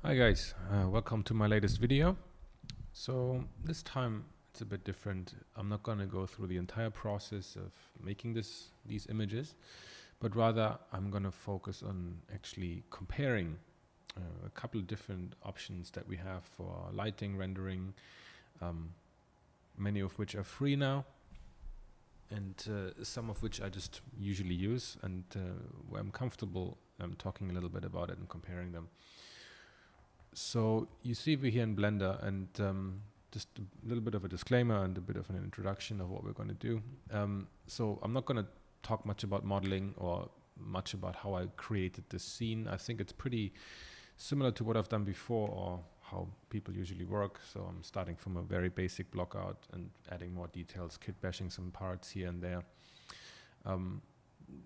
Hi guys, welcome to my latest video. So this time it's a bit different. I'm not going to go through the entire process of making these images, but rather I'm going to focus on actually comparing a couple of different options that we have for lighting, rendering, many of which are free now, and some of which I just usually use, and where I'm comfortable talking a little bit about it and comparing them. So you see we're here in Blender, and just a little bit of a disclaimer and a bit of an introduction of what we're going to do. So I'm not going to talk much about modeling or much about how I created this scene. I think it's pretty similar to what I've done before or how people usually work. So I'm starting from a very basic block out and adding more details, kit bashing some parts here and there.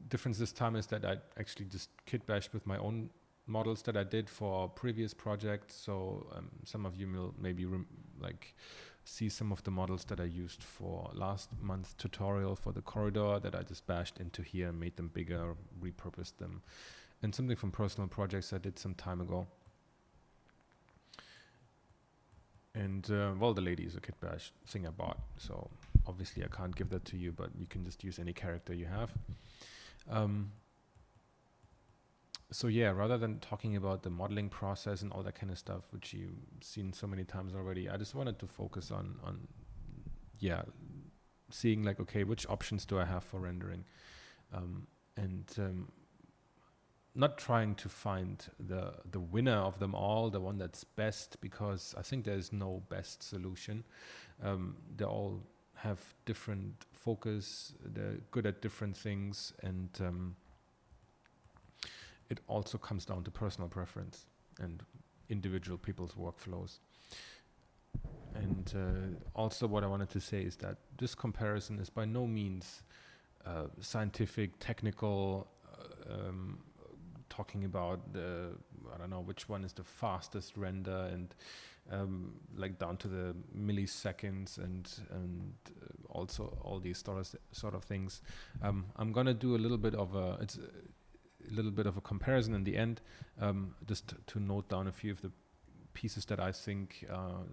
Difference this time is that I actually just kit bashed with my own models that I did for previous projects. So some of you will maybe see some of the models that I used for last month's tutorial for the corridor that I just bashed into here, made them bigger, repurposed them, and something from personal projects I did some time ago. And well, the lady is a kit bash thing I bought, so obviously I can't give that to you, but you can just use any character you have. So yeah, rather than talking about the modeling process and all that kind of stuff, which you've seen so many times already, I just wanted to focus on seeing like, okay, which options do I have for rendering, and not trying to find the winner of them all, the one that's best, because I think there's no best solution. They all have different focus, they're good at different things, and it also comes down to personal preference and individual people's workflows. And also what I wanted to say is that this comparison is by no means scientific, technical, talking about I don't know which one is the fastest render and like down to the milliseconds and also all these sort of things. I'm gonna do a little bit of a comparison in the end, just to note down a few of the pieces that I think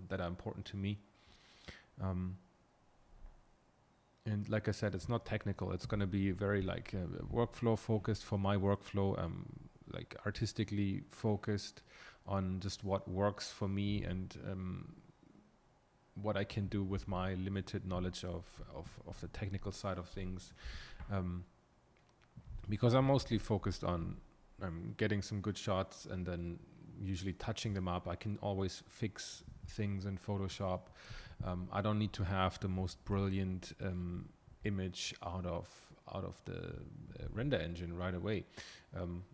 that are important to me. And like I said, it's not technical. It's going to be very like workflow focused for my workflow, like artistically focused on just what works for me and what I can do with my limited knowledge of the technical side of things. Because I'm mostly focused on getting some good shots and then usually touching them up. I can always fix things in Photoshop. I don't need to have the most brilliant image out of the render engine right away.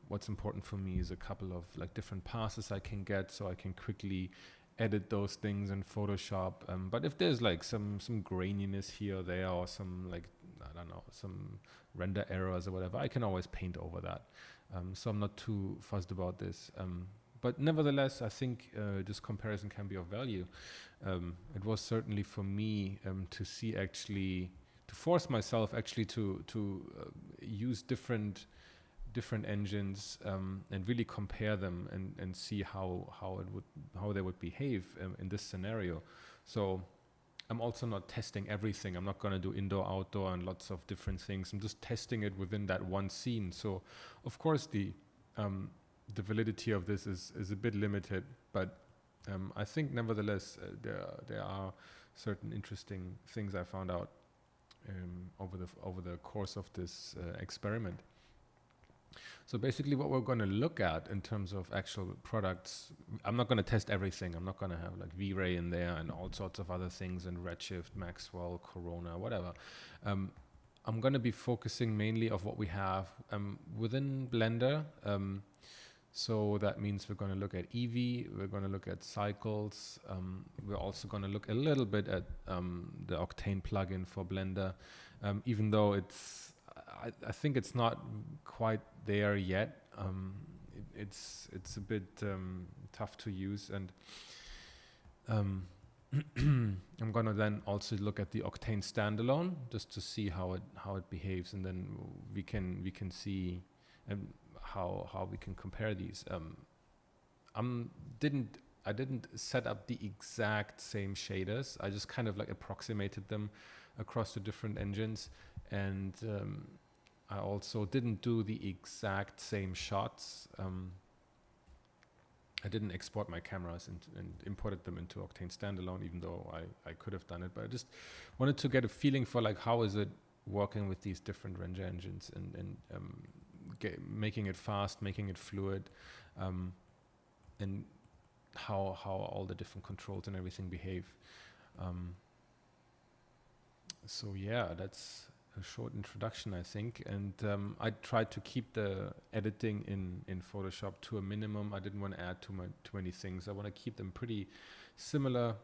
What's important for me is a couple of like different passes I can get, so I can quickly edit those things in Photoshop. But if there's like some graininess here or there, or some like, I don't know, some render errors or whatever, I can always paint over that. So I'm not too fussed about this. But nevertheless, I think this comparison can be of value. It was certainly for me to see actually, to force myself actually to use different engines and really compare them and see how they would behave in this scenario. So I'm also not testing everything. I'm not going to do indoor, outdoor, and lots of different things. I'm just testing it within that one scene. So, of course, the validity of this is a bit limited, but I think nevertheless there are certain interesting things I found out over the course of this experiment. So basically what we're going to look at in terms of actual products, I'm not going to test everything. I'm not going to have like V-Ray in there and all sorts of other things and Redshift, Maxwell, Corona, whatever. I'm going to be focusing mainly of what we have within Blender. So that means we're going to look at Eevee, we're going to look at Cycles, we're also going to look a little bit at the Octane plugin for Blender, even though I think it's not quite there yet. It's a bit tough to use, and I'm gonna then also look at the Octane Standalone just to see how it behaves, and then we can see how we can compare these. I didn't set up the exact same shaders. I just kind of like approximated them across the different engines, and I also didn't do the exact same shots. I didn't export my cameras and imported them into Octane Standalone, even though I could have done it. But I just wanted to get a feeling for like how is it working with these different render engines and making it fast, making it fluid, and how all the different controls and everything behave. So yeah, that's a short introduction, I think. And I tried to keep the editing in Photoshop to a minimum. I didn't want to add too many things. I want to keep them pretty similar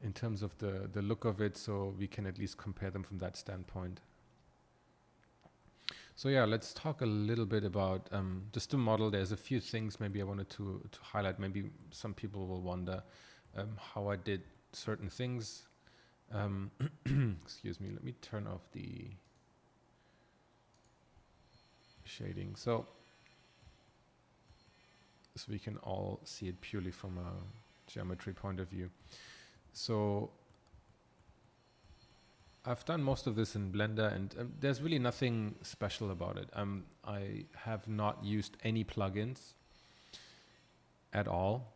in terms of the look of it, so we can at least compare them from that standpoint. So yeah, let's talk a little bit about just the model. There's a few things maybe I wanted to highlight. Maybe some people will wonder how I did certain things. Excuse me, let me turn off the shading so we can all see it purely from a geometry point of view. So I've done most of this in Blender, and there's really nothing special about it. I have not used any plugins at all.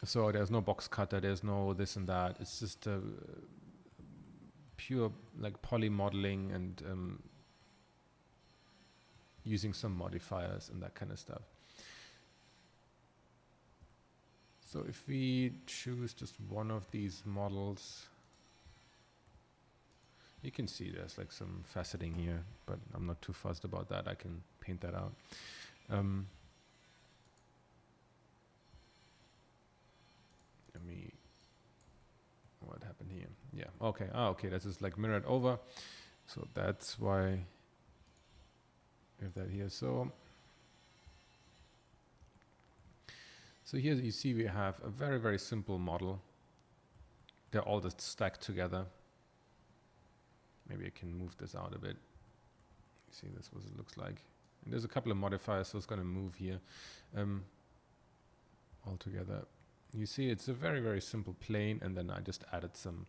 So there's no box cutter, there's no this and that. It's just a pure like poly modeling and using some modifiers and that kind of stuff. So if we choose just one of these models, you can see there's like some faceting here, but I'm not too fussed about that. I can paint that out. What happened here? Yeah, okay. Okay, this is like mirrored over. So that's why we have that here. So here you see we have a very, very simple model. They're all just stacked together. Maybe I can move this out a bit. You see this what it looks like. And there's a couple of modifiers, so it's going to move here all together. You see it's a very, very simple plane, and then I just added some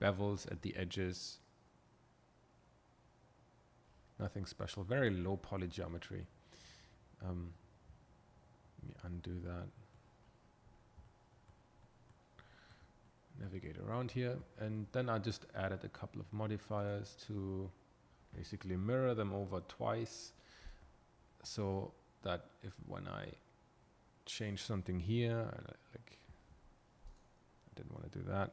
bevels at the edges. Nothing special, very low poly geometry. Let me undo that. Navigate around here, and then I just added a couple of modifiers to basically mirror them over twice, so that if when I change something here, like I didn't want to do that.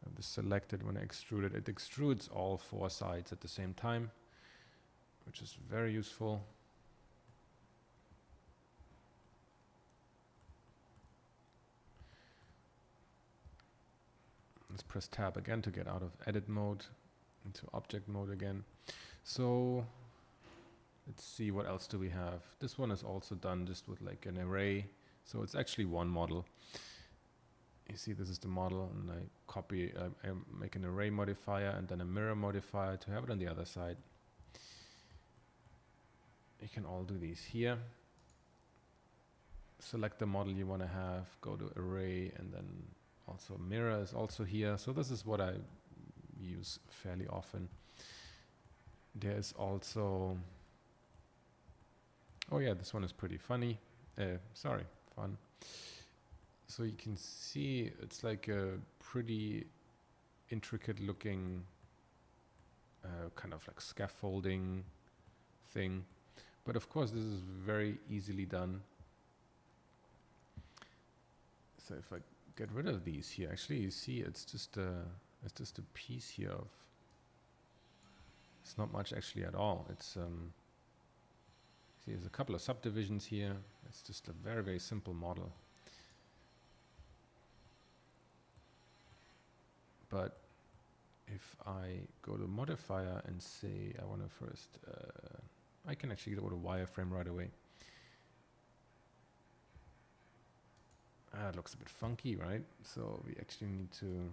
I just selected when I extruded. It extrudes all four sides at the same time, which is very useful. Let's press tab again to get out of edit mode into object mode again. So let's see, what else do we have? This one is also done just with like an array. So it's actually one model. You see, this is the model, and I make an array modifier and then a mirror modifier to have it on the other side. You can all do these here. Select the model you want to have, go to array, and then also mirror is also here. So this is what I use fairly often. There's also, oh yeah, this one is pretty funny. Fun. So you can see it's like a pretty intricate looking kind of like scaffolding thing. But of course this is very easily done. So if I get rid of these here, actually you see it's just a piece here of, it's not much actually at all. It's see, there's a couple of subdivisions here. It's just a very, very simple model. But if I go to modifier and say I want to first, I can actually go to wireframe right away. It looks a bit funky, right? So we actually need to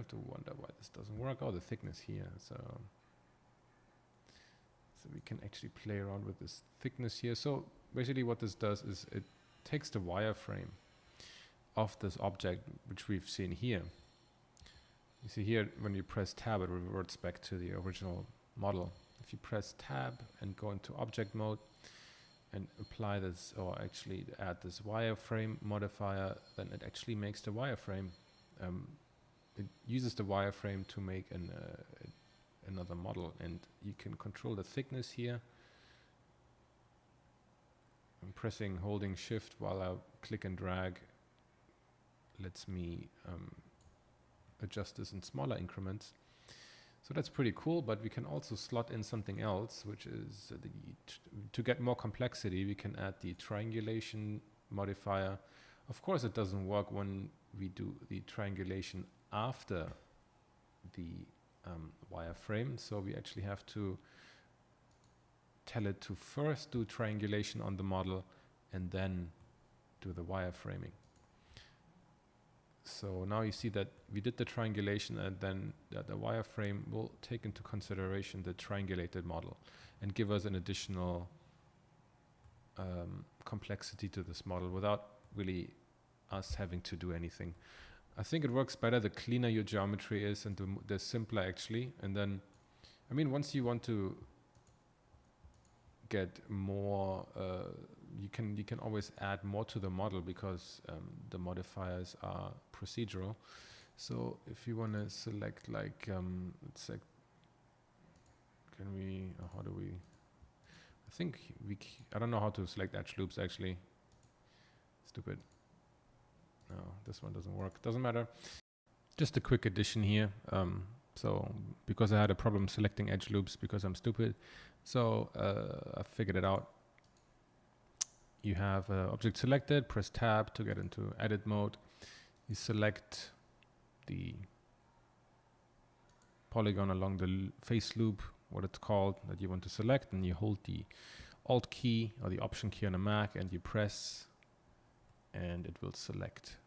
have to wonder why this doesn't work. Oh, the thickness here. So we can actually play around with this thickness here. So basically what this does is it takes the wireframe of this object, which we've seen here. You see here, when you press tab, it reverts back to the original model. If you press tab and go into object mode and apply this, or actually add this wireframe modifier, then it actually makes the wireframe. It uses the wireframe to make another model, and you can control the thickness here. I'm pressing, holding shift while I click and drag lets me adjust this in smaller increments. So that's pretty cool, but we can also slot in something else, which is to get more complexity, we can add the triangulation modifier. Of course, it doesn't work when we do the triangulation after the wireframe, so we actually have to tell it to first do triangulation on the model and then do the wireframing. So now you see that we did the triangulation, and then the wireframe will take into consideration the triangulated model and give us an additional complexity to this model without really us having to do anything. I think it works better the cleaner your geometry is and the simpler actually. And then, I mean, once you want to get more, you can always add more to the model because the modifiers are procedural. So if you want to select like, let's say, can we, how do we, I think I don't know how to select edge loops actually. Stupid. No, this one doesn't work. Doesn't matter. Just a quick addition here. So because I had a problem selecting edge loops because I'm stupid, so I figured it out. You have object selected, press tab to get into edit mode. You select the polygon along the face loop, what it's called, that you want to select, and you hold the Alt key or the Option key on a Mac and you press, and it will select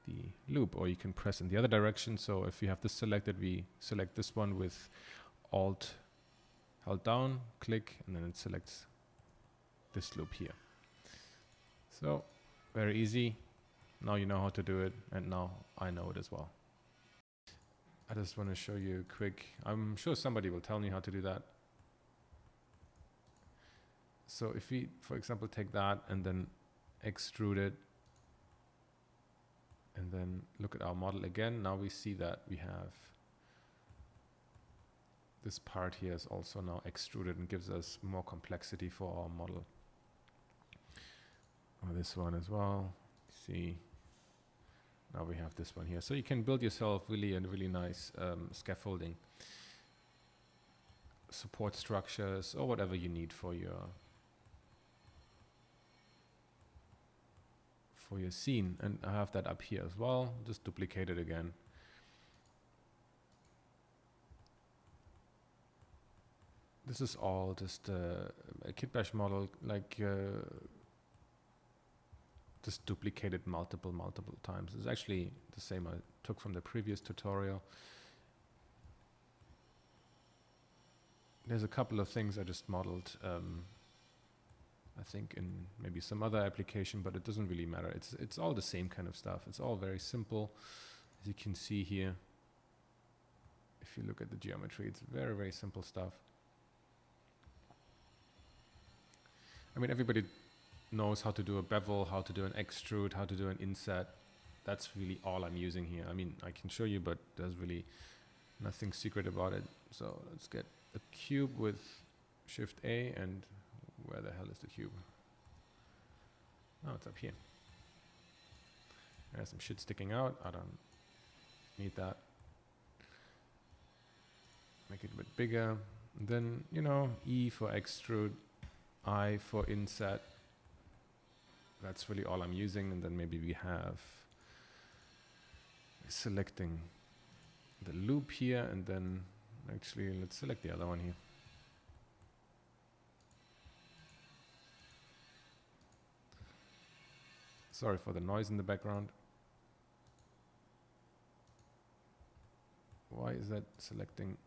the loop, or you can press in the other direction. So if you have this selected, we select this one with Alt held down, click, and then it selects this loop here. So very easy. Now you know how to do it, and now I know it as well. I just want to show you a quick, I'm sure somebody will tell me how to do that. So if we, for example, take that and then extrude it, and then look at our model again, now we see that we have this part here is also now extruded and gives us more complexity for our model. Or this one as well. See, now we have this one here. So you can build yourself really a really nice scaffolding, support structures, or whatever you need for your scene. And I have that up here as well. Just duplicate it again. This is all just a kit bash model, like just duplicated multiple times. It's actually the same I took from the previous tutorial. There's a couple of things I just modeled, I think in maybe some other application, but it doesn't really matter. It's all the same kind of stuff. It's all very simple, as you can see here. If you look at the geometry, it's very, very simple stuff. I mean, everybody knows how to do a bevel, how to do an extrude, how to do an inset. That's really all I'm using here. I mean, I can show you, but there's really nothing secret about it. So let's get a cube with Shift A, and where the hell is the cube? Oh, it's up here. There's some shit sticking out. I don't need that. Make it a bit bigger. And then, you know, E for extrude, I for inset. That's really all I'm using. And then maybe we have selecting the loop here, and then actually let's select the other one here. Sorry for the noise in the background. Why is that selecting?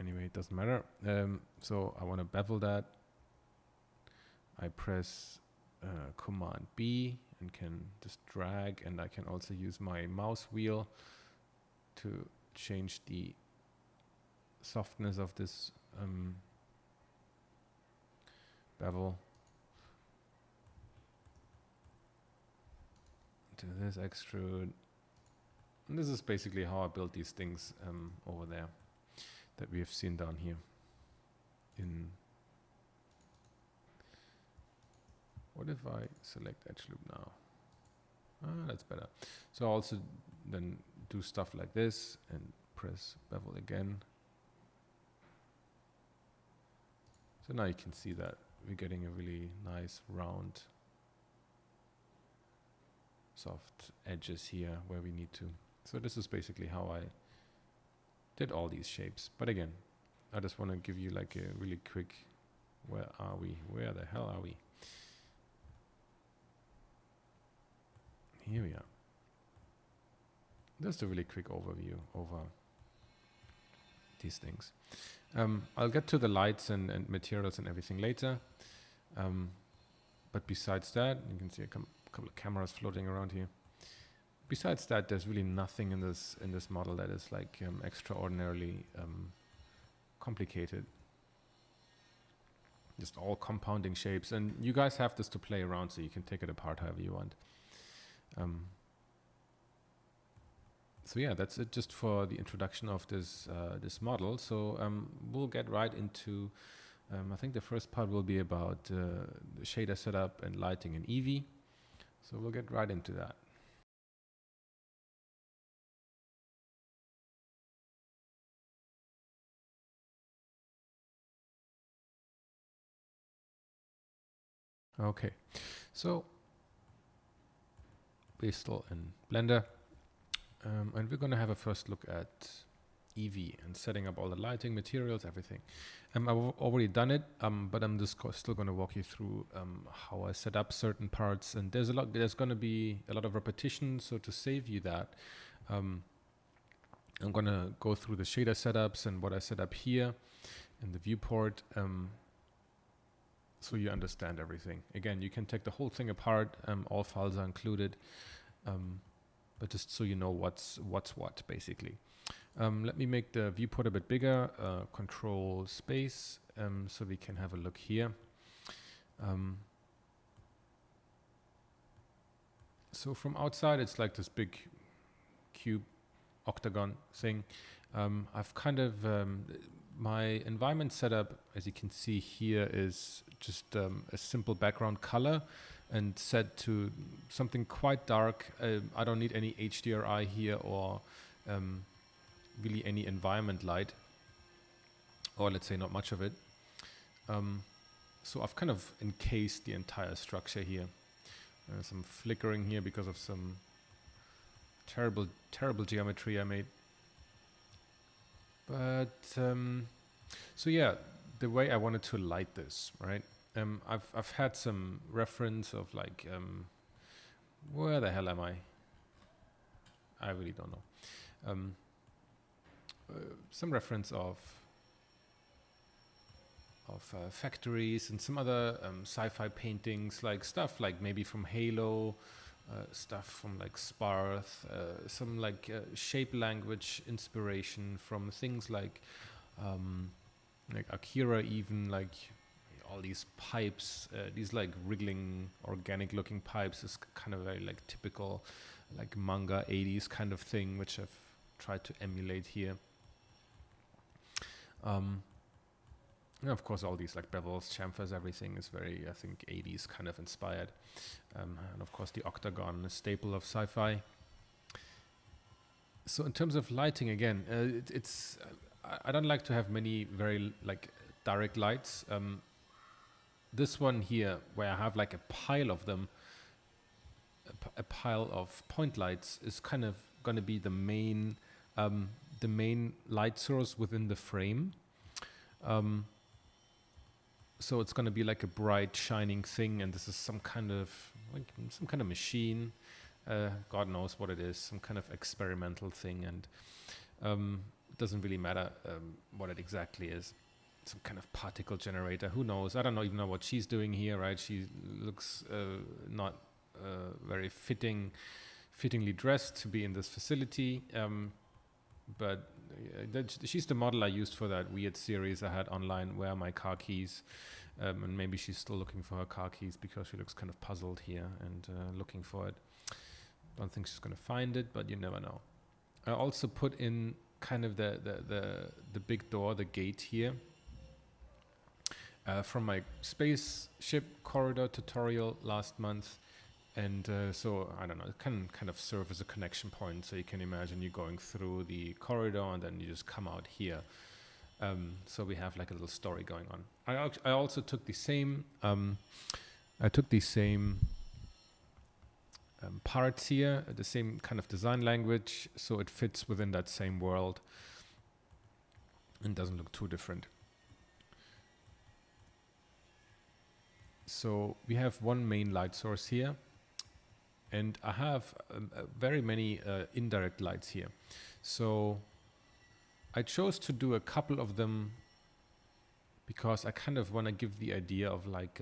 Anyway, it doesn't matter. So I want to bevel that. I press Command B and can just drag, and I can also use my mouse wheel to change the softness of this bevel to this extrude. And this is basically how I build these things over there that we have seen down here. What if I select edge loop now? That's better. So I also then do stuff like this and press bevel again. So now you can see that we're getting a really nice round soft edges here where we need to. So this is basically how I did all these shapes. But again, I just want to give you like a really quick, where are we? Where the hell are we? Here we are. Just a really quick overview over these things. I'll get to the lights and materials and everything later. But besides that, you can see a couple of cameras floating around here. Besides that, there's really nothing in this model that is like extraordinarily complicated. Just all compounding shapes, and you guys have this to play around, so you can take it apart however you want. So yeah, that's it just for the introduction of this model. So we'll get right into, I think the first part will be about the shader setup and lighting in Eevee. So we'll get right into that. Okay, so we're still in Blender, and we're going to have a first look at Eevee and setting up all the lighting, materials, everything. I've already done it, but I'm just still going to walk you through how I set up certain parts. And there's going to be a lot of repetition, so to save you that, I'm going to go through the shader setups and what I set up here in the viewport. So you understand everything. Again, you can take the whole thing apart. All files are included, but just so you know what's what, basically. Let me make the viewport a bit bigger. Control space, so we can have a look here. So from outside, it's like this big cube octagon thing. I've kind of my environment setup, as you can see here, is just a simple background color and set to something quite dark. I don't need any HDRI here or really any environment light, or let's say not much of it. So I've kind of encased the entire structure here. Some flickering here because of some terrible geometry I made. But so yeah, the way I wanted to light this, right? I've had some reference of like, where the hell am I? I really don't know. Some reference of factories and some other sci-fi paintings, like stuff like maybe from Halo, stuff from like Sparth, some like shape language inspiration from things like Akira, even like all these pipes, these like wriggling organic looking pipes is kind of very like typical like manga 80s kind of thing, which I've tried to emulate here. And of course, all these like bevels, chamfers, everything is very, I think, 80s kind of inspired. And of course, the octagon, a staple of sci-fi. So in terms of lighting, again, I don't like to have many very like direct lights. This one here, where I have like a pile of them, a pile of point lights, is kind of going to be the main light source within the frame. So it's going to be like a bright, shining thing, and this is some kind of machine. God knows what it is, some kind of experimental thing. And Doesn't really matter what it exactly is. Some kind of particle generator, who knows? I don't even know what she's doing here, right? She looks not very fittingly dressed to be in this facility, but she's the model I used for that weird series I had online, Where Are My Car Keys? And maybe she's still looking for her car keys because she looks kind of puzzled here and looking for it. Don't think she's gonna find it, but you never know. I also put in kind of the big door, the gate here, from my spaceship corridor tutorial last month. And so, I don't know, it can kind of serve as a connection point. So you can imagine you going through the corridor and then you just come out here. So we have like a little story going on. I also took the same, parts here, the same kind of design language, so it fits within that same world and doesn't look too different. So we have one main light source here, and I have very many indirect lights here. So I chose to do a couple of them because I kind of want to give the idea of like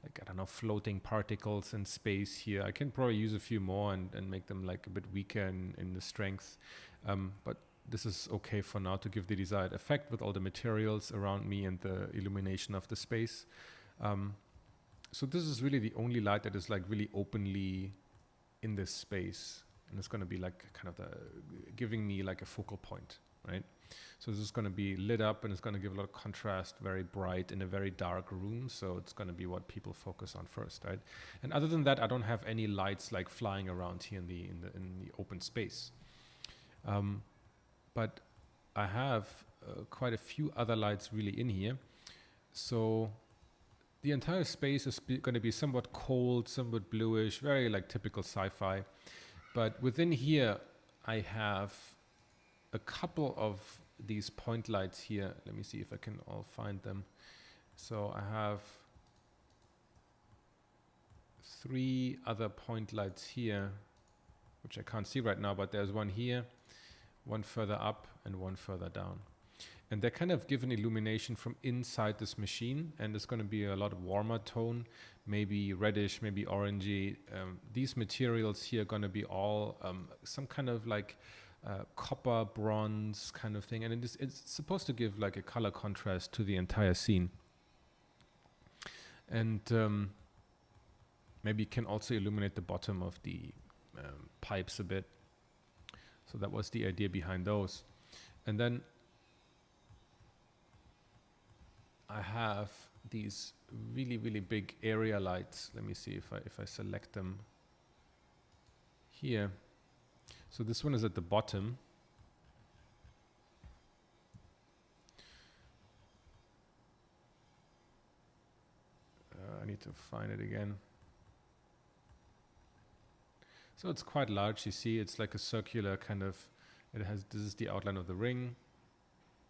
I don't know, floating particles in space here. I can probably use a few more and make them like a bit weaker in the strength. But this is okay for now to give the desired effect with all the materials around me and the illumination of the space. So this is really the only light that is like really openly in this space. And it's going to be like kind of giving me like a focal point, right? So this is going to be lit up and it's going to give a lot of contrast, very bright in a very dark room. So it's going to be what people focus on first, right? And other than that, I don't have any lights like flying around here in the open space. But I have quite a few other lights really in here. So the entire space is going to be somewhat cold, somewhat bluish, very like typical sci-fi. But within here, I have a couple of these point lights here. Let me see if I can all find them. So I have 3 other point lights here, which I can't see right now, but there's one here, one further up, and one further down. And they're kind of given illumination from inside this machine, and it's going to be a lot warmer tone, maybe reddish, maybe orangey. These materials here are going to be all some kind of like copper, bronze kind of thing, and it's supposed to give like a color contrast to the entire scene. And maybe it can also illuminate the bottom of the pipes a bit. So that was the idea behind those. And then I have these really, really big area lights. Let me see if I select them here. So this one is at the bottom. I need to find it again. So it's quite large, you see, it's like a circular kind of, this is the outline of the ring.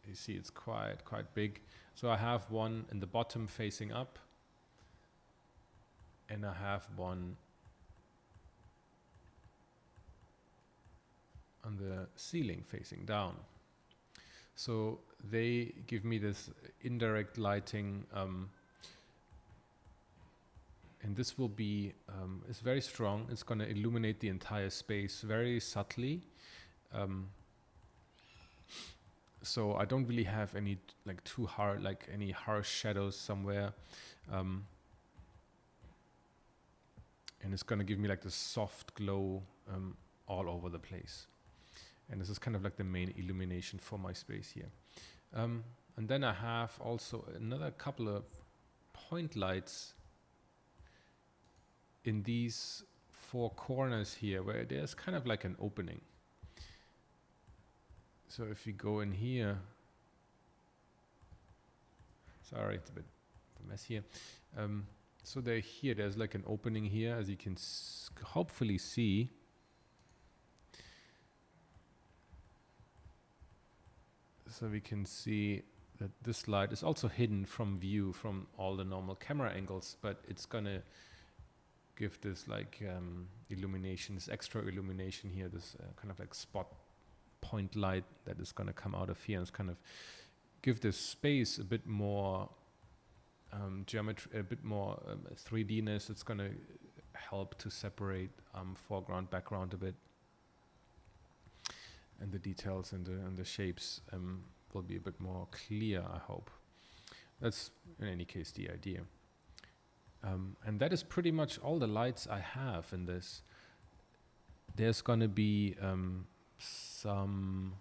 You see it's quite big. So I have one in the bottom facing up, and I have one on the ceiling facing down. So they give me this indirect lighting, and this will be, it's very strong. It's going to illuminate the entire space very subtly. So I don't really have any like too hard, like any harsh shadows somewhere. And it's going to give me like this soft glow all over the place. And this is kind of like the main illumination for my space here. And then I have also another couple of point lights in these 4 corners here where there's kind of like an opening. So if you go in here, sorry, it's a bit of a mess here. So there's like an opening here, as you can hopefully see. So we can see that this light is also hidden from view from all the normal camera angles, but it's gonna give this like illumination, this extra illumination here, this kind of like spot point light that is going to come out of here, and it's kind of give this space a bit more geometry, a bit more 3D-ness. It's going to help to separate foreground, background a bit, and the details and the shapes will be a bit more clear, I hope. That's, in any case, the idea. And that is pretty much all the lights I have in this. There's going to be some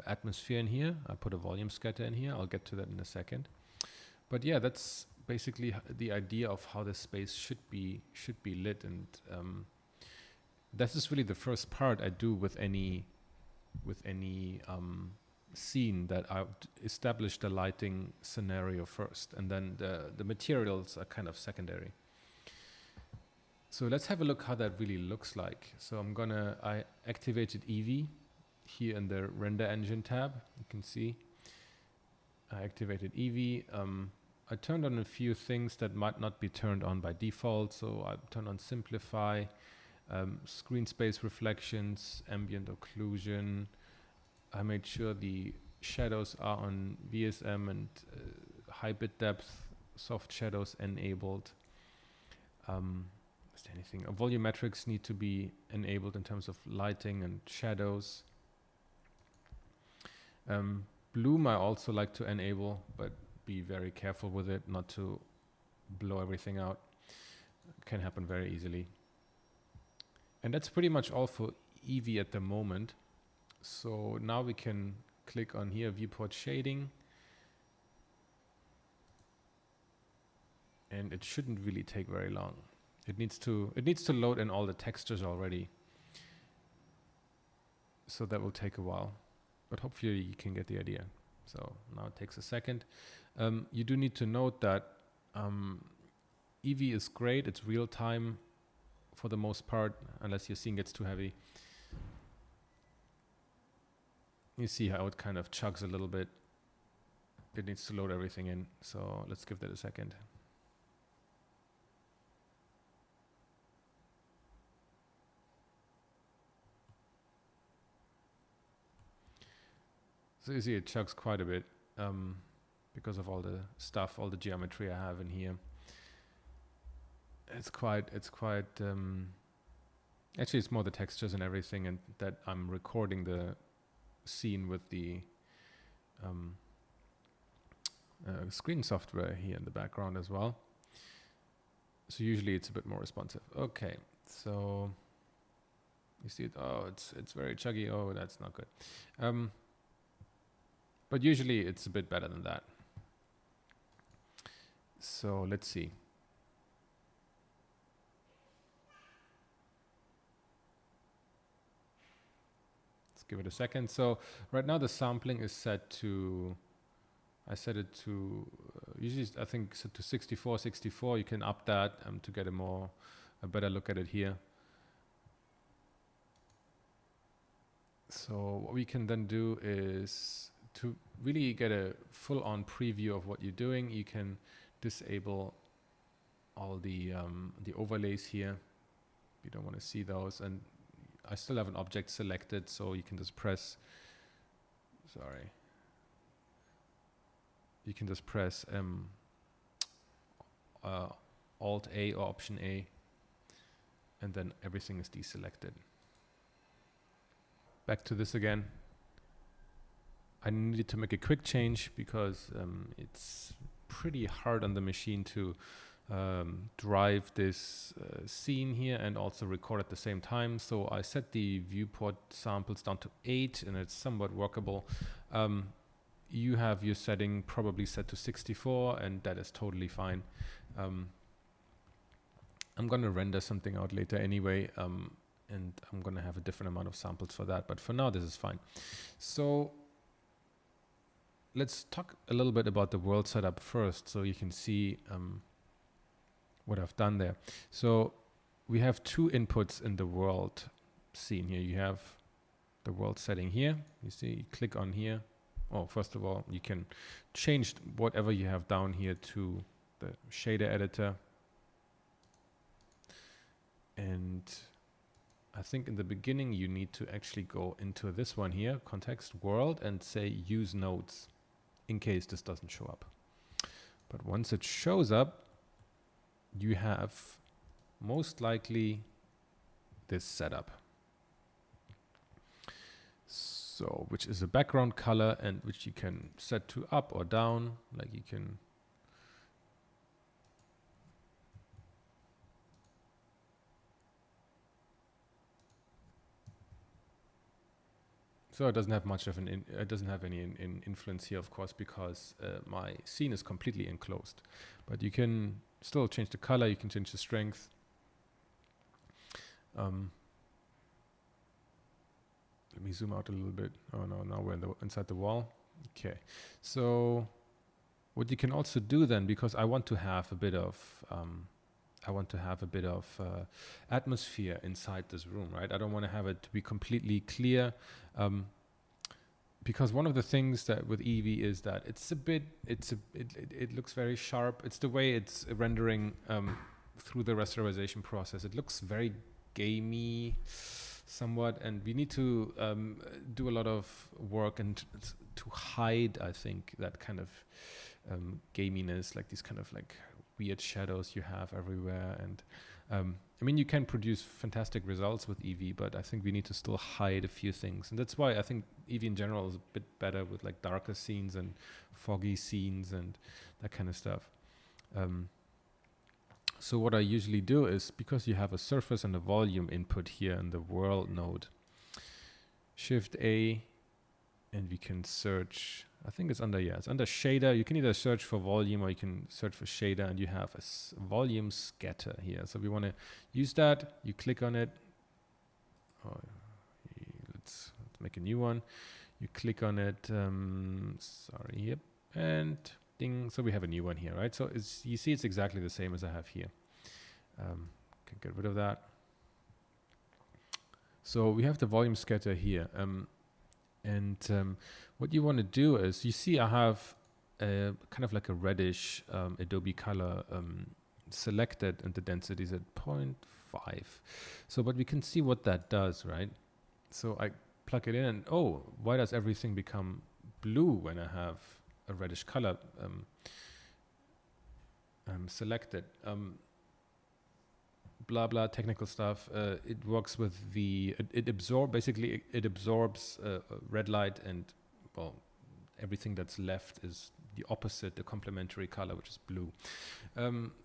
atmosphere in here. I put a volume scatter in here. I'll get to that in a second. But yeah, that's basically the idea of how this space should be lit. And this is really the first part I do with any scene, that I establish the lighting scenario first, and then the materials are kind of secondary. So let's have a look how that really looks like. So I activated Eevee here in the render engine tab. You can see I activated Eevee. I turned on a few things that might not be turned on by default. So I turned on simplify, screen space reflections, ambient occlusion. I made sure the shadows are on VSM and high bit depth, soft shadows enabled. Is there anything? Volumetrics need to be enabled in terms of lighting and shadows. Bloom I also like to enable, but be very careful with it, not to blow everything out. It can happen very easily. And that's pretty much all for Eevee at the moment. So now we can click on here, viewport shading. And it shouldn't really take very long. It needs to load in all the textures already. So that will take a while, but hopefully you can get the idea. So now it takes a second. You do need to note that Eevee is great. It's real time for the most part, unless your scene gets too heavy. You see how it kind of chugs a little bit. It needs to load everything in. So let's give that a second. So you see it chugs quite a bit because of all the stuff, all the geometry I have in here. It's quite, actually it's more the textures and everything, and that I'm recording the scene with the screen software here in the background as well. So usually it's a bit more responsive. Okay, so you see it, oh, it's very chuggy, oh, that's not good. But usually it's a bit better than that. So let's see. Let's give it a second. So right now the sampling is set to, I set it to, usually I think set to 64. You can up that to get a better look at it here. So what we can then do is, to really get a full-on preview of what you're doing, you can disable all the overlays here. You don't want to see those, and I still have an object selected, so you can just press. Sorry. You can just press Alt A or Option A, and then everything is deselected. Back to this again. I needed to make a quick change because it's pretty hard on the machine to drive this scene here and also record at the same time. So I set the viewport samples down to 8, and it's somewhat workable. You have your setting probably set to 64, and that is totally fine. I'm going to render something out later anyway, and I'm going to have a different amount of samples for that. But for now, this is fine. So let's talk a little bit about the world setup first, so you can see what I've done there. So we have 2 inputs in the world scene here. You have the world setting here. You see, you click on here. Oh, first of all, you can change whatever you have down here to the shader editor. And I think in the beginning you need to actually go into this one here, context world, and say use nodes in case this doesn't show up. But once it shows up, you have most likely this setup. So, which is a background color and which you can set to up or down, like you can. So it doesn't have much of it doesn't have any influence here, of course, because my scene is completely enclosed. But you can still change the color, you can change the strength. Let me zoom out a little bit. Oh no, now we're inside the wall. Okay, so what you can also do then, because I want to have a bit of atmosphere inside this room, right? I don't want to have it to be completely clear, because one of the things that with Eevee is that it looks very sharp. It's the way it's rendering through the rasterization process. It looks very gamey, somewhat, and we need to do a lot of work and to hide, I think, that kind of gaminess, like these kind of like weird shadows you have everywhere. And I mean, you can produce fantastic results with Eevee, but I think we need to still hide a few things. And that's why I think Eevee in general is a bit better with like darker scenes and foggy scenes and that kind of stuff. So what I usually do is, because you have a surface and a volume input here in the world node, Shift A, and we can search. I think it's under, it's under shader. You can either search for volume or you can search for shader, and you have a volume scatter here. So we want to use that. You click on it. Oh, let's make a new one. You click on it. Sorry, yep, and ding. So we have a new one here, right? So you see it's exactly the same as I have here. Can get rid of that. So we have the volume scatter here. What you want to do is, you see I have a kind of like a reddish Adobe color selected, and the density is at 0.5. So, but we can see what that does, right? So I plug it in, and oh, why does everything become blue when I have a reddish color selected? Blah blah technical stuff. It works with the it absorbs red light, and well, everything that's left is the opposite, the complementary color, which is blue.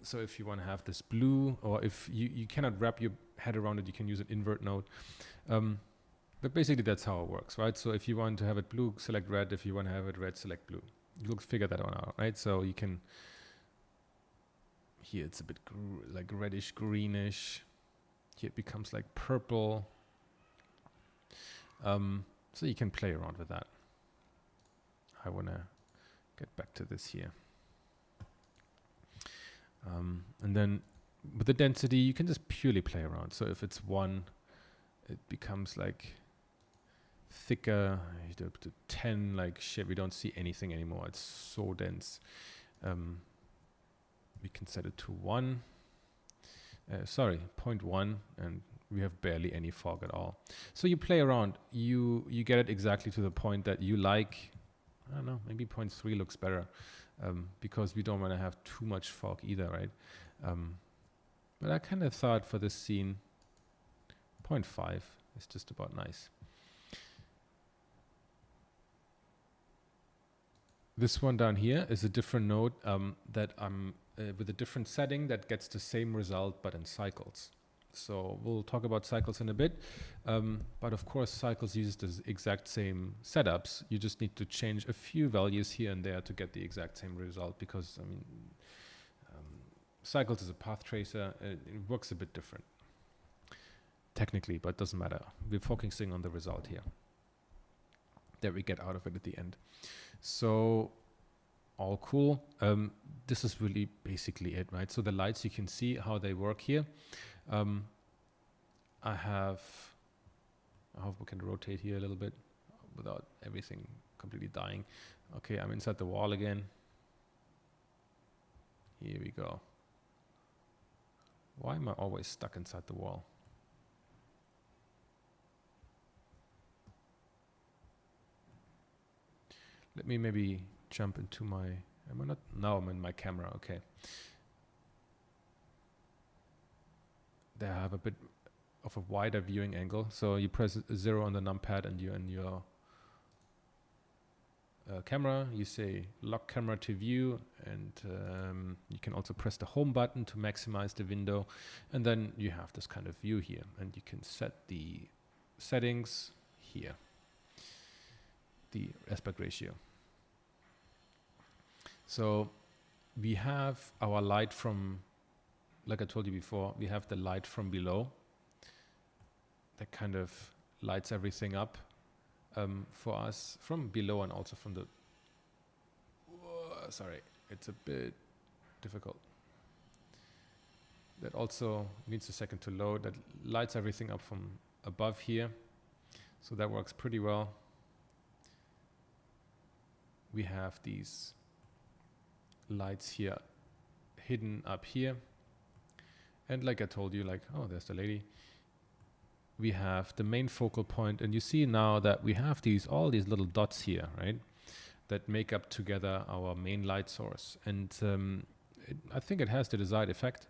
So if you want to have this blue, or if you cannot wrap your head around it, you can use an invert node. But basically that's how it works, right? So if you want to have it blue, select red. If you want to have it red, select blue. You'll figure that one out, right? So you can. Here it's a bit like reddish greenish. Here it becomes like purple. So you can play around with that. I want to get back to this here. And then with the density, you can just purely play around. So if it's 1, it becomes like thicker. You do up to 10, like shit, we don't see anything anymore. It's so dense. We can set it to 1. 0.1, and we have barely any fog at all. So you play around. You get it exactly to the point that you like. I don't know, maybe 0.3 looks better, because we don't want to have too much fog either, right? But I kind of thought for this scene, 0.5 is just about nice. This one down here is a different node that I'm with a different setting that gets the same result but in Cycles. So we'll talk about Cycles in a bit, but of course Cycles uses the exact same setups. You just need to change a few values here and there to get the exact same result, because I mean, Cycles is a path tracer. It works a bit different technically, but it doesn't matter. We're focusing on the result here that we get out of it at the end. So all cool. This is really basically it, right? So the lights, you can see how they work here. I hope we can rotate here a little bit without everything completely dying. Okay, I'm inside the wall again. Here we go. Why am I always stuck inside the wall? Let me maybe jump into my, am I not? No, I'm in my camera, okay. There I have a bit of a wider viewing angle. So you press 0 on the numpad and you're in your camera. You say lock camera to view, and you can also press the home button to maximize the window. And then you have this kind of view here, and you can set the settings here, the aspect ratio. So we have our light from, like I told you before, we have the light from below that kind of lights everything up for us from below, and also from the, sorry, it's a bit difficult. That also needs a second to load. That lights everything up from above here. So that works pretty well. We have these lights here hidden up here. And like I told you, like, oh, there's the lady. We have the main focal point, and you see now that we have all these little dots here, right? That make up together our main light source. And I think it has the desired effect.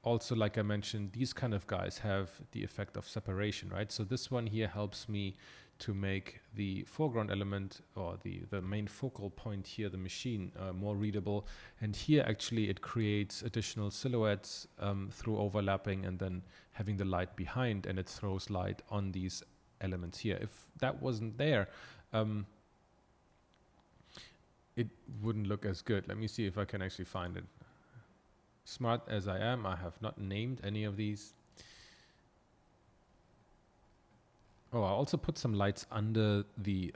Also, like I mentioned, these kind of guys have the effect of separation, right? So this one here helps me to make the foreground element, or the main focal point here, the machine, more readable. And here actually it creates additional silhouettes through overlapping and then having the light behind, and it throws light on these elements here. If that wasn't there, it wouldn't look as good. Let me see if I can actually find it. Smart as I am, I have not named any of these. Oh, I also put some lights under the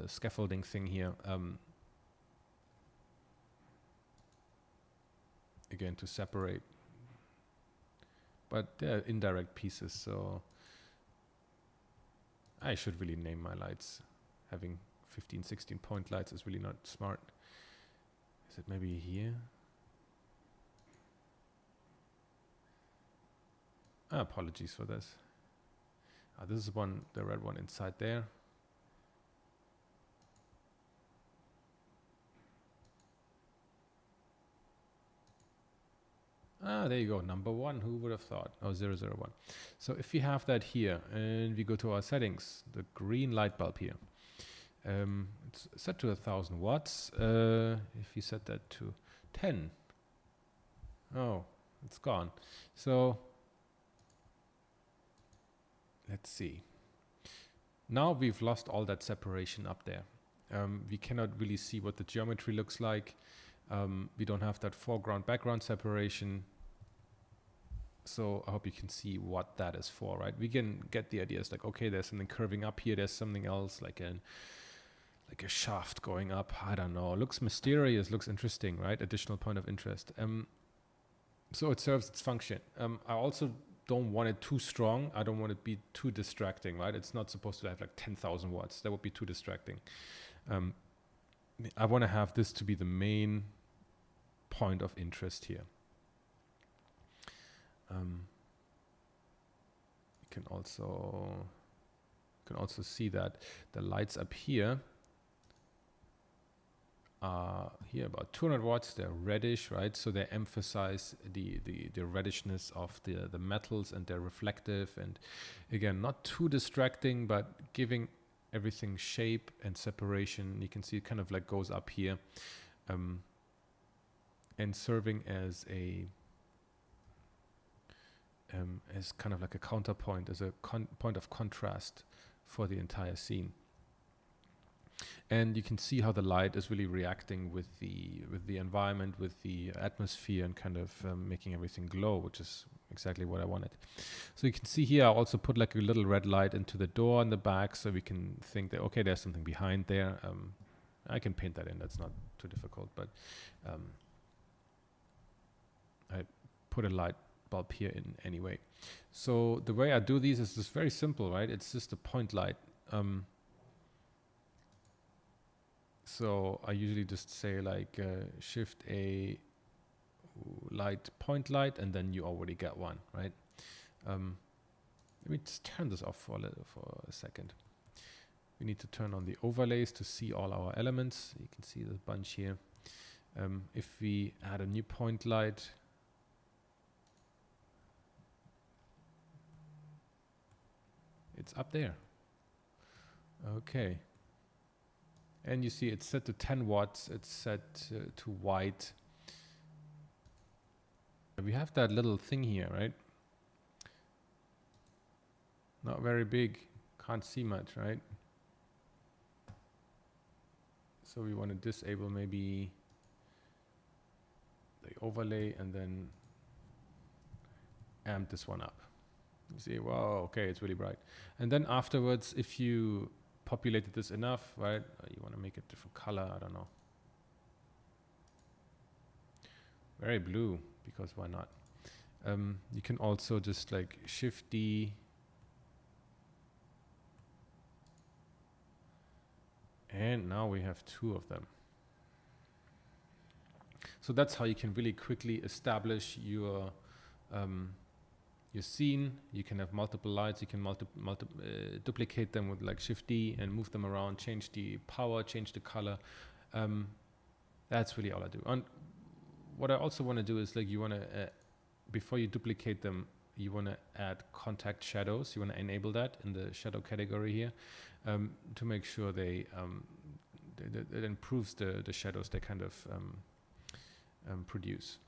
scaffolding thing here. Again, to separate. But they're indirect pieces, so I should really name my lights. Having 15, 16 point lights is really not smart. Is it maybe here? Apologies for this. This is one, the red one inside there. There you go, number 1, who would have thought? Oh, 001. So if we have that here, and we go to our settings, the green light bulb here, it's set to 1000 watts. If you set that to 10, oh, it's gone. So let's see. Now we've lost all that separation up there. We cannot really see what the geometry looks like. We don't have that foreground-background separation. So I hope you can see what that is for, right? We can get the idea. It's like, okay, there's something curving up here. There's something else, like a shaft going up. I don't know. Looks mysterious. Looks interesting, right? Additional point of interest. So it serves its function. I also don't want it too strong. I don't want it to be too distracting, right? It's not supposed to have like 10,000 watts. That would be too distracting. I want to have this to be the main point of interest here. You can also see that the lights up here are here about 200 watts. They're reddish, right? So they emphasize the reddishness of the metals, and they're reflective, and again, not too distracting, but giving everything shape and separation. You can see it kind of like goes up here, and serving as as kind of like a counterpoint, as a point of contrast for the entire scene. And you can see how the light is really reacting with the environment, with the atmosphere, and kind of making everything glow, which is exactly what I wanted. So you can see here I also put like a little red light into the door in the back, so we can think that, okay, there's something behind there. I can paint that in, that's not too difficult, but I put a light bulb here in anyway. So the way I do these is just very simple, right? It's just a point light. So I usually just say like shift A light, point light, and then you already get one, right? Let me just turn this off for a second. We need to turn on the overlays to see all our elements. You can see the bunch here. If we add a new point light, it's up there. Okay. And you see it's set to 10 watts. It's set to white. We have that little thing here, right? Not very big. Can't see much, right? So we want to disable maybe the overlay and then amp this one up. You see, wow, okay, it's really bright. And then afterwards, if you populated this enough, right, you want to make it different color, I don't know. Very blue, because why not? You can also just like Shift D. And now we have 2 of them. So that's how you can really quickly establish your scene. You can have multiple lights. You can duplicate them with like Shift D and move them around, change the power, change the color. That's really all I do. And what I also want to do is like you want to, before you duplicate them, you want to add contact shadows. You want to enable that in the shadow category here to make sure it improves the shadows they kind of produce.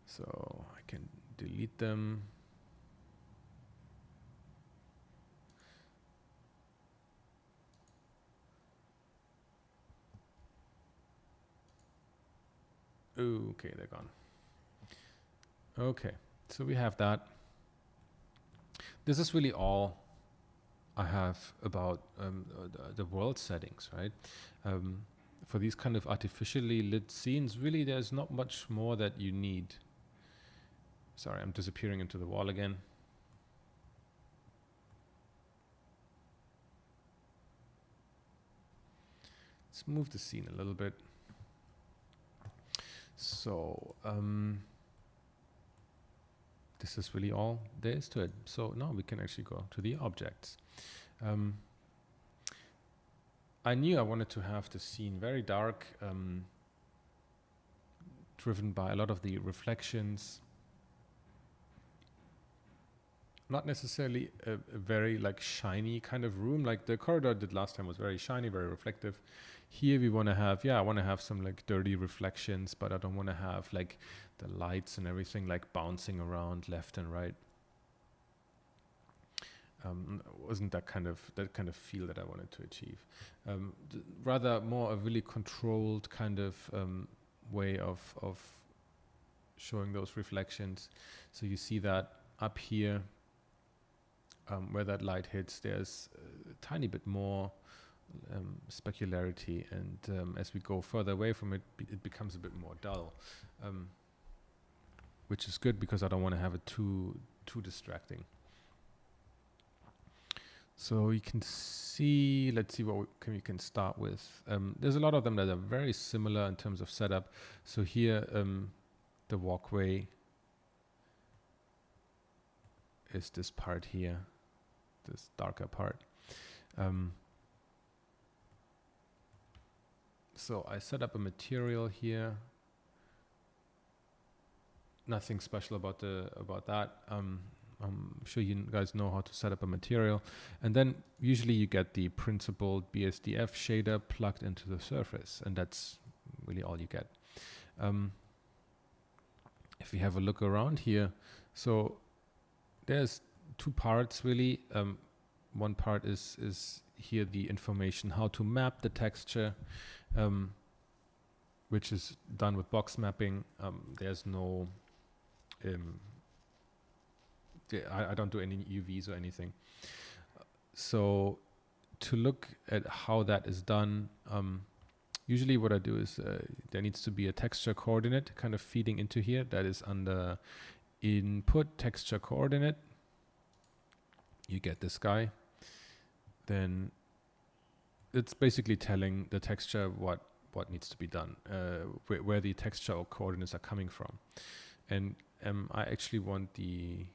So I can delete them. Okay, they're gone. Okay, so we have that. This is really all I have about the world settings, right? For these kind of artificially lit scenes, really there's not much more that you need. Sorry, I'm disappearing into the wall again. Let's move the scene a little bit. So, this is really all there is to it. So now we can actually go to the objects. I knew I wanted to have the scene very dark, driven by a lot of the reflections. Not necessarily a very like shiny kind of room like the corridor did last time was very shiny, very reflective. Here we want to have, I want to have some like dirty reflections, but I don't want to have like the lights and everything like bouncing around left and right. Wasn't that kind of feel that I wanted to achieve. Rather more a really controlled kind of way of showing those reflections. So you see that up here, where that light hits, there's a tiny bit more specularity, and as we go further away from it, it becomes a bit more dull, which is good because I don't want to have it too distracting. So you can see, let's see what we can start with. There's a lot of them that are very similar in terms of setup. So here, the walkway is this part here, this darker part. So I set up a material here. Nothing special about that. I'm sure you guys know how to set up a material. And then usually you get the principled BSDF shader plugged into the surface, and that's really all you get. If we have a look around here, so there's 2 parts really. One part is here the information how to map the texture, which is done with box mapping. There's no I don't do any UVs or anything. So to look at how that is done, usually what I do is there needs to be a texture coordinate kind of feeding into here. That is under input texture coordinate. You get this guy. Then it's basically telling the texture what needs to be done, where the texture or coordinates are coming from. And I actually want the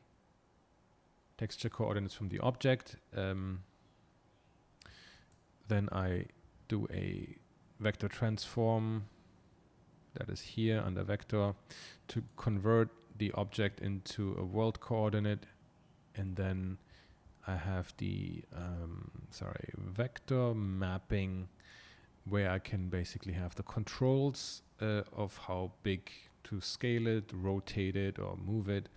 texture coordinates from the object. Then I do a vector transform that is here under vector to convert the object into a world coordinate, and then I have the vector mapping where I can basically have the controls of how big to scale it, rotate it, or move it.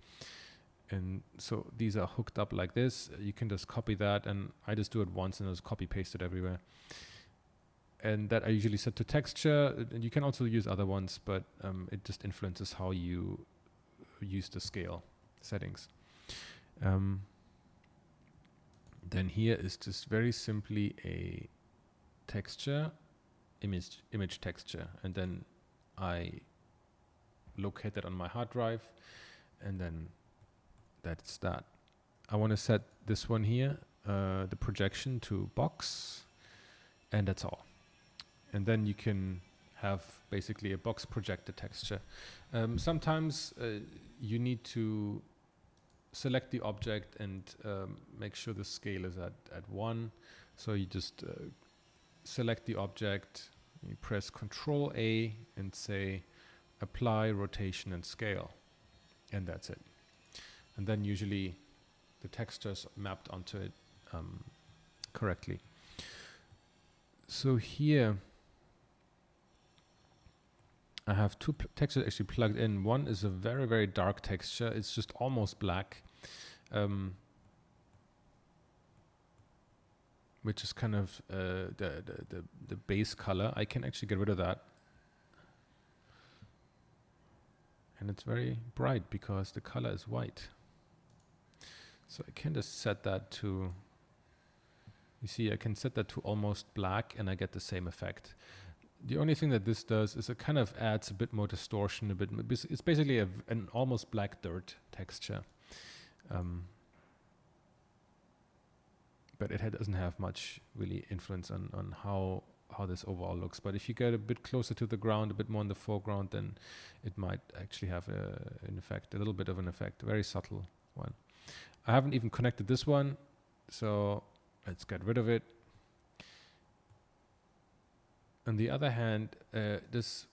And so these are hooked up like this. You can just copy that, and I just do it once and just copy paste it everywhere. And that I usually set to texture. And you can also use other ones, but it just influences how you use the scale settings. Then here is just very simply a texture, image texture, and then I locate it on my hard drive, and then that's that. I want to set this one here, the projection, to box, and that's all. And then you can have basically a box projected texture. Sometimes you need to select the object and make sure the scale is at 1. So you just select the object, you press Control A and say apply rotation and scale, and that's it. And then usually the texture's mapped onto it correctly. So here I have two textures actually plugged in. One is a very, very dark texture. It's just almost black, which is kind of the base color. I can actually get rid of that. And it's very bright because the color is white. So I can just set that to, you see, I can set that to almost black and I get the same effect. The only thing that this does is it kind of adds a bit more distortion, it's basically an almost black dirt texture. But it doesn't have much really influence on how this overall looks. But if you get a bit closer to the ground, a bit more in the foreground, then it might actually have an effect, a little bit of an effect, a very subtle one. I haven't even connected this one, so let's get rid of it. On the other hand, this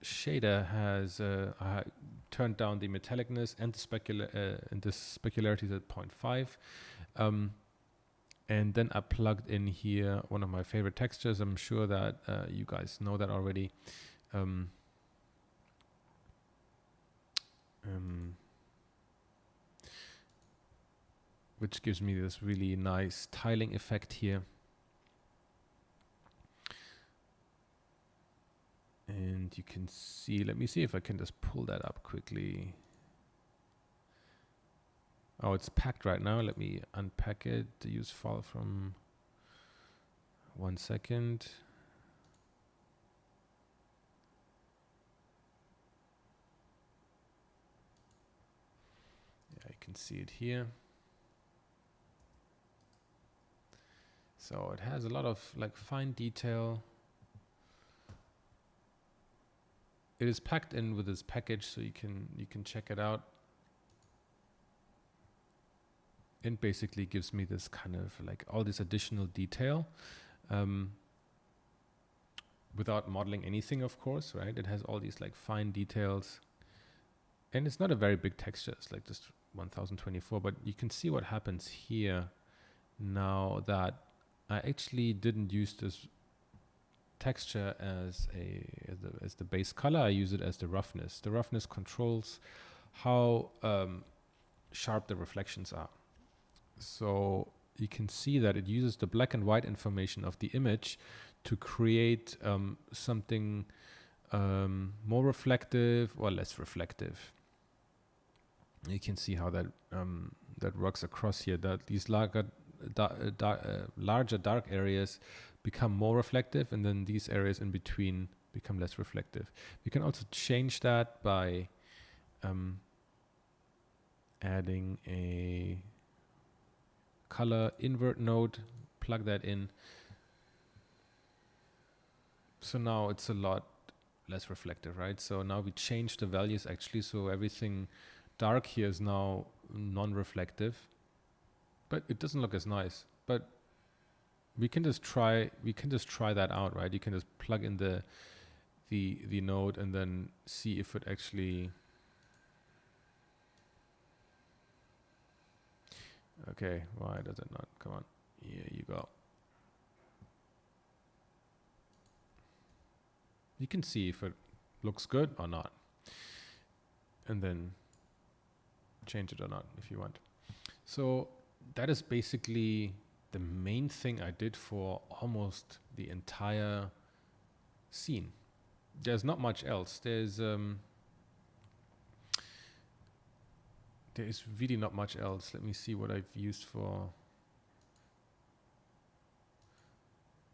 shader has turned down the metallicness and the specularity is at 0.5. And then I plugged in here one of my favorite textures. I'm sure that you guys know that already. Which gives me this really nice tiling effect here. And you can see, let me see if I can just pull that up quickly. Oh, it's packed right now. Let me unpack it. The use file from 1 second. Yeah, you can see it here. So it has a lot of like fine detail. It is packed in with this package, so you can check it out. It basically gives me this kind of like all this additional detail without modeling anything, of course, right? It has all these like fine details, and it's not a very big texture. It's like just 1024, but you can see what happens here now that I actually didn't use this texture as the base color. I use it as the roughness. The roughness controls how sharp the reflections are. So you can see that it uses the black and white information of the image to create something more reflective or less reflective. You can see how that that works across here. That these larger dark areas become more reflective, and then these areas in between become less reflective. You can also change that by adding a color invert node, plug that in. So now it's a lot less reflective, right? So now we change the values actually, so everything dark here is now non-reflective, but it doesn't look as nice. But we can just try that out, right? You can just plug in the node and then see if it actually. Okay, why does it not? Come on, here you go. You can see if it looks good or not, and then change it or not if you want. So that is basically the main thing I did for almost the entire scene. There's not much else. There's really not much else. Let me see what I've used for.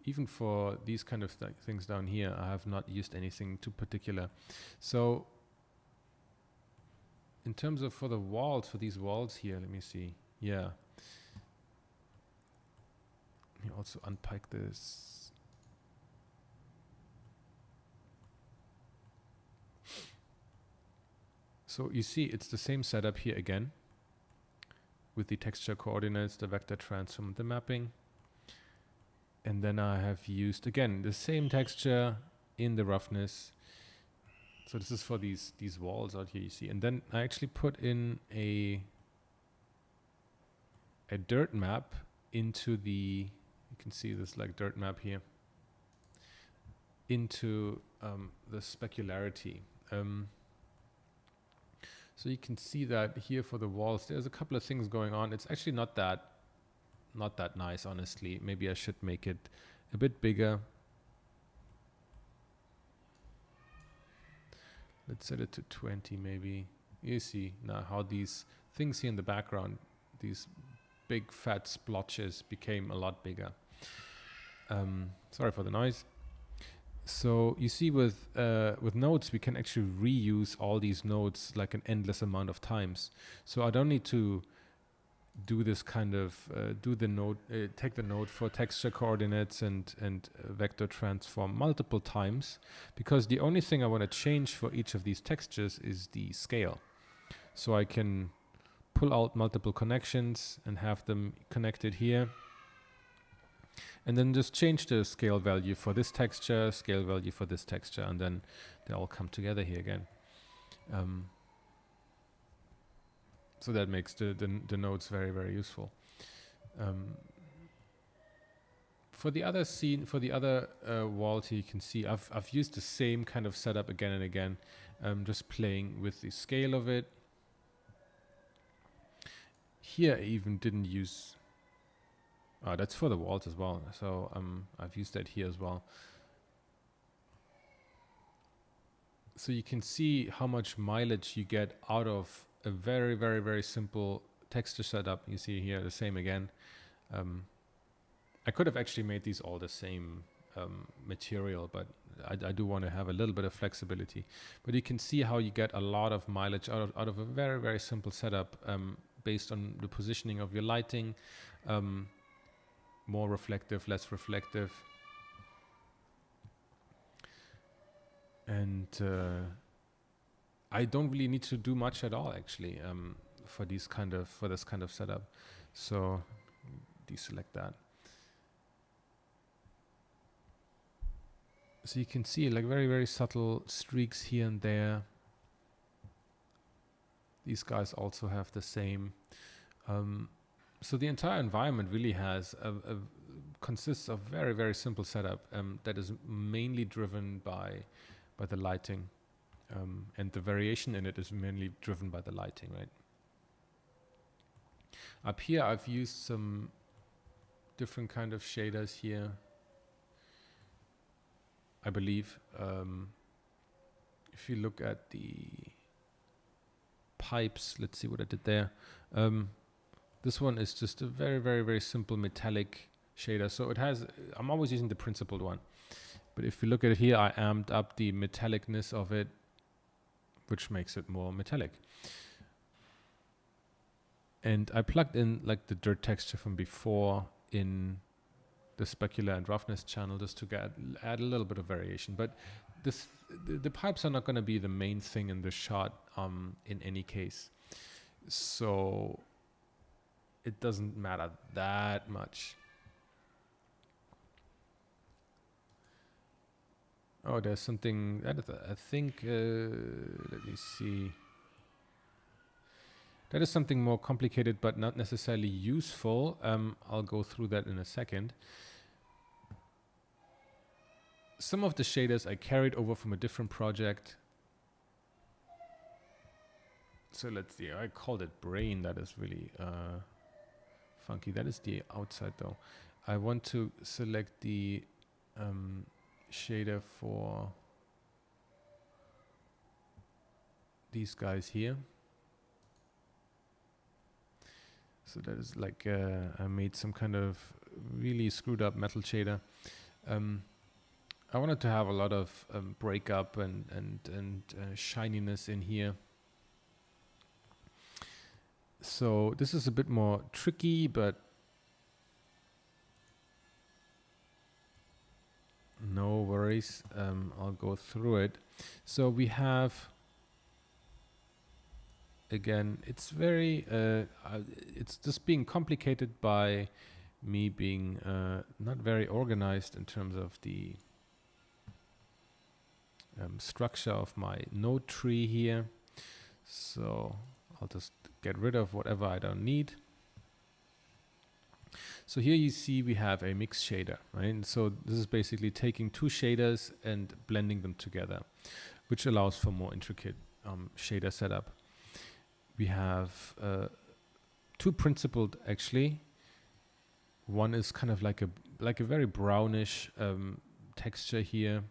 Even for these kind of things down here, I have not used anything too particular. So in terms of for these walls here, let me see. Yeah. Let me also unpack this. So you see it's the same setup here again with the texture coordinates, the vector transform, the mapping. And then I have used, again, the same texture in the roughness. So this is for these walls out here, you see. And then I actually put in a dirt map into you can see this like dirt map here, into the specularity. So you can see that here for the walls, there's a couple of things going on. It's actually not that nice, honestly. Maybe I should make it a bit bigger. Let's set it to 20 maybe. You see now how these things here in the background, these big fat splotches became a lot bigger. Sorry for the noise. So you see with nodes, we can actually reuse all these nodes like an endless amount of times. So I don't need to do this kind of take the node for texture coordinates and vector transform multiple times, because the only thing I want to change for each of these textures is the scale. So I can pull out multiple connections and have them connected here, and then just change the scale value for this texture, scale value for this texture, and then they all come together here again. So that makes the nodes very, very useful. For the other scene, for the other wall here, you can see I've used the same kind of setup again and again, just playing with the scale of it. Here I even didn't use. That's for the walls as well. So I've used that here as well. So you can see how much mileage you get out of a very, very, very simple texture setup. You see here the same again. I could have actually made these all the same material, but I do want to have a little bit of flexibility. But you can see how you get a lot of mileage out of a very, very simple setup based on the positioning of your lighting, more reflective, less reflective. And I don't really need to do much at all, actually, for this kind of setup. So deselect that. So you can see like very, very subtle streaks here and there. These guys also have the same. So the entire environment really consists of very, very simple setup that is mainly driven by the lighting. And the variation in it is mainly driven by the lighting, right? Up here, I've used some different kind of shaders here, I believe. If you look at the pipes, let's see what I did there. This one is just a very, very, very simple metallic shader. So it has, I'm always using the principled one. But if you look at it here, I amped up the metallicness of it, which makes it more metallic. And I plugged in like the dirt texture from before in the specular and roughness channel just to add a little bit of variation. But the pipes are not going to be the main thing in the shot in any case. So it doesn't matter that much. Oh, there's something, I think, let me see. That is something more complicated, but not necessarily useful. I'll go through that in a second. Some of the shaders I carried over from a different project. So let's see, I called it brain. That is really funky. That is the outside though. I want to select the shader for these guys here. So that is like I made some kind of really screwed up metal shader. I wanted to have a lot of breakup and shininess in here. So this is a bit more tricky, but no worries. I'll go through it. So we have, again, it's very, it's just being complicated by me being not very organized in terms of the structure of my node tree here. So I'll just get rid of whatever I don't need. So here you see we have a mix shader, right? And so this is basically taking two shaders and blending them together, which allows for more intricate shader setup. We have two principled actually. One is kind of like a very brownish texture here,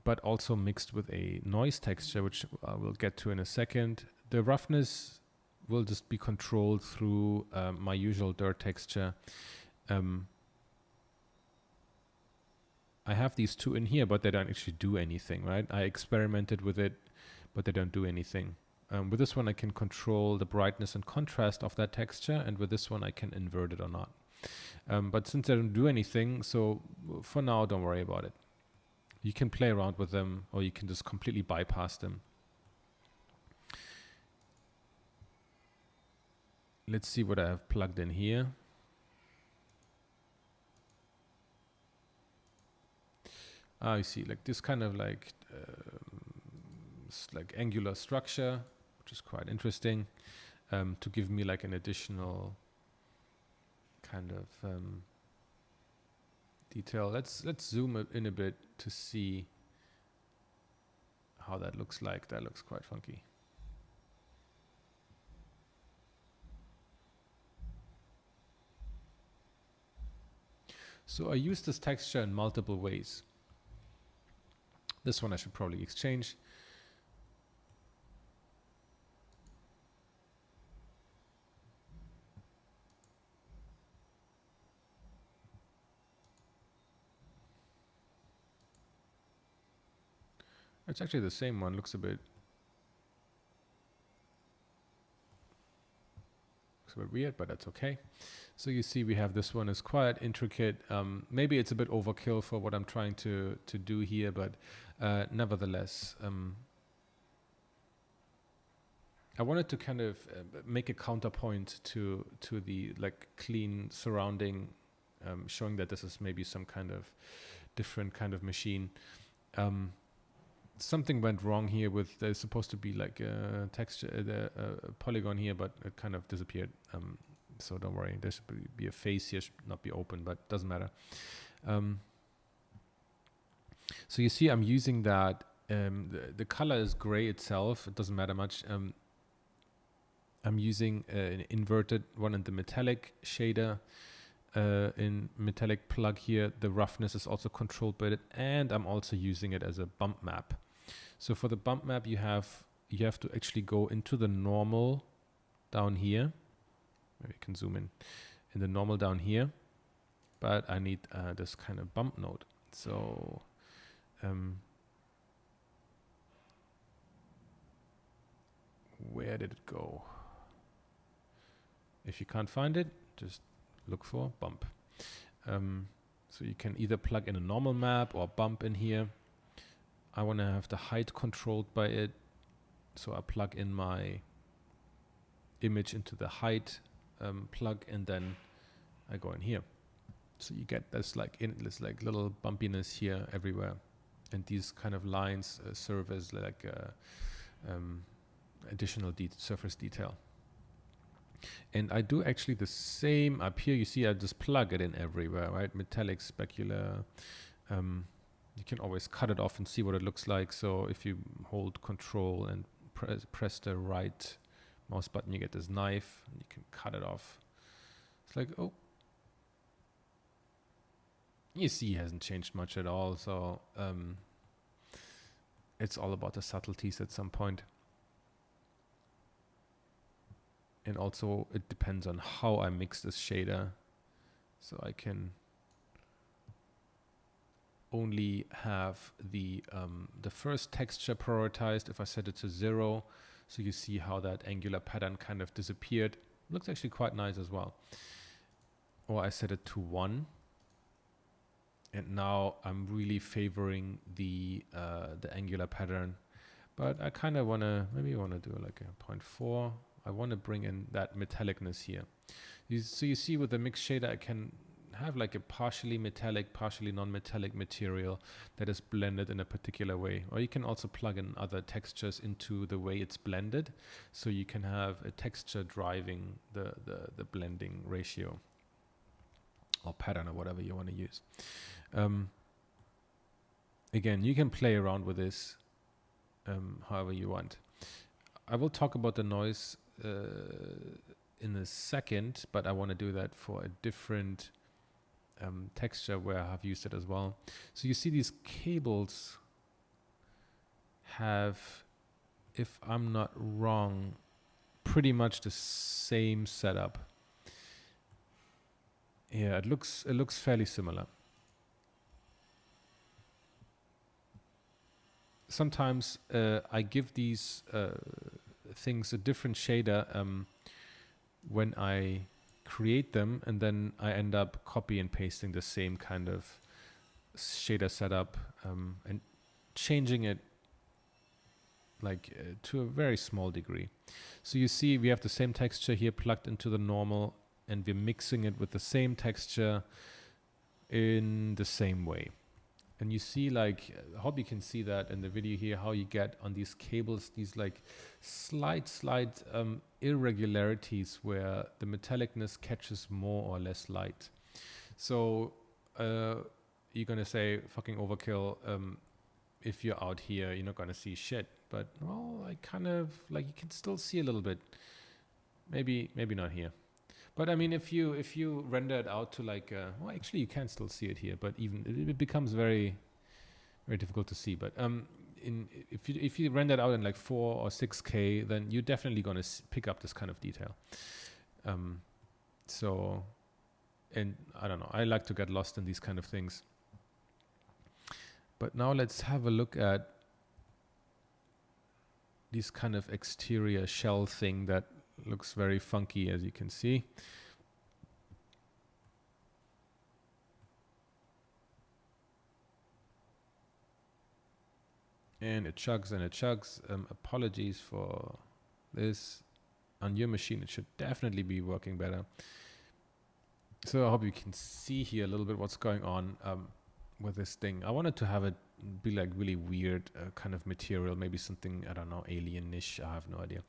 but also mixed with a noise texture, which I will get to in a second. The roughness will just be controlled through my usual dirt texture. I have these two in here, but they don't actually do anything, right? I experimented with it, but they don't do anything. With this one, I can control the brightness and contrast of that texture, and with this one, I can invert it or not. But since they don't do anything, so for now, don't worry about it. You can play around with them, or you can just completely bypass them. Let's see what I have plugged in here. You see, like this kind of like angular structure, which is quite interesting, to give me like an additional kind of detail. Let's zoom in a bit to see how that looks like. That looks quite funky. So I use this texture in multiple ways. This one I should probably exchange. It's actually the same one, looks a bit weird, but that's okay. So you see we have this one is quite intricate. Maybe it's a bit overkill for what I'm trying to do here, but nevertheless, I wanted to kind of make a counterpoint to the like clean surrounding, showing that this is maybe some kind of different kind of machine. Something went wrong here with, there's supposed to be like a texture, a polygon here, but it kind of disappeared. So don't worry, there should be a face here, should not be open, but doesn't matter. So you see I'm using that, the color is gray itself, it doesn't matter much. I'm using an inverted one in the metallic shader, in metallic plug here. The roughness is also controlled by it, and I'm also using it as a bump map. So for the bump map, you have to actually go into the normal down here. Maybe you can zoom in the normal down here, but I need this kind of bump node. So where did it go? If you can't find it, just look for bump. So you can either plug in a normal map or bump in here. I want to have the height controlled by it. So I plug in my image into the height plug, and then I go in here. So you get this like little bumpiness here everywhere, and these kind of lines serve as like additional surface detail. And I do actually the same up here. You see, I just plug it in everywhere, right? Metallic, specular. You can always cut it off and see what it looks like. So if you hold Control and press the right mouse button, you get this knife, and you can cut it off. It's like, oh. You see, it hasn't changed much at all. So it's all about the subtleties at some point. And also it depends on how I mix this shader. So I can only have the first texture prioritized if I set it to 0. So you see how that angular pattern kind of disappeared. Looks actually quite nice as well. Or I set it to 1. And now I'm really favoring the angular pattern. But I kind of want to, maybe I want to do like a 0.4. I want to bring in that metallicness here. So you see with the mix shader, I can have like a partially metallic, partially non-metallic material that is blended in a particular way. Or you can also plug in other textures into the way it's blended. So you can have a texture driving the blending ratio or pattern or whatever you want to use. Again, you can play around with this however you want. I will talk about the noise in a second, but I want to do that for a different texture where I have used it as well. So you see these cables have, if I'm not wrong, pretty much the same setup. Yeah, it looks fairly similar. Sometimes I give these things a different shader when I create them, and then I end up copy and pasting the same kind of shader setup and changing it like to a very small degree. So you see we have the same texture here plugged into the normal, and we're mixing it with the same texture in the same way. And you see, like, I hope you can see that in the video here, how you get on these cables, these like slight irregularities where the metallicness catches more or less light. So you're going to say fucking overkill. If you're out here, you're not going to see shit. But, well, I kind of, like, you can still see a little bit. Maybe not here. But I mean, if you render it out to like, well, actually you can still see it here, but even it becomes very, very difficult to see. But if you render it out in like 4 or 6K, then you're definitely going to pick up this kind of detail. So, and I don't know, I like to get lost in these kind of things. But now let's have a look at this kind of exterior shell thing that looks very funky, as you can see. And it chugs and it chugs. Apologies for this. On your machine, it should definitely be working better. So I hope you can see here a little bit what's going on with this thing. I wanted to have it be like really weird kind of material, maybe something, I don't know, alien-ish, I have no idea.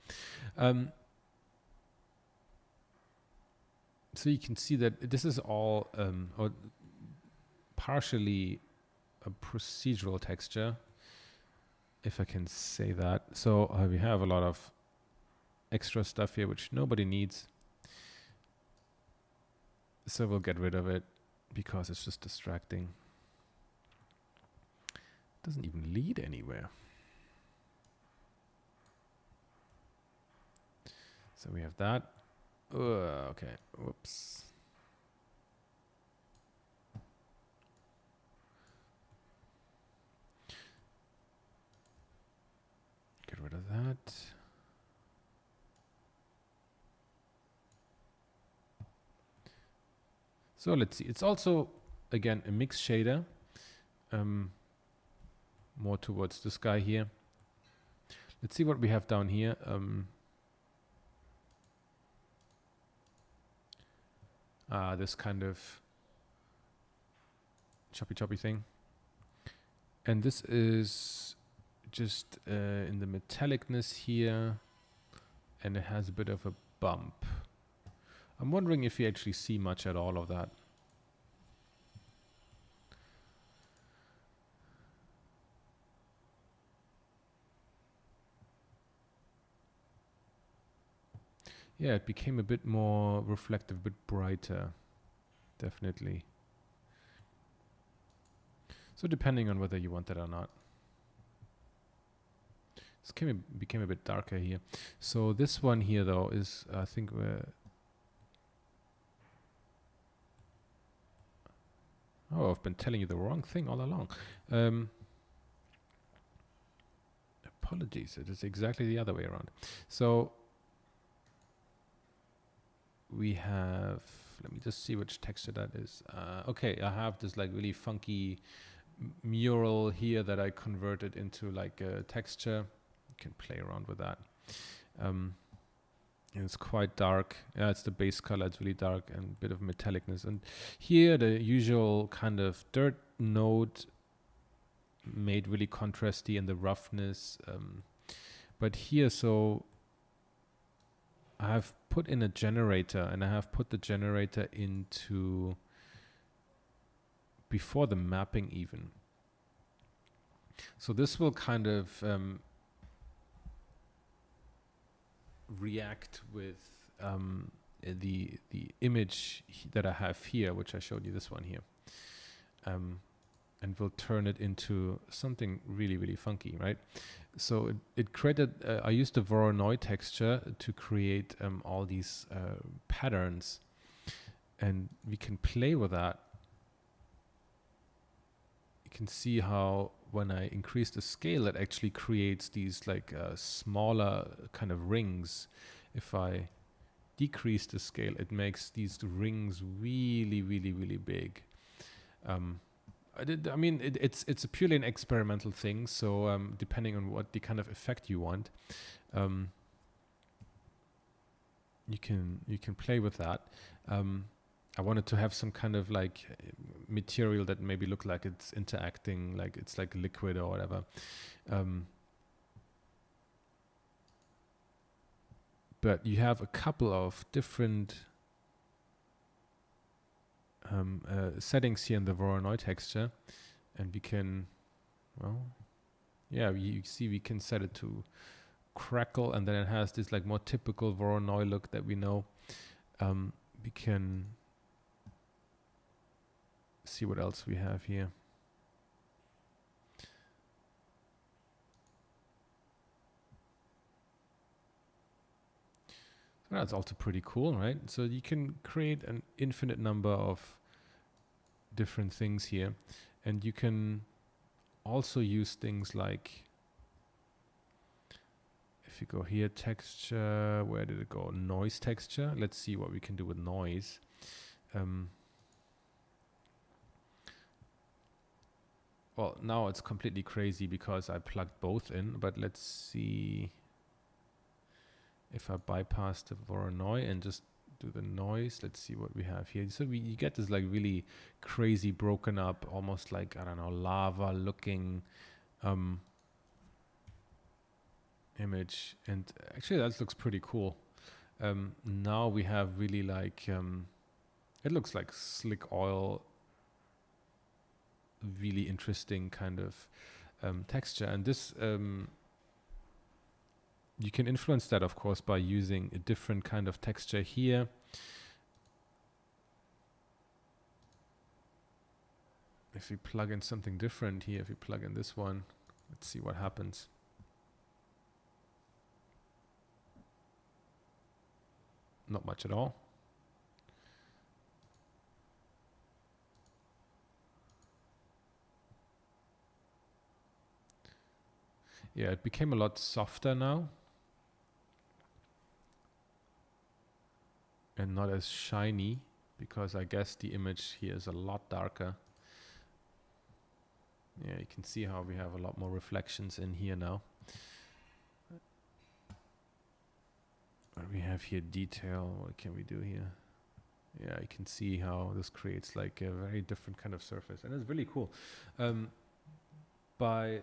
So you can see that this is all or partially a procedural texture, if I can say that. So we have a lot of extra stuff here which nobody needs. So we'll get rid of it because it's just distracting. Doesn't even lead anywhere. So we have that. Okay, whoops. Get rid of that. So let's see. It's also, again, a mix shader. More towards this guy here. Let's see what we have down here. This kind of choppy thing. And this is just in the metallicness here, and it has a bit of a bump. I'm wondering if you actually see much at all of that. Yeah, it became a bit more reflective, a bit brighter, definitely. So depending on whether you want that or not. This became a bit darker here. So this one here though is, I think oh, I've been telling you the wrong thing all along. Apologies, it is exactly the other way around. So we have, let me just see which texture that is. Okay, I have this like really funky mural here that I converted into like a texture. You can play around with that. And it's quite dark. Yeah, it's the base color. It's really dark and a bit of metallicness. And here the usual kind of dirt node made really contrasty and the roughness. But here, so I have put in a generator, and I have put the generator into before the mapping even. So this will kind of react with the image that I have here, which I showed you, this one here, and will turn it into something really, really funky, right? So it created, I used the Voronoi texture to create all these patterns, and we can play with that. You can see how when I increase the scale, it actually creates these like smaller kind of rings. If I decrease the scale, it makes these rings really, really, really big. I mean, it's a purely an experimental thing. So depending on what the kind of effect you want, you can play with that. I wanted to have some kind of like material that maybe look like it's interacting, like it's like liquid or whatever. But you have a couple of different settings here in the Voronoi texture, and we can, well, yeah, you see we can set it to crackle, and then it has this like more typical Voronoi look that we know. We can see what else we have here. So that's also pretty cool, right? So you can create an infinite number of different things here, and you can also use things like, if you go here, texture, where did it go? Noise texture. Let's see what we can do with noise. Well, now it's completely crazy because I plugged both in, but let's see if I bypass the Voronoi and just do the noise. Let's see what we have here. So you get this like really crazy broken up, almost like, I don't know, lava looking image. And actually that looks pretty cool. Now we have really like, it looks like slick oil, really interesting kind of texture. And this, you can influence that, of course, by using a different kind of texture here. If we plug in something different here, if we plug in this one, let's see what happens. Not much at all. Yeah, it became a lot softer now. And not as shiny, because I guess the image here is a lot darker. Yeah, you can see how we have a lot more reflections in here now. What we have here, detail, what can we do here? Yeah, you can see how this creates like a very different kind of surface, and it's really cool. By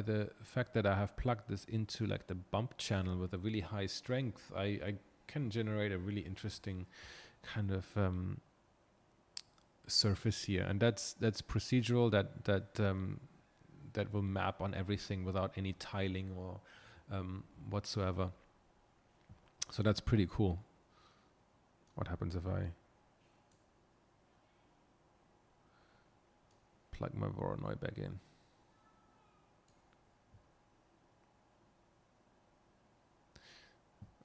the fact that I have plugged this into like the bump channel with a really high strength, I can generate a really interesting kind of surface here, and that's procedural. That will map on everything without any tiling or whatsoever. So that's pretty cool. What happens if I plug my Voronoi back in?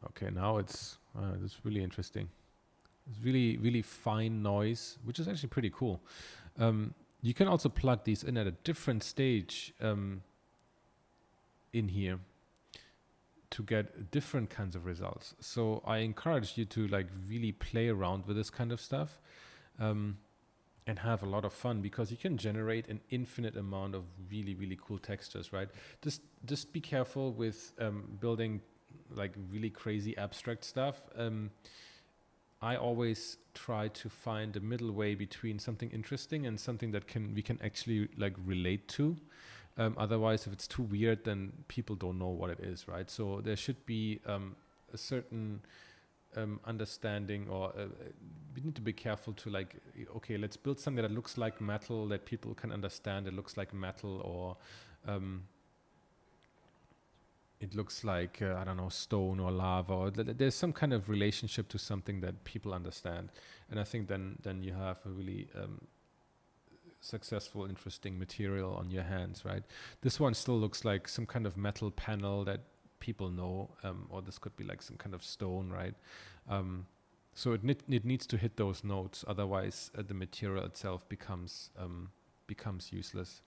Okay, now it's really interesting. It's really, really fine noise, which is actually pretty cool. You can also plug these in at a different stage in here to get different kinds of results. So I encourage you to like really play around with this kind of stuff and have a lot of fun, because you can generate an infinite amount of really, really cool textures, right? Just be careful with building like really crazy abstract stuff. I always try to find a middle way between something interesting and something that we can actually like relate to. Otherwise, if it's too weird, then people don't know what it is, right? So there should be a certain understanding, or we need to be careful to like, okay, let's build something that looks like metal that people can understand. It looks like metal, or it looks like, I don't know, stone or lava, or there's some kind of relationship to something that people understand. And I think then you have a really successful, interesting material on your hands, right? This one still looks like some kind of metal panel that people know, or this could be like some kind of stone, right? So it needs to hit those notes, otherwise the material itself becomes useless.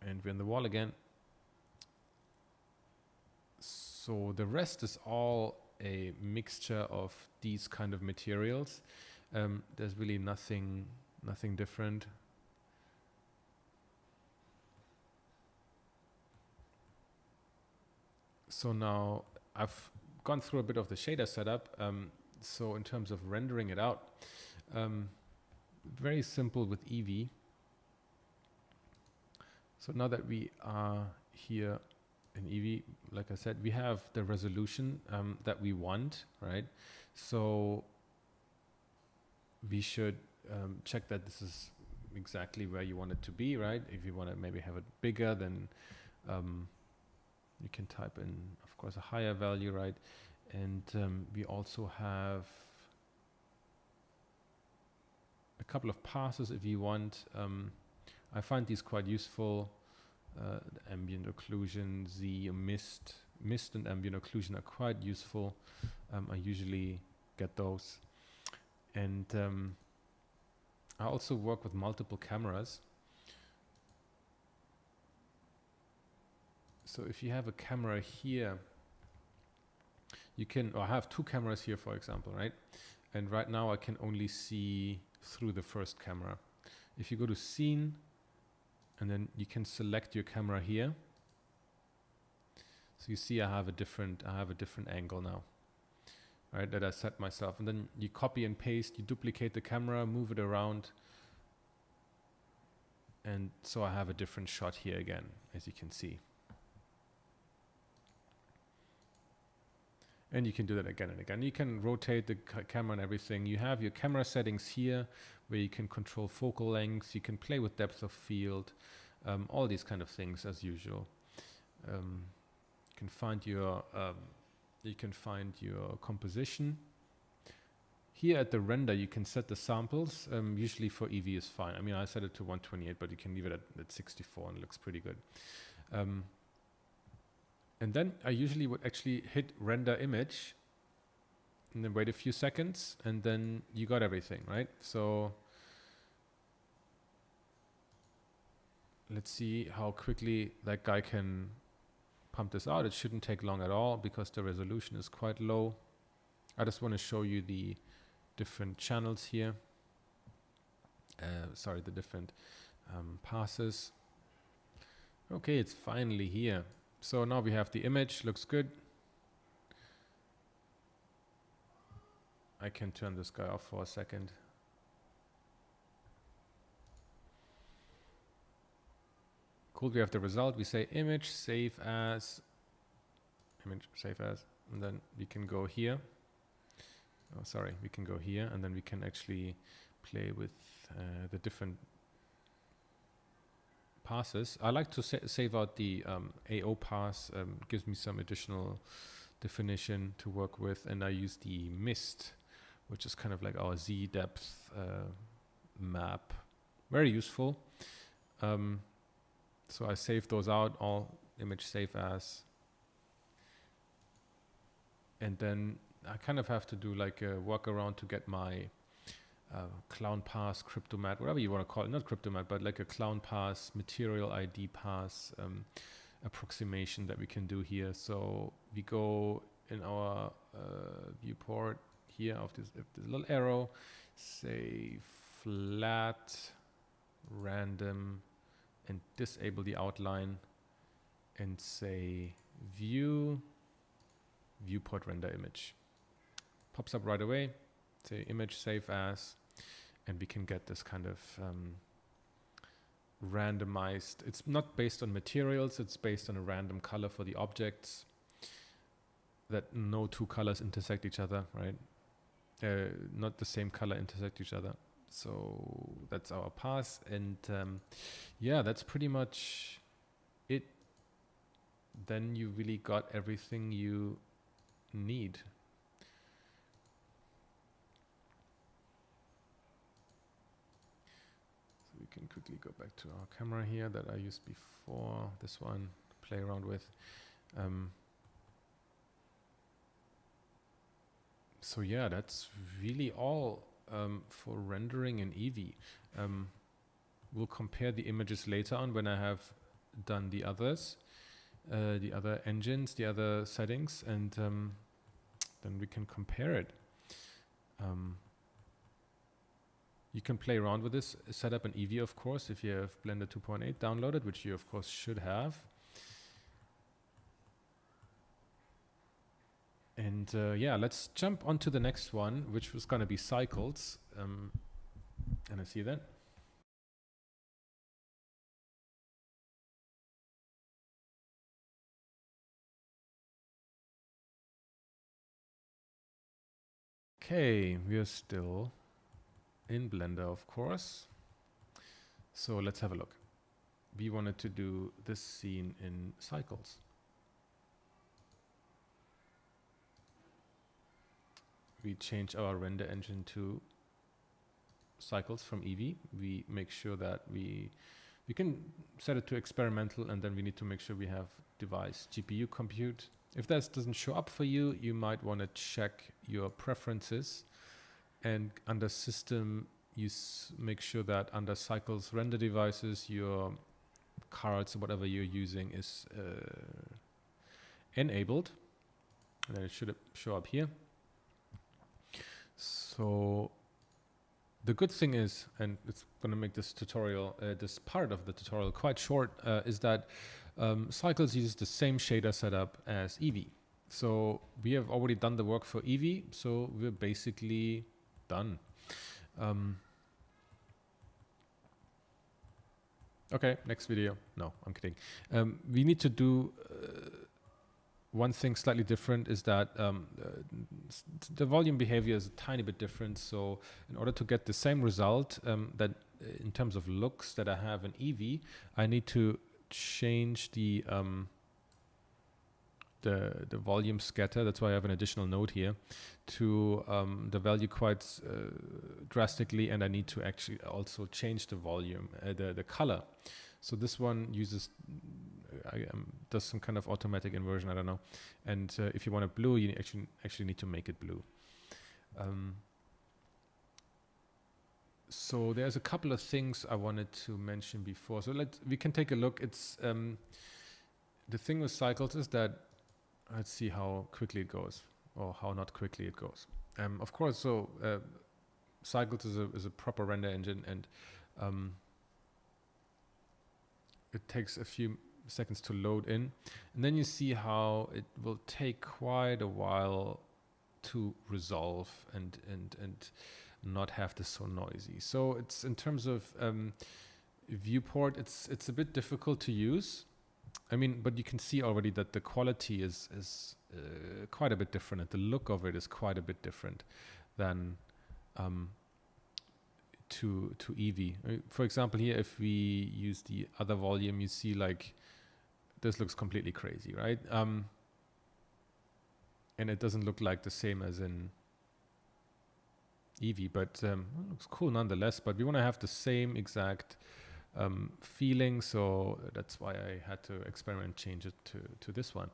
And we're in the wall again. So the rest is all a mixture of these kind of materials. There's really nothing different. So now I've gone through a bit of the shader setup. So in terms of rendering it out, very simple with Eevee. So now that we are here in Eevee, like I said, we have the resolution that we want, right? So we should check that this is exactly where you want it to be, right? If you want to maybe have it bigger, then you can type in, of course, a higher value, right? And we also have a couple of passes if you want. I find these quite useful. The ambient occlusion, the mist and ambient occlusion are quite useful. I usually get those. And I also work with multiple cameras. So if you have a camera here, you can, or I have two cameras here, for example, right? And right now I can only see through the first camera. If you go to scene, and then you can select your camera here. So you see I have a different angle now, right, that I set myself. And then you copy and paste, you duplicate the camera, move it around. And so I have a different shot here again, as you can see. And you can do that again and again. You can rotate the camera and everything. You have your camera settings here where you can control focal lengths. You can play with depth of field, all these kind of things as usual. You can find your composition. Here at the render, you can set the samples. Usually for Eevee is fine. I mean, I set it to 128, but you can leave it at 64 and it looks pretty good. And then I usually would actually hit render image and then wait a few seconds, and then you got everything, right? So let's see how quickly that guy can pump this out. It shouldn't take long at all because the resolution is quite low. I just want to show you the different channels here. The different passes. Okay, it's finally here. So now we have the image, looks good. I can turn this guy off for a second. Cool, we have the result. We say image save as, and then we can go here. Oh, sorry, we can go here, and then we can actually play with the different passes. I like to save out the AO pass, gives me some additional definition to work with, and I use the mist, which is kind of like our Z depth map. Very useful. So I save those out, all image save as. And then I kind of have to do like a workaround to get my clown pass, cryptomat, whatever you want to call it, not cryptomat, but like a clown pass, material ID pass approximation that we can do here. So we go in our viewport here of this little arrow, say flat, random, and disable the outline, and say view, viewport render image. Pops up right away, say image save as, and we can get this kind of randomized. It's not based on materials, it's based on a random color for the objects, that no two colors intersect each other, right? Not the same color intersect each other. So that's our pass, and yeah, that's pretty much it. Then you really got everything you need. So we can quickly go back to our camera here that I used before, this one, play around with. So yeah, that's really all for rendering in Eevee. We'll compare the images later on when I have done the others, the other engines, the other settings, and then we can compare it. You can play around with this setup in Eevee, of course, if you have Blender 2.8 downloaded, which you of course should have. And yeah, let's jump onto the next one, which was going to be Cycles. And I see that. Okay, we are still in Blender, of course. So let's have a look. We wanted to do this scene in Cycles. We change our render engine to Cycles from Eevee. We make sure that we can set it to experimental, and then we need to make sure we have device GPU compute. If that doesn't show up for you, you might want to check your preferences, and under system, you make sure that under Cycles render devices, your cards, whatever you're using, is enabled, and then it should show up here. So the good thing is, and it's going to make this tutorial, this part of the tutorial quite short, is that Cycles uses the same shader setup as Eevee. So we have already done the work for Eevee, so we're basically done. Okay, next video. No, I'm kidding. We need to do one thing slightly different, is that the volume behavior is a tiny bit different. So in order to get the same result that in terms of looks that I have in Eevee, I need to change the volume scatter. That's why I have an additional node here to the value quite drastically, and I need to actually also change the volume, the color. So this one uses does some kind of automatic inversion, I don't know. And if you want it blue, you actually need to make it blue. So there's a couple of things I wanted to mention before. So we can take a look. It's the thing with Cycles is that, let's see how quickly it goes, or how not quickly it goes. Of course, so Cycles is a proper render engine, and it takes a few seconds to load in, and then you see how it will take quite a while to resolve and not have this so noisy. So it's in terms of viewport, it's a bit difficult to use. I mean, but you can see already that the quality is quite a bit different, and the look of it is quite a bit different than to Eevee. For example, here, if we use the other volume, you see like this looks completely crazy, right? And it doesn't look like the same as in Eevee, but it looks cool nonetheless. But we want to have the same exact feeling, so that's why I had to experiment, change it to this one.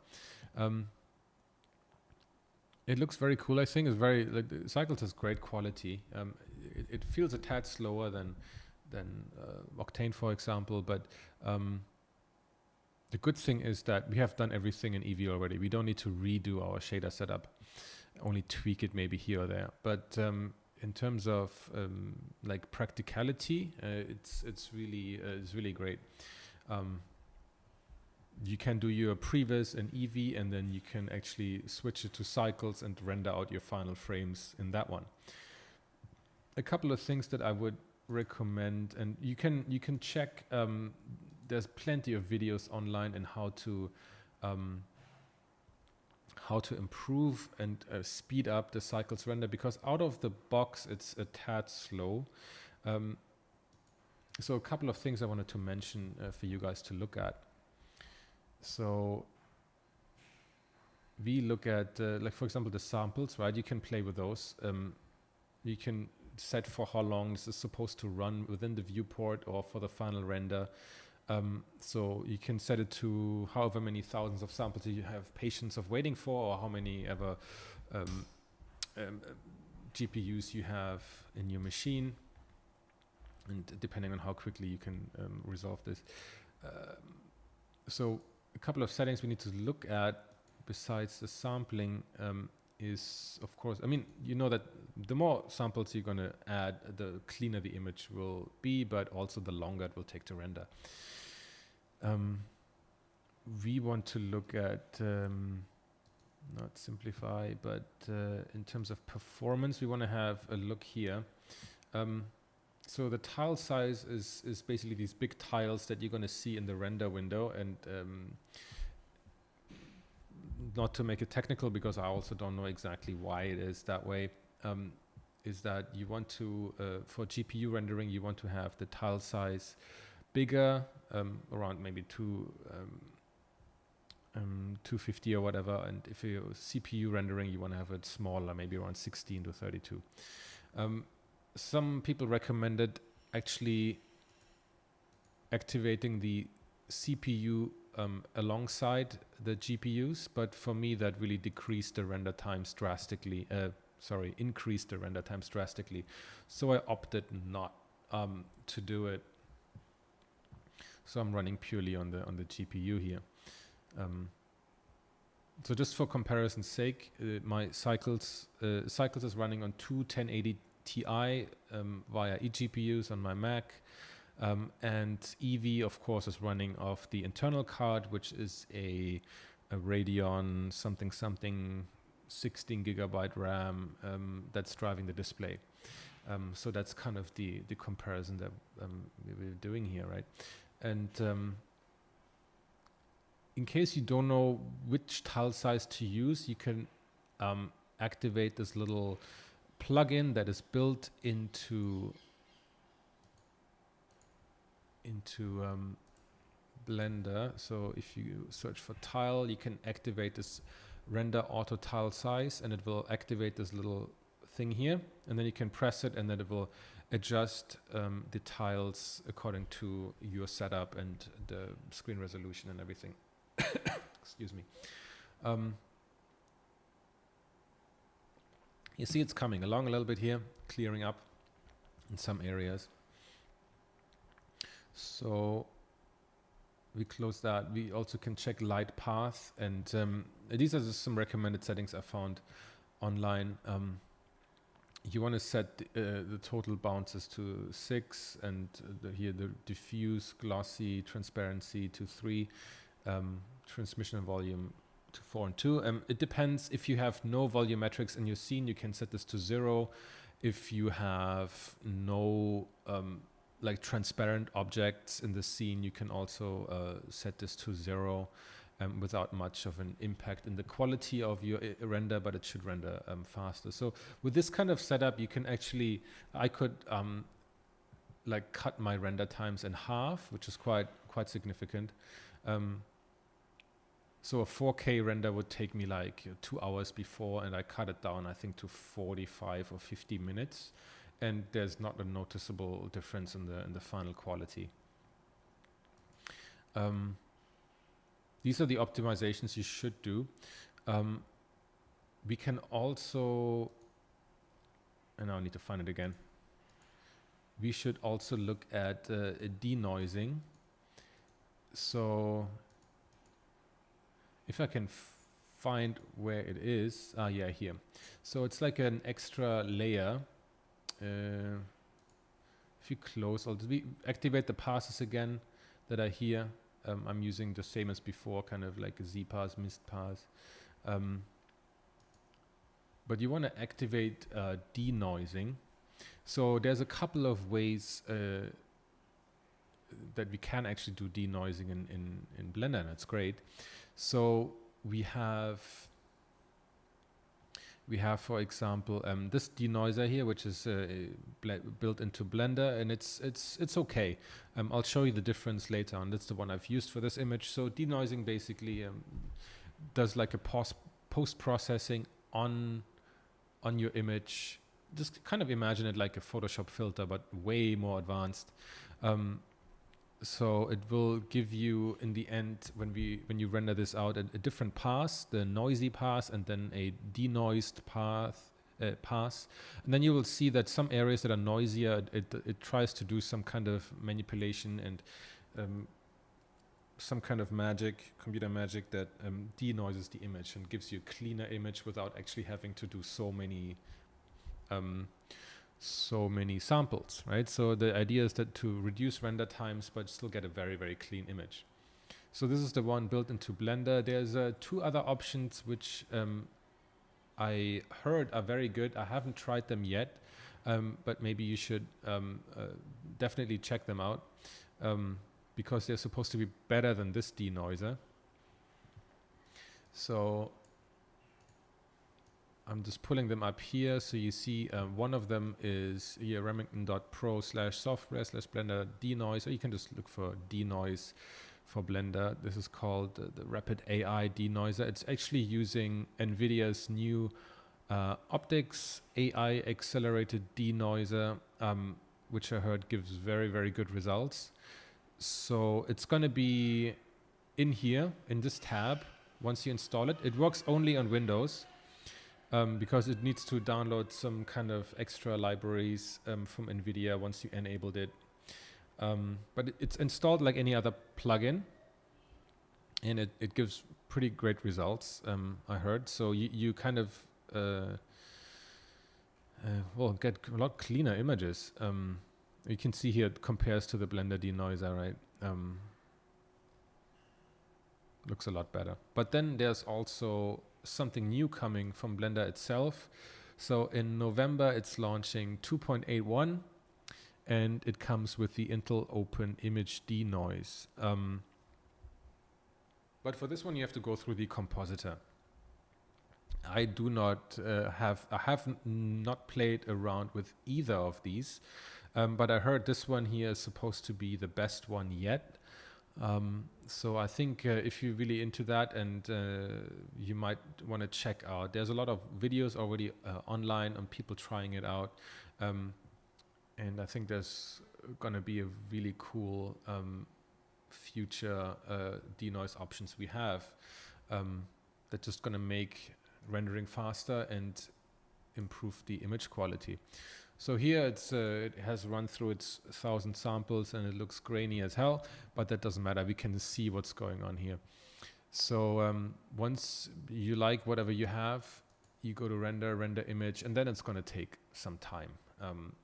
It looks very cool. I think it's very like the Cycles has great quality. It feels a tad slower than Octane, for example, but the good thing is that we have done everything in Eevee already. We don't need to redo our shader setup, only tweak it maybe here or there. But in terms of like practicality, it's really great. You can do your previs in Eevee, and then you can actually switch it to Cycles and render out your final frames in that one. A couple of things that I would recommend, and you can check. There's plenty of videos online on how to improve and speed up the Cycles render, because out of the box it's a tad slow. So a couple of things I wanted to mention for you guys to look at. So we look at like, for example, the samples, right? You can play with those. You can set for how long this is supposed to run within the viewport or for the final render. So you can set it to however many thousands of samples you have patience of waiting for, or how many ever GPUs you have in your machine, and depending on how quickly you can resolve this. So a couple of settings we need to look at besides the sampling is, of course, I mean, you know that the more samples you're going to add, the cleaner the image will be, but also the longer it will take to render. We want to look at, not simplify, but in terms of performance, we want to have a look here. So the tile size is basically these big tiles that you're going to see in the render window, and not to make it technical, because I also don't know exactly why it is that way, is that you want to, for GPU rendering, you want to have the tile size bigger, around maybe 250 or whatever, and if you're CPU rendering, you want to have it smaller, maybe around 16 to 32. Some people recommended actually activating the CPU alongside the GPUs, but for me that really decreased the render times drastically. Increased the render times drastically. So I opted not to do it. So I'm running purely on the GPU here. So just for comparison's sake, my Cycles is running on two 1080 Ti via eGPUs on my Mac, and Eevee, of course, is running off the internal card, which is a Radeon something 16 gigabyte RAM that's driving the display. So that's kind of the comparison that we're doing here, right? And in case you don't know which tile size to use, you can activate this little plugin that is built into Blender. So if you search for tile, you can activate this render auto tile size, and it will activate this little thing here, and then you can press it, and then it will adjust the tiles according to your setup and the screen resolution and everything. Excuse me. You see it's coming along a little bit here, clearing up in some areas. So we close that. We also can check light path, and these are just some recommended settings I found online. you want to set the total bounces to 6, and here the diffuse, glossy, transparency to 3, transmission and volume to 4 and 2. It depends. If you have no volumetrics in your scene, you can set this to 0. If you have no like transparent objects in the scene, you can also set this to 0. Without much of an impact in the quality of your render, but it should render faster. So with this kind of setup, you can actually, I could like cut my render times in half, which is quite significant. So a 4K render would take me like 2 hours before, and I cut it down, I think, to 45 or 50 minutes, and there's not a noticeable difference in the final quality. These are the optimizations you should do. We can also, and I need to find it again. We should also look at denoising. So if I can find where it is, yeah, here. So it's like an extra layer. If you close, we activate the passes again that are here. I'm using the same as before, kind of like a Z-pass, mist pass. But you want to activate denoising. So there's a couple of ways that we can actually do denoising in Blender, and that's great. So we have, for example, this denoiser here, which is built into Blender, and it's okay. I'll show you the difference later on. That's the one I've used for this image. So denoising basically does like a post-processing on your image. Just kind of imagine it like a Photoshop filter, but way more advanced. So it will give you, in the end, when you render this out, a different pass, the noisy pass, and then a denoised pass. And then you will see that some areas that are noisier, it tries to do some kind of manipulation and some kind of magic, computer magic, that denoises the image and gives you a cleaner image without actually having to do so many samples, right? So the idea is that to reduce render times, but still get a very, very clean image. So this is the one built into Blender. There's 2 other options which I heard are very good. I haven't tried them yet, but maybe you should definitely check them out because they're supposed to be better than this denoiser. So I'm just pulling them up here. So you see one of them is here, remington.pro/software/blender denoise, or you can just look for denoise for Blender. This is called the Rapid AI denoiser. It's actually using NVIDIA's new optics AI accelerated denoiser, which I heard gives very, very good results. So it's going to be in here, in this tab, once you install it. It works only on Windows. Because it needs to download some kind of extra libraries from NVIDIA once you enabled it. But it's installed like any other plugin, and it gives pretty great results, I heard. So you kind of get a lot cleaner images. You can see here it compares to the Blender denoiser, right? Looks a lot better. But then there's also something new coming from Blender itself. So in November it's launching 2.81, and it comes with the Intel Open Image Denoise. But for this one you have to go through the compositor. I do not I have not played around with either of these, but I heard this one here is supposed to be the best one yet. So I think if you're really into that, and you might want to check out, there's a lot of videos already online on people trying it out, and I think there's going to be a really cool future denoise options we have that's just going to make rendering faster and improve the image quality. So here it has run through its 1,000 samples, and it looks grainy as hell, but that doesn't matter. We can see what's going on here. So once you like whatever you have, you go to render image, and then it's going to take some time.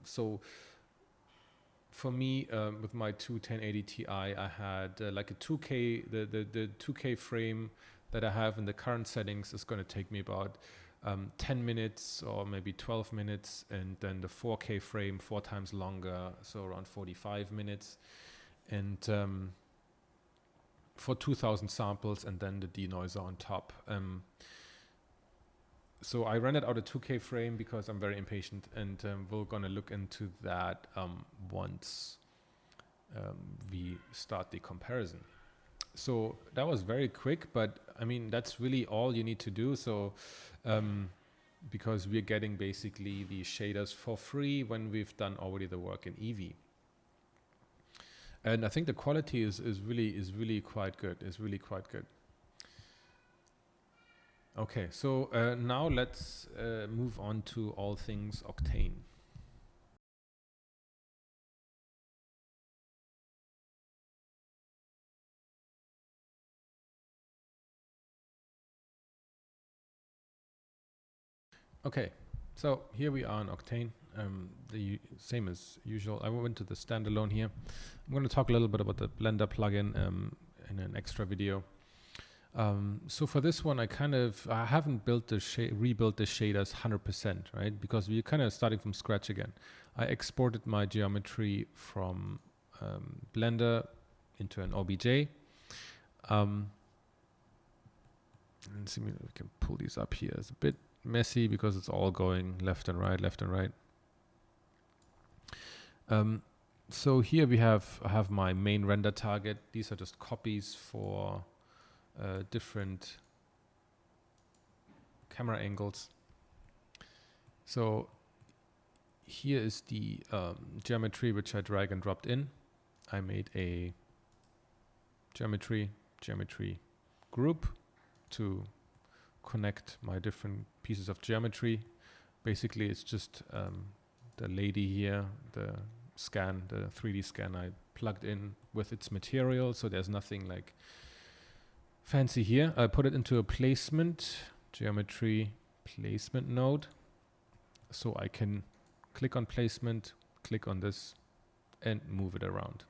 So for me, with my two 1080 Ti, I had like a 2K, the 2K frame that I have in the current settings is going to take me about 10 minutes or maybe 12 minutes, and then the 4K frame 4 times longer, so around 45 minutes. And for 2000 samples, and then the denoiser on top. So I rendered out a 2K frame because I'm very impatient, and we're gonna look into that once we start the comparison. So that was very quick, but I mean, that's really all you need to do. So because we're getting basically the shaders for free when we've done already the work in Eevee. And I think the quality is really quite good. It's really quite good. Okay, so now let's move on to all things Octane. Okay, so here we are in Octane. The same as usual. I went to the standalone here. I'm going to talk a little bit about the Blender plugin in an extra video. So for this one, I haven't built rebuilt the shaders 100%, right? Because we're kind of starting from scratch again. I exported my geometry from Blender into an OBJ. And see if we can pull these up here. It's a bit messy because it's all going left and right, left and right. So here I have my main render target. These are just copies for different camera angles. So here is the geometry which I drag and dropped in. I made a geometry group to connect my different pieces of geometry. Basically, it's just the lady here, the 3D scan I plugged in with its material, so there's nothing like fancy here. I put it into a geometry placement node, so I can click on placement, click on this, and move it around.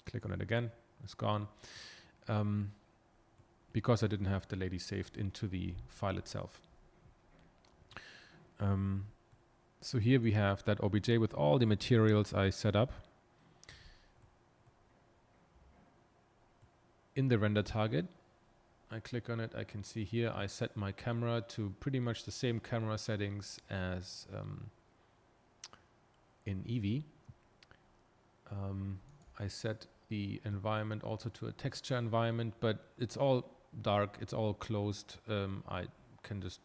Click on it again, it's gone. Because I didn't have the lady saved into the file itself. So here we have that OBJ with all the materials I set up. In the render target, I click on it, I can see here I set my camera to pretty much the same camera settings as in Eevee. I set the environment also to a texture environment, but it's all dark, it's all closed. I can just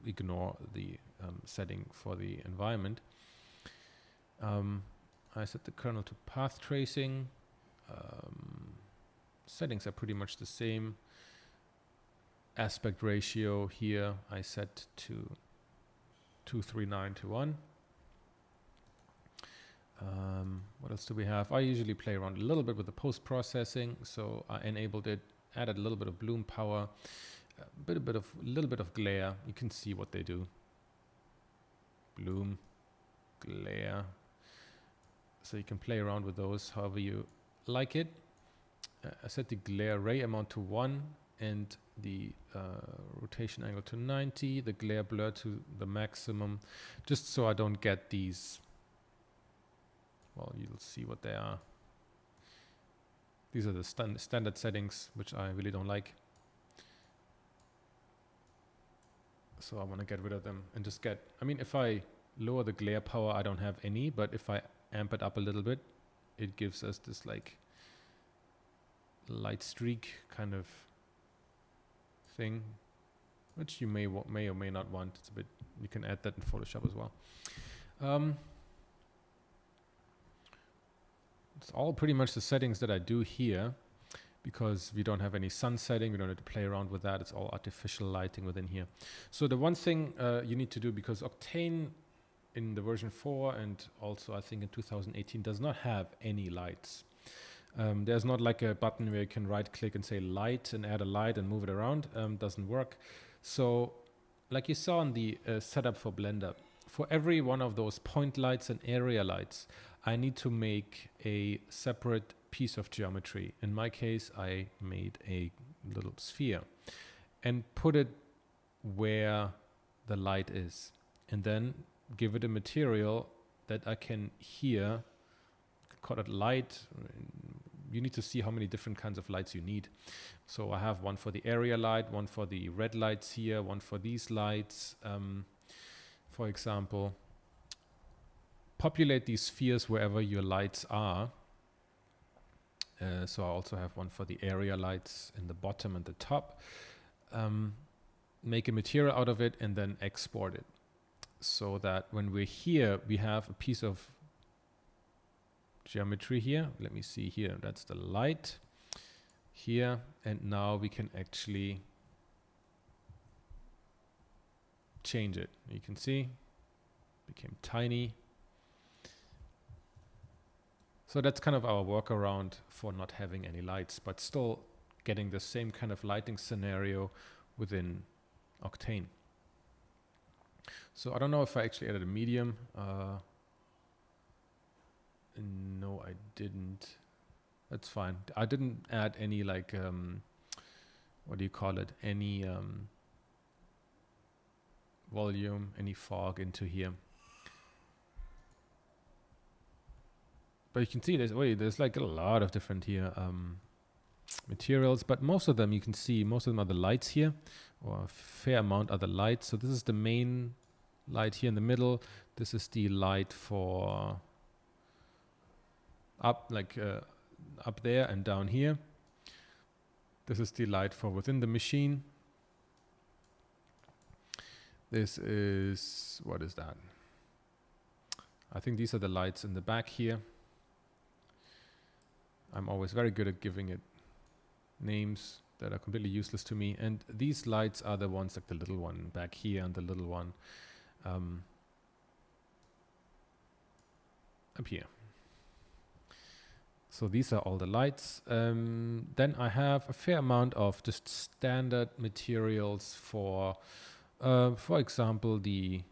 ignore the setting for the environment. I set the kernel to path tracing. Settings are pretty much the same. Aspect ratio here I set to 239:1. What else do we have? I usually play around a little bit with the post-processing, so I enabled it, added a little bit of bloom power, a little bit of glare. You can see what they do. Bloom, glare. So you can play around with those however you like it. I set the glare ray amount to 1 and the rotation angle to 90, the glare blur to the maximum, just so I don't get these. Well, you'll see what they are. These are the standard settings, which I really don't like. So I want to get rid of them and just get, I mean, if I lower the glare power, I don't have any, but if I amp it up a little bit, it gives us this like light streak kind of thing, which you may or may not want. It's a bit, you can add that in Photoshop as well. It's all pretty much the settings that I do here, because we don't have any sun setting, we don't have to play around with that. It's all artificial lighting within here. So the one thing you need to do, because Octane in the version 4 and also I think in 2018 does not have any lights. There's not like a button where you can right click and say light and add a light and move it around. Doesn't work. So like you saw in the setup for Blender, for every one of those point lights and area lights, I need to make a separate piece of geometry. In my case, I made a little sphere and put it where the light is, and then give it a material that I can here call it light. You need to see how many different kinds of lights you need. So I have one for the area light, one for the red lights here, one for these lights. For example, populate these spheres wherever your lights are. So I also have one for the area lights in the bottom and the top. Make a material out of it and then export it. So that when we're here, we have a piece of geometry here. Let me see here. That's the light here. And now we can actually change it. You can see it became tiny. So that's kind of our workaround for not having any lights, but still getting the same kind of lighting scenario within Octane. So I don't know if I actually added a medium. No, I didn't. That's fine. I didn't add any like, what do you call it? Any volume, any fog into here. But you can see there's like a lot of different here materials, but most of them you can see, most of them are the lights here, or a fair amount are the lights. So this is the main light here in the middle. This is the light for up there and down here. This is the light for within the machine. This is, what is that? I think these are the lights in the back here. I'm always very good at giving it names that are completely useless to me. And these lights are the ones like the little one back here and the little one up here. So these are all the lights. Then I have a fair amount of just standard materials for example, the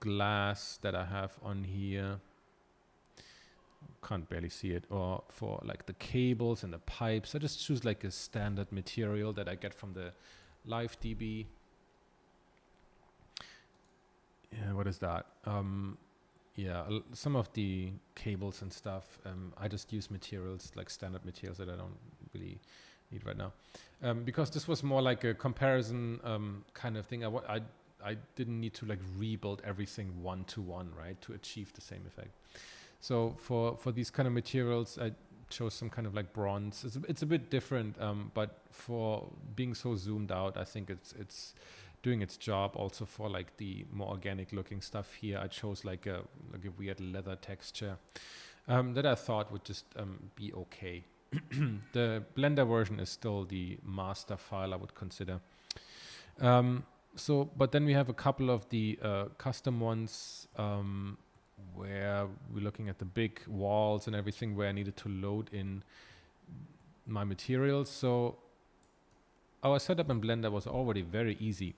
glass that I have on here. Can't barely see it. Or for like the cables and the pipes, I just choose like a standard material that I get from the LiveDB. Yeah, what is that? Yeah, some of the cables and stuff, I just use materials like standard materials that I don't really need right now, because this was more like a comparison kind of thing. I didn't need to like rebuild everything one to one, right, to achieve the same effect. So for these kind of materials, I chose some kind of like bronze. It's a bit different, but for being so zoomed out, I think it's doing its job. Also for like the more organic looking stuff here, I chose like a weird leather texture that I thought would just be okay. The Blender version is still the master file I would consider. But then we have a couple of the custom ones where we're looking at the big walls and everything where I needed to load in my materials. So our setup in Blender was already very easy.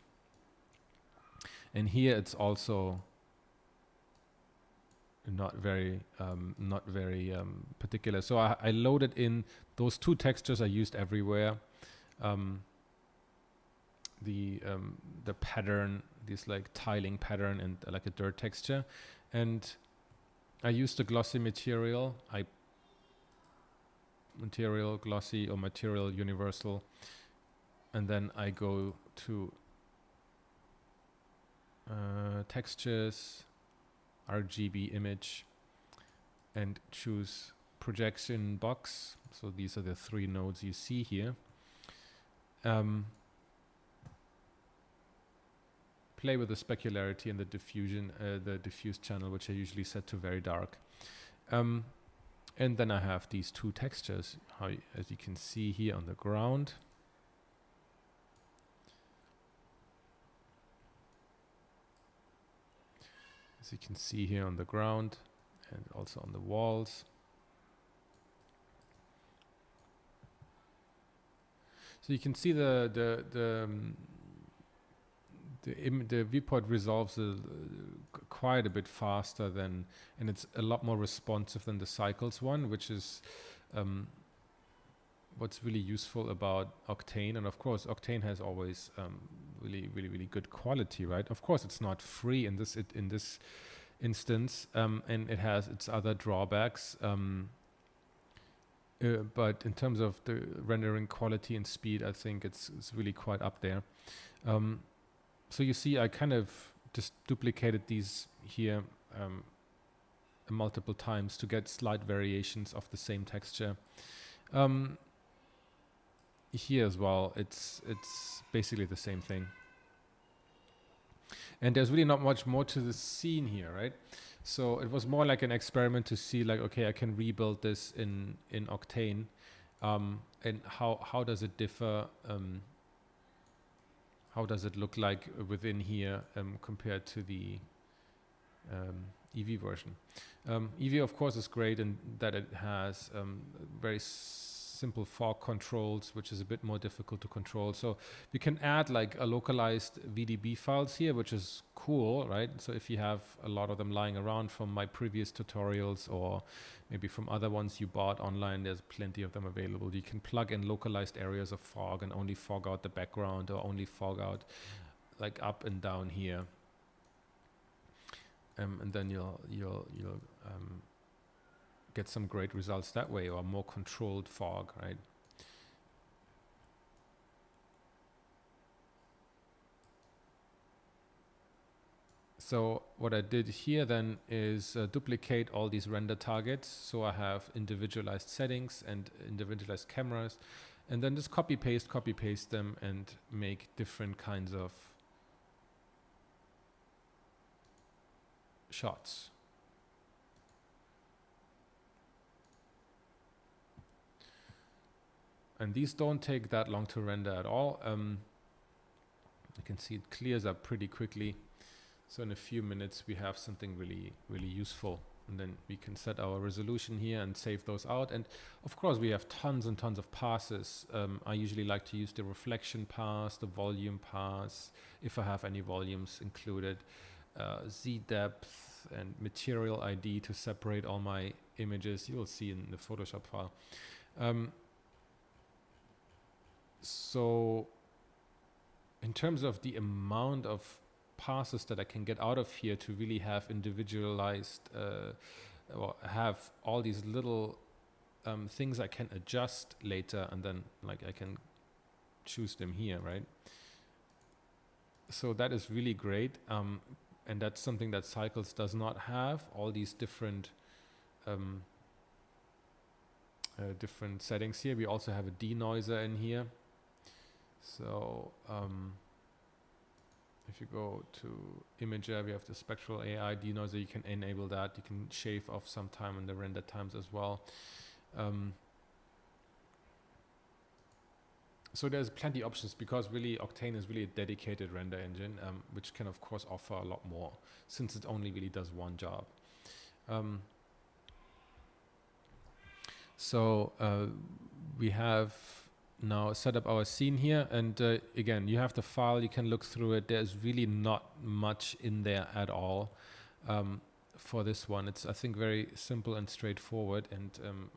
And here it's also not very particular. So I loaded in those two textures I used everywhere. The pattern, this like tiling pattern and like a dirt texture. And I used a glossy material. Material glossy or material universal. And then I go to textures, RGB image, and choose projection box. So these are the three nodes you see here. Play with the specularity and the diffusion, the diffuse channel, which I usually set to very dark. And then I have these two textures, as you can see here on the ground. As you can see here on the ground and also on the walls. So you can see the the viewport resolves quite a bit faster than, and it's a lot more responsive than the Cycles one, which is what's really useful about Octane. And of course, Octane has always really good quality, right? Of course, it's not free in this instance, and it has its other drawbacks. But in terms of the rendering quality and speed, I think it's really quite up there. So you see, I kind of just duplicated these here multiple times to get slight variations of the same texture. Here as well, it's basically the same thing. And there's really not much more to the scene here, right? So it was more like an experiment to see, like, okay, I can rebuild this in Octane, and how does it differ? How does it look like within here compared to the Eevee version? Eevee, of course, is great in that it has very simple fog controls, which is a bit more difficult to control. So we can add like a localized VDB files here, which is cool, right? So if you have a lot of them lying around from my previous tutorials or maybe from other ones you bought online, there's plenty of them available. You can plug in localized areas of fog and only fog out the background or only fog out like up and down here. And then you'll get some great results that way, or more controlled fog, right? So what I did here then is duplicate all these render targets. So I have individualized settings and individualized cameras, and then just copy paste them and make different kinds of shots. And these don't take that long to render at all. You can see it clears up pretty quickly. So in a few minutes we have something really useful. And then we can set our resolution here and save those out. And of course we have tons and tons of passes. I usually like to use the reflection pass, the volume pass, if I have any volumes included, Z depth and material ID to separate all my images. You will see in the Photoshop file. So in terms of the amount of passes that I can get out of here to really have individualized or have all these little things I can adjust later, and then like I can choose them here, right? So that is really great, and that's something that Cycles does not have, all these different different settings here. We also have a denoiser in here. So if you go to Imager, we have the spectral AI denoiser. You can enable that. You can shave off some time in the render times as well. So there's plenty of options, because really Octane is really a dedicated render engine, which can of course offer a lot more, since it only really does one job. So we have now set up our scene here, and again, you have the file, you can look through it. There's really not much in there at all for this one. It's, I think, very simple and straightforward, and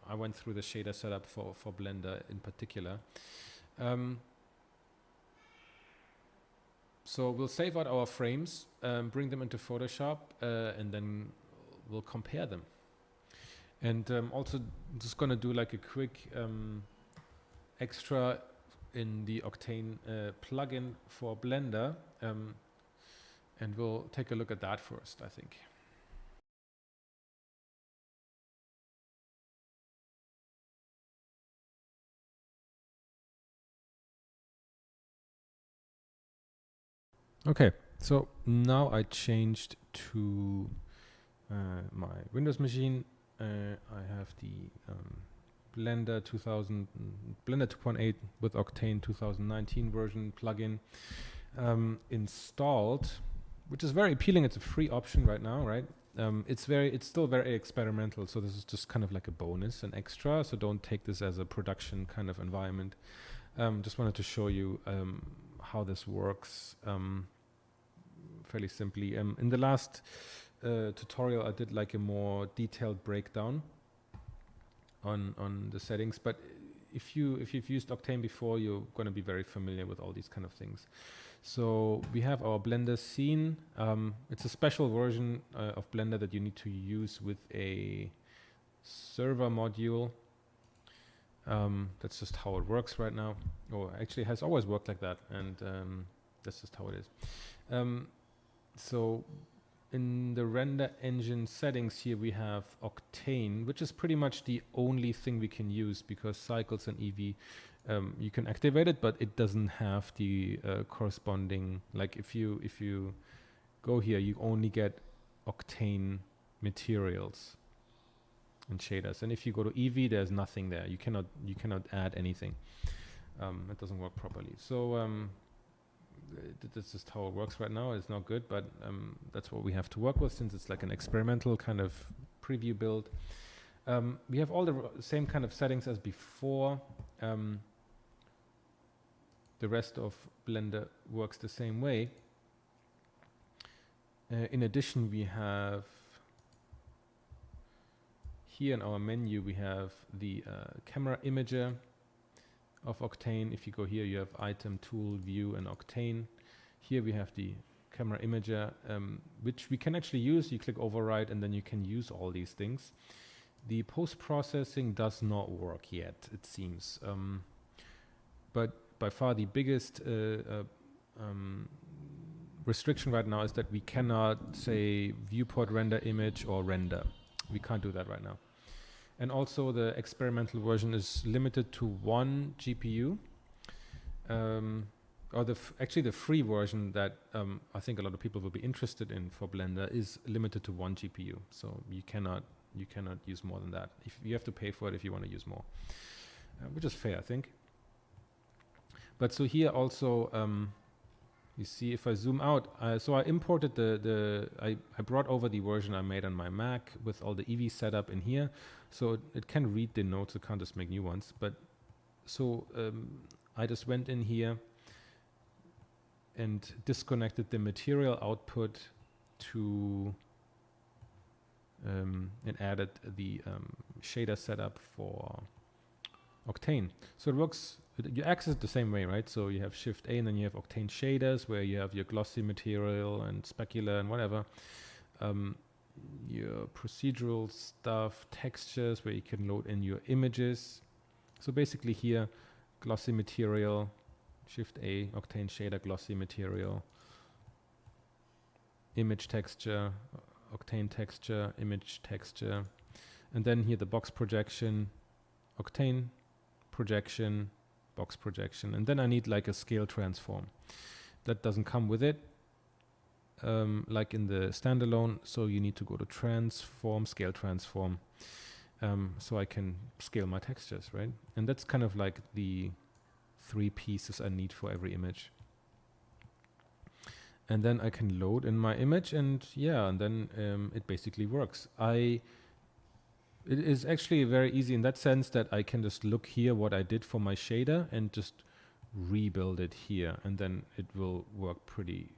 I went through the shader setup for Blender in particular. So we'll save out our frames, bring them into Photoshop, and then we'll compare them. And also just gonna do like a quick extra in the Octane plugin for Blender, and we'll take a look at that first, I think. Okay, so now I changed to my Windows machine. I have the Blender 2.8 with Octane 2019 version plugin installed, which is very appealing. It's a free option right now, right? It's still very experimental, so this is just kind of like a bonus, an extra. So don't take this as a production kind of environment. Just wanted to show you how this works. fairly simply. In the last tutorial, I did like a more detailed breakdown on the settings, but if you've used Octane before, you're going to be very familiar with all these kind of things. So we have our Blender scene. It's a special version of Blender that you need to use with a server module. That's just how it works right now, or actually has always worked like that, and that's just how it is. So in the render engine settings here, we have Octane, which is pretty much the only thing we can use, because Cycles and Eevee, you can activate it, but it doesn't have the corresponding, like if you go here, you only get Octane materials and shaders, and if you go to Eevee, there's nothing there. You cannot add anything. It doesn't work properly. So that's just how it works right now. It's not good, but that's what we have to work with, since it's like an experimental kind of preview build. We have all the same kind of settings as before. The rest of Blender works the same way. In addition, we have here in our menu, we have the camera imager of Octane. If you go here, you have item, tool, view, and Octane. Here we have the camera imager, which we can actually use. You click override, and then you can use all these things. The post-processing does not work yet, it seems. But by far the biggest restriction right now is that we cannot say viewport render image or render. We can't do that right now. And also the experimental version is limited to 1 GPU. Or actually the free version that I think a lot of people will be interested in for Blender is limited to 1 GPU. So you cannot use more than that. If you have to pay for it if you want to use more, which is fair, I think. But so here also, you see if I zoom out, so I imported I brought over the version I made on my Mac with all the Eevee setup in here. So it can read the nodes, it can't just make new ones. But so I just went in here and disconnected the material output to and added the shader setup for Octane. So it works, you access it the same way, right? So you have Shift A and then you have Octane shaders where you have your glossy material and specular and whatever. Your procedural stuff, textures where you can load in your images. So basically here, glossy material, Shift A, Octane shader, glossy material, image texture, Octane texture, image texture, and then here the box projection, Octane projection, box projection, and then I need like a scale transform. That doesn't come with it, like in the standalone, so you need to go to transform, scale transform, so I can scale my textures, right? And that's kind of like the 3 pieces I need for every image. And then I can load in my image, and yeah, and then it basically works. It is actually very easy in that sense that I can just look here what I did for my shader and just rebuild it here, and then it will work pretty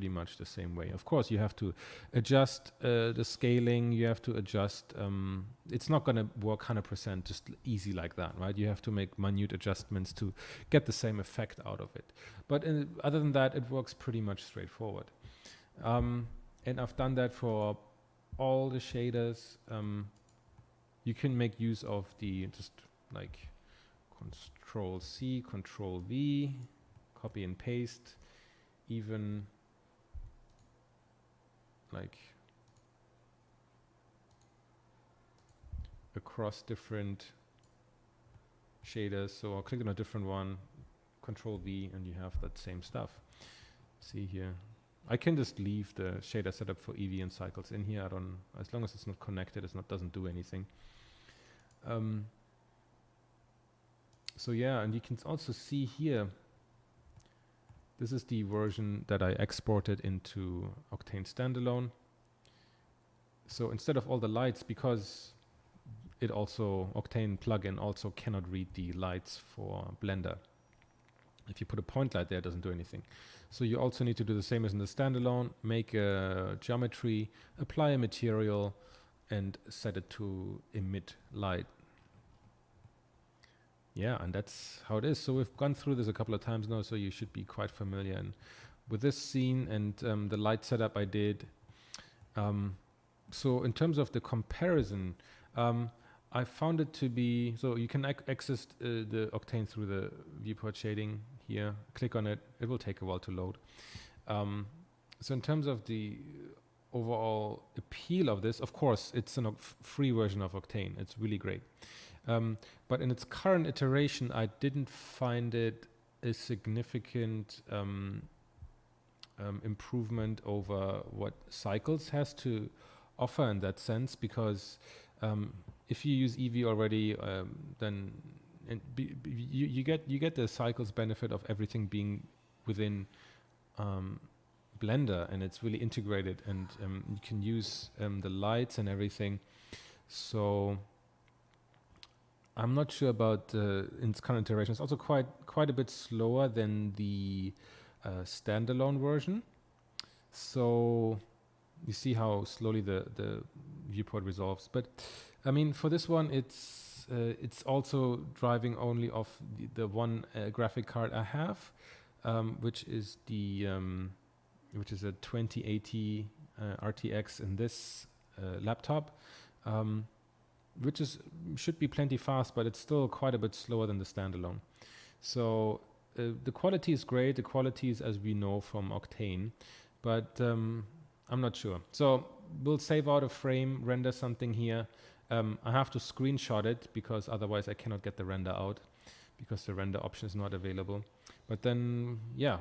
much the same way. Of course, you have to adjust the scaling, you have to adjust, it's not going to work 100% just easy like that, right? You have to make minute adjustments to get the same effect out of it. But other than that, it works pretty much straightforward. And I've done that for all the shaders. You can make use of the just like Control C, Control V, copy and paste, even like across different shaders. So I'll click on a different one, Control V, and you have that same stuff. See here, I can just leave the shader setup for Eevee and Cycles in here. As long as it's not connected, doesn't do anything. So yeah, and you can also see here, this is the version that I exported into Octane Standalone. So instead of all the lights, because Octane plugin also cannot read the lights for Blender. If you put a point light there, it doesn't do anything. So you also need to do the same as in the standalone, make a geometry, apply a material, and set it to emit light. Yeah, and that's how it is. So we've gone through this a couple of times now, so you should be quite familiar. And with this scene and the light setup I did, so in terms of the comparison, I found it to be, so you can access the Octane through the viewport shading here. Click on it. It will take a while to load. So in terms of the overall appeal of this, of course, it's a free version of Octane. It's really great. But in its current iteration, I didn't find it a significant improvement over what Cycles has to offer in that sense, because if you use Eevee already, then you get the Cycles benefit of everything being within Blender, and it's really integrated, and you can use the lights and everything. So I'm not sure about in its current iteration. It's also quite a bit slower than the standalone version. So you see how slowly the viewport resolves. But I mean, for this one, it's also driving only off the one graphic card I have, which is a 2080 RTX in this laptop, which should be plenty fast, but it's still quite a bit slower than the standalone. So the quality is great. The quality is as we know from Octane, but I'm not sure. So we'll save out a frame, render something here. I have to screenshot it because otherwise I cannot get the render out because the render option is not available. But then, yeah,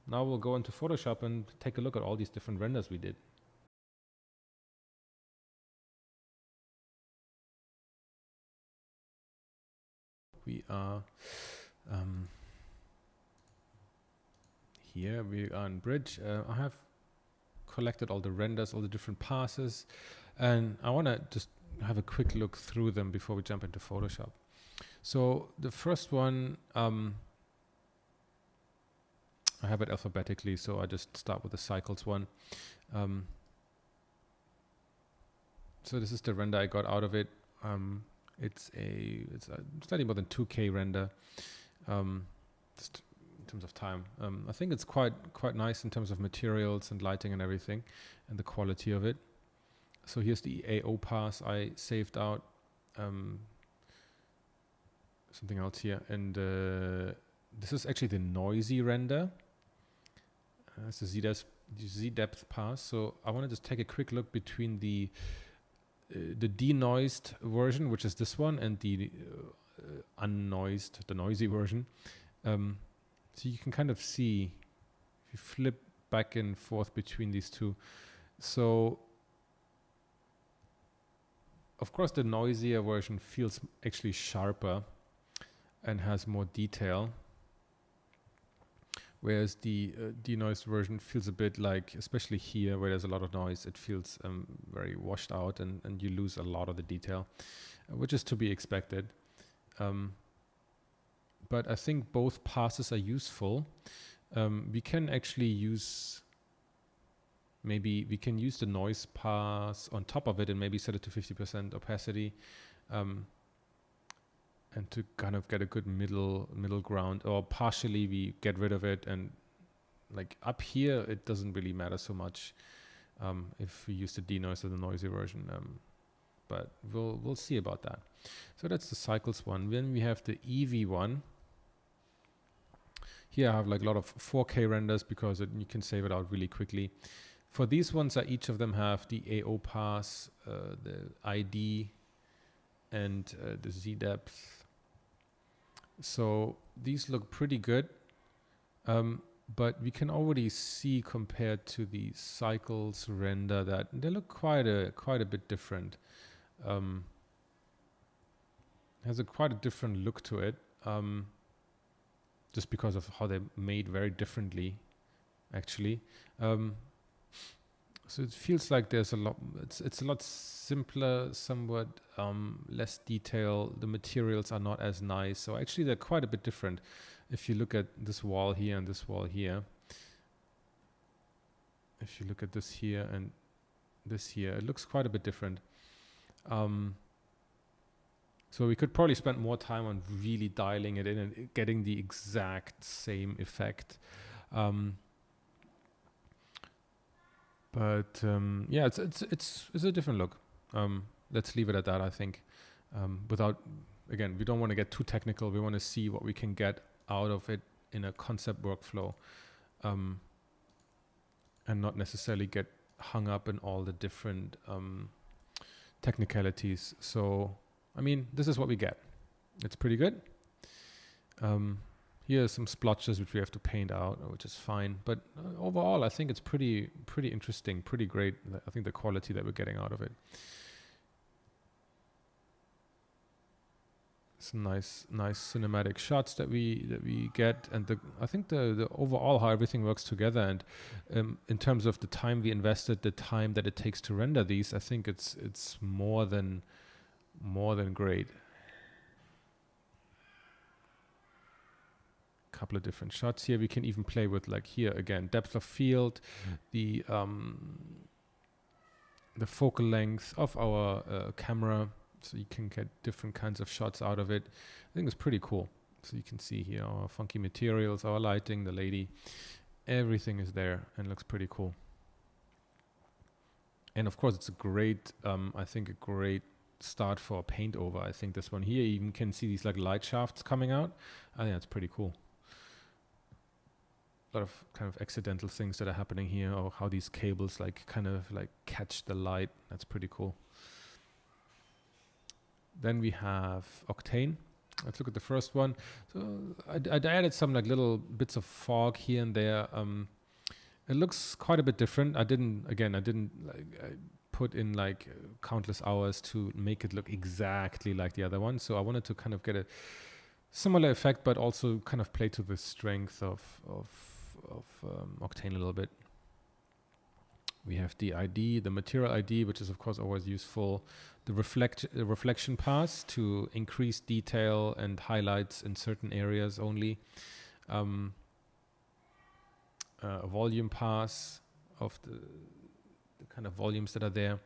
now we'll go into Photoshop and take a look at all these different renders we did. We are here, we are in Bridge. I have collected all the renders, all the different passes, and I want to just have a quick look through them before we jump into Photoshop. So the first one, I have it alphabetically, so I just start with the Cycles one. So this is the render I got out of it. It's slightly more than 2K render, just in terms of time. I think it's quite nice in terms of materials and lighting and everything, and the quality of it. So here's the AO pass I saved out. Something else here, and this is actually the noisy render. It's the Z depth pass. So I want to just take a quick look between the denoised version, which is this one, and the unnoised, the noisy version. So you can kind of see if you flip back and forth between these two. So of course the noisier version feels actually sharper and has more detail, whereas the denoised version feels a bit like, especially here where there's a lot of noise, it feels very washed out, and you lose a lot of the detail, which is to be expected. But I think both passes are useful. We can actually use, maybe we can use the noise pass on top of it and maybe set it to 50% opacity, and to kind of get a good middle ground, or partially we get rid of it, and like up here it doesn't really matter so much if we use the denoise or the noisy version, but we'll see about that. So that's the Cycles one. Then we have the Eevee one. Here I have like a lot of 4K renders because you can save it out really quickly. For these ones, each of them have the AO pass, the ID, and the Z depth. So these look pretty good, but we can already see compared to the Cycles render that they look quite a bit different. Has quite a different look to it, just because of how they're made very differently, actually. So it feels like there's a lot. It's a lot simpler, somewhat less detail. The materials are not as nice. So actually, they're quite a bit different. If you look at this wall here and this wall here, if you look at this here and this here, it looks quite a bit different. So we could probably spend more time on really dialing it in and getting the exact same effect. But yeah, it's a different look. Let's leave it at that, I think. Without, again, we don't want to get too technical. We want to see what we can get out of it in a concept workflow, and not necessarily get hung up in all the different technicalities. So, I mean, this is what we get. It's pretty good. Here are some splotches which we have to paint out, which is fine. But overall, I think it's pretty interesting, pretty great. I think the quality that we're getting out of it. Some nice cinematic shots that we get, and I think the overall how everything works together, and in terms of the time we invested, the time that it takes to render these, I think it's more than great. Couple of different shots here. We can even play with, like, here again, depth of field, the focal length of our camera, so you can get different kinds of shots out of it. I think it's pretty cool. So you can see here our funky materials, our lighting, the lady, everything is there and looks pretty cool. And of course, it's a great, I think a great start for a paint over. I think this one here, you even can see these like light shafts coming out. I think that's pretty cool. A lot of kind of accidental things that are happening here, or how these cables like kind of like catch the light. That's pretty cool. Then we have Octane. Let's look at the first one. So I added some like little bits of fog here and there. It looks quite a bit different. I didn't like put in like countless hours to make it look exactly like the other one. So I wanted to kind of get a similar effect, but also kind of play to the strength of Octane a little bit. We have the ID, the material ID, which is of course always useful. The reflection pass to increase detail and highlights in certain areas only. A volume pass of the kind of volumes that are there.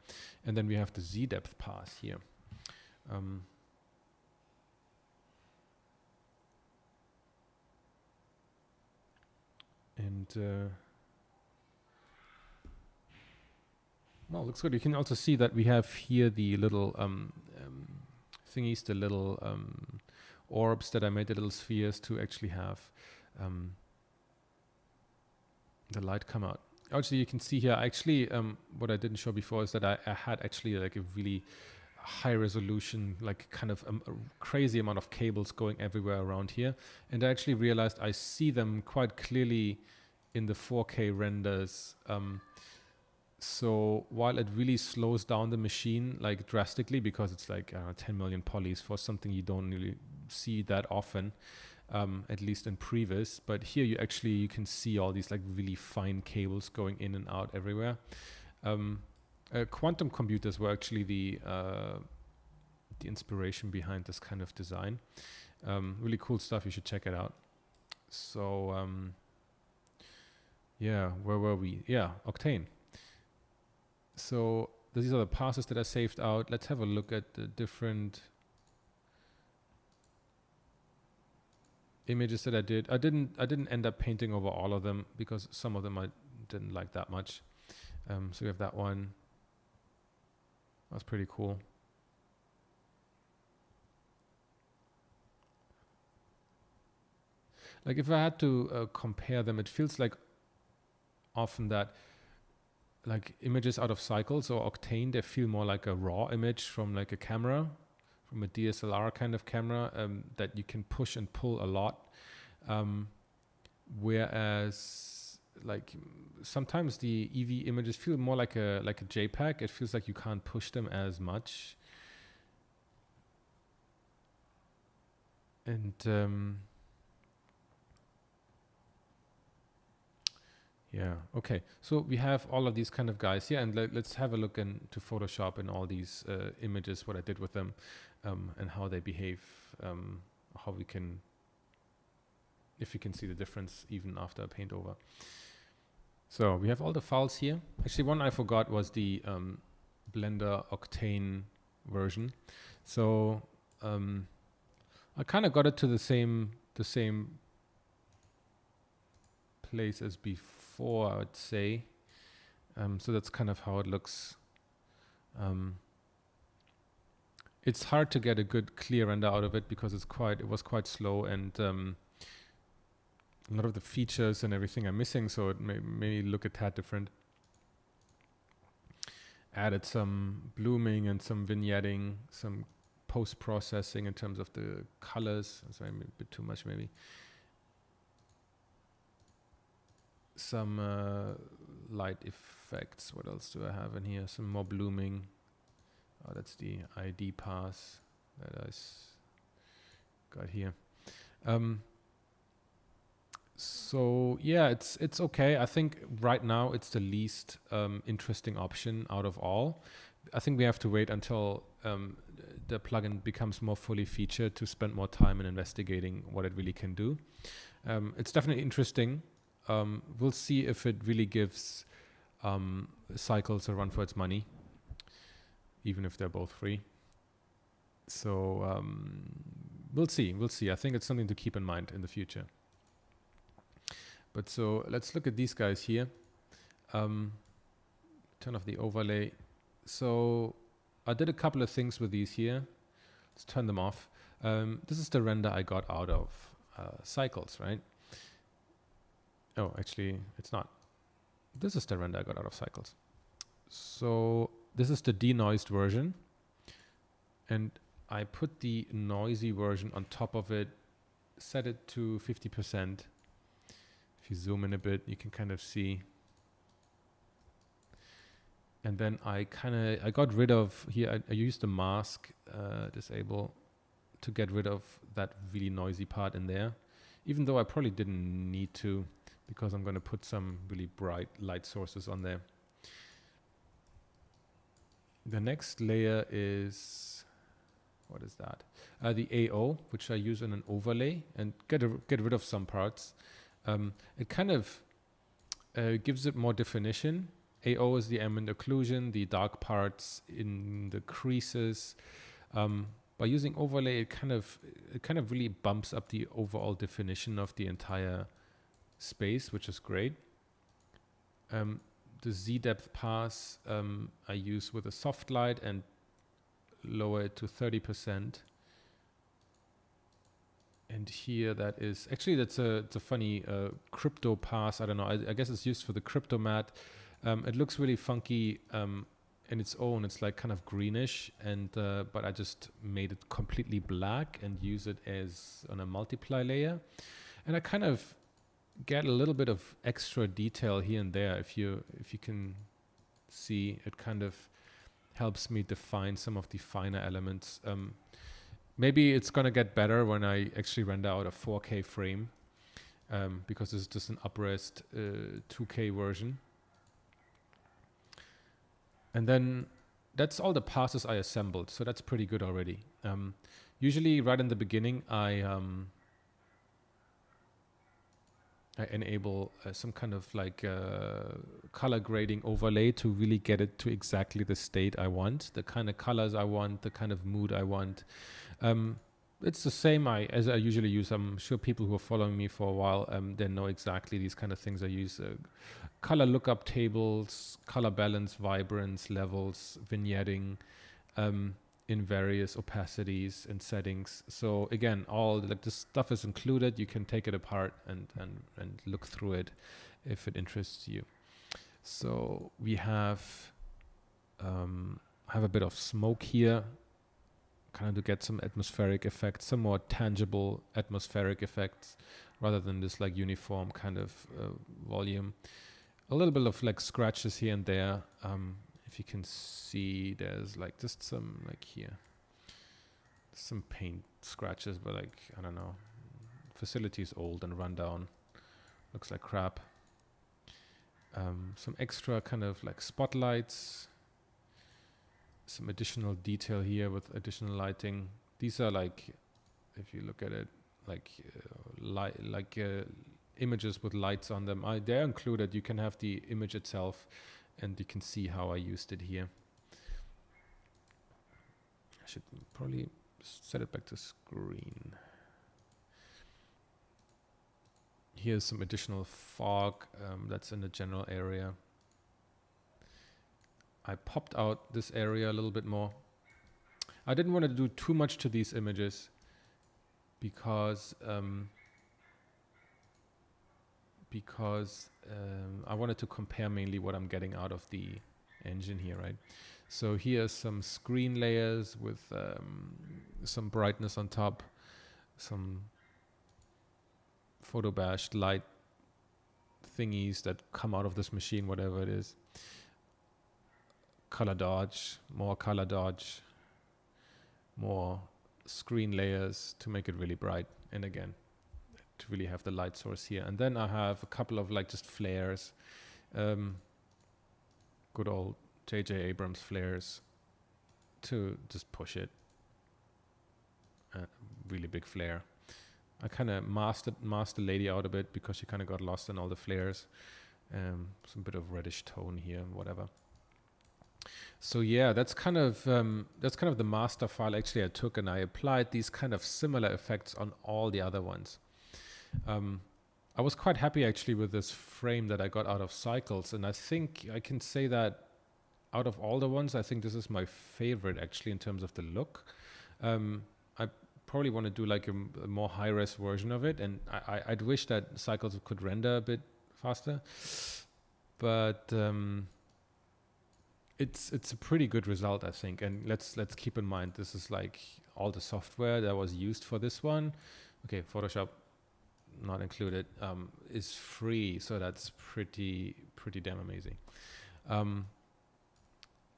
And then we have the Z depth pass here. Well, looks good. You can also see that we have here the little thingies, the little orbs that I made, the little spheres to actually have the light come out. Actually, you can see here, actually, what I didn't show before is that I had actually like a really high resolution, like kind of a crazy amount of cables going everywhere around here. And I actually realized I see them quite clearly in the 4K renders. So while it really slows down the machine like drastically, because it's like 10 million polys for something you don't really see that often, at least in previs, but here you can see all these like really fine cables going in and out everywhere. Quantum computers were actually the inspiration behind this kind of design. Really cool stuff. You should check it out. So yeah, where were we? Yeah, Octane. So these are the passes that I saved out. Let's have a look at the different images that I did. I didn't end up painting over all of them because some of them I didn't like that much. So we have that one. That's pretty cool. Like if I had to compare them, it feels like often that like images out of Cycles or Octane, they feel more like a raw image from like a camera, from a DSLR kind of camera that you can push and pull a lot. Whereas like sometimes the Eevee images feel more like a JPEG. It feels like you can't push them as much. And yeah, okay. So we have all of these kind of guys here, and let's have a look into Photoshop and all these images, what I did with them, and how they behave, how we can, if you can see the difference even after a paint over. So we have all the files here. Actually, one I forgot was the Blender Octane version. So I kind of got it to the same place as before, I would say. So that's kind of how it looks. It's hard to get a good clear render out of it because it was quite slow, and a lot of the features and everything are missing, so it may look a tad different. Added some blooming and some vignetting, some post-processing in terms of the colors. That's maybe a bit too much, maybe. Some light effects. What else do I have in here? Some more blooming. Oh, that's the ID pass that I got here. So yeah, it's okay. I think right now it's the least interesting option out of all. I think we have to wait until the plugin becomes more fully featured to spend more time in investigating what it really can do. It's definitely interesting. We'll see if it really gives Cycles a run for its money, even if they're both free. So we'll see. I think it's something to keep in mind in the future. But so let's look at these guys here. Turn off the overlay. So I did a couple of things with these here. Let's turn them off. This is the render I got out of Cycles, right? Oh, actually, it's not. This is the render I got out of Cycles. So this is the denoised version. And I put the noisy version on top of it, set it to 50%. If you zoom in a bit, you can kind of see. And then I got rid of here. I used the mask disable to get rid of that really noisy part in there, even though I probably didn't need to, because I'm going to put some really bright light sources on there. The next layer is, what is that? The AO, which I use in an overlay and get rid of some parts. It kind of gives it more definition. AO is the ambient occlusion, the dark parts in the creases. By using overlay, it kind of really bumps up the overall definition of the entire space, which is great. The Z depth pass I use with a soft light and lower it to 30%. And here that is actually it's a funny crypto pass. I don't know. I guess it's used for the crypto mat. It looks really funky in its own. It's like kind of greenish, and but I just made it completely black and use it as on a multiply layer. And I kind of get a little bit of extra detail here and there. If you can see, it kind of helps me define some of the finer elements. Maybe it's gonna get better when I actually render out a 4K frame, because this is just an up-res 2K version. And then that's all the passes I assembled, so that's pretty good already. Usually right in the beginning, I enable some kind of like color grading overlay to really get it to exactly the state I want, the kind of colors I want, the kind of mood I want. It's the same as I usually use. I'm sure people who are following me for a while, they know exactly these kind of things I use. Color lookup tables, color balance, vibrance, levels, vignetting, in various opacities and settings. So again, all like this stuff is included. You can take it apart and look through it if it interests you. So we have a bit of smoke here, kind of to get some atmospheric effects, some more tangible atmospheric effects rather than this like uniform kind of volume. A little bit of like scratches here and there. If you can see, there's like just some like here, some paint scratches, but like, I don't know, facility is old and run down, looks like crap. Some extra kind of like spotlights, some additional detail here with additional lighting. These are like, if you look at it, like images with lights on them. They're included. You can have the image itself, and you can see how I used it here. I should probably set it back to screen. Here's some additional fog that's in the general area. I popped out this area a little bit more. I didn't want to do too much to these images because I wanted to compare mainly what I'm getting out of the engine here, right? So here's some screen layers with some brightness on top, some photo bashed light thingies that come out of this machine, whatever it is. Color dodge, more screen layers to make it really bright, and again to really have the light source here. And then I have a couple of like just flares, good old J.J. Abrams flares to just push it. Really big flare. I kind of masked the lady out a bit because she kind of got lost in all the flares. Some bit of reddish tone here, whatever. So yeah, that's kind of the master file actually I took, and I applied these kind of similar effects on all the other ones. I was quite happy actually with this frame that I got out of Cycles, and I think I can say that out of all the ones, I think this is my favorite actually in terms of the look. I probably want to do like a more high-res version of it, and I'd wish that Cycles could render a bit faster, but it's a pretty good result, I think. And let's keep in mind, this is like all the software that was used for this one. Okay, Photoshop not included, is free, so that's pretty damn amazing.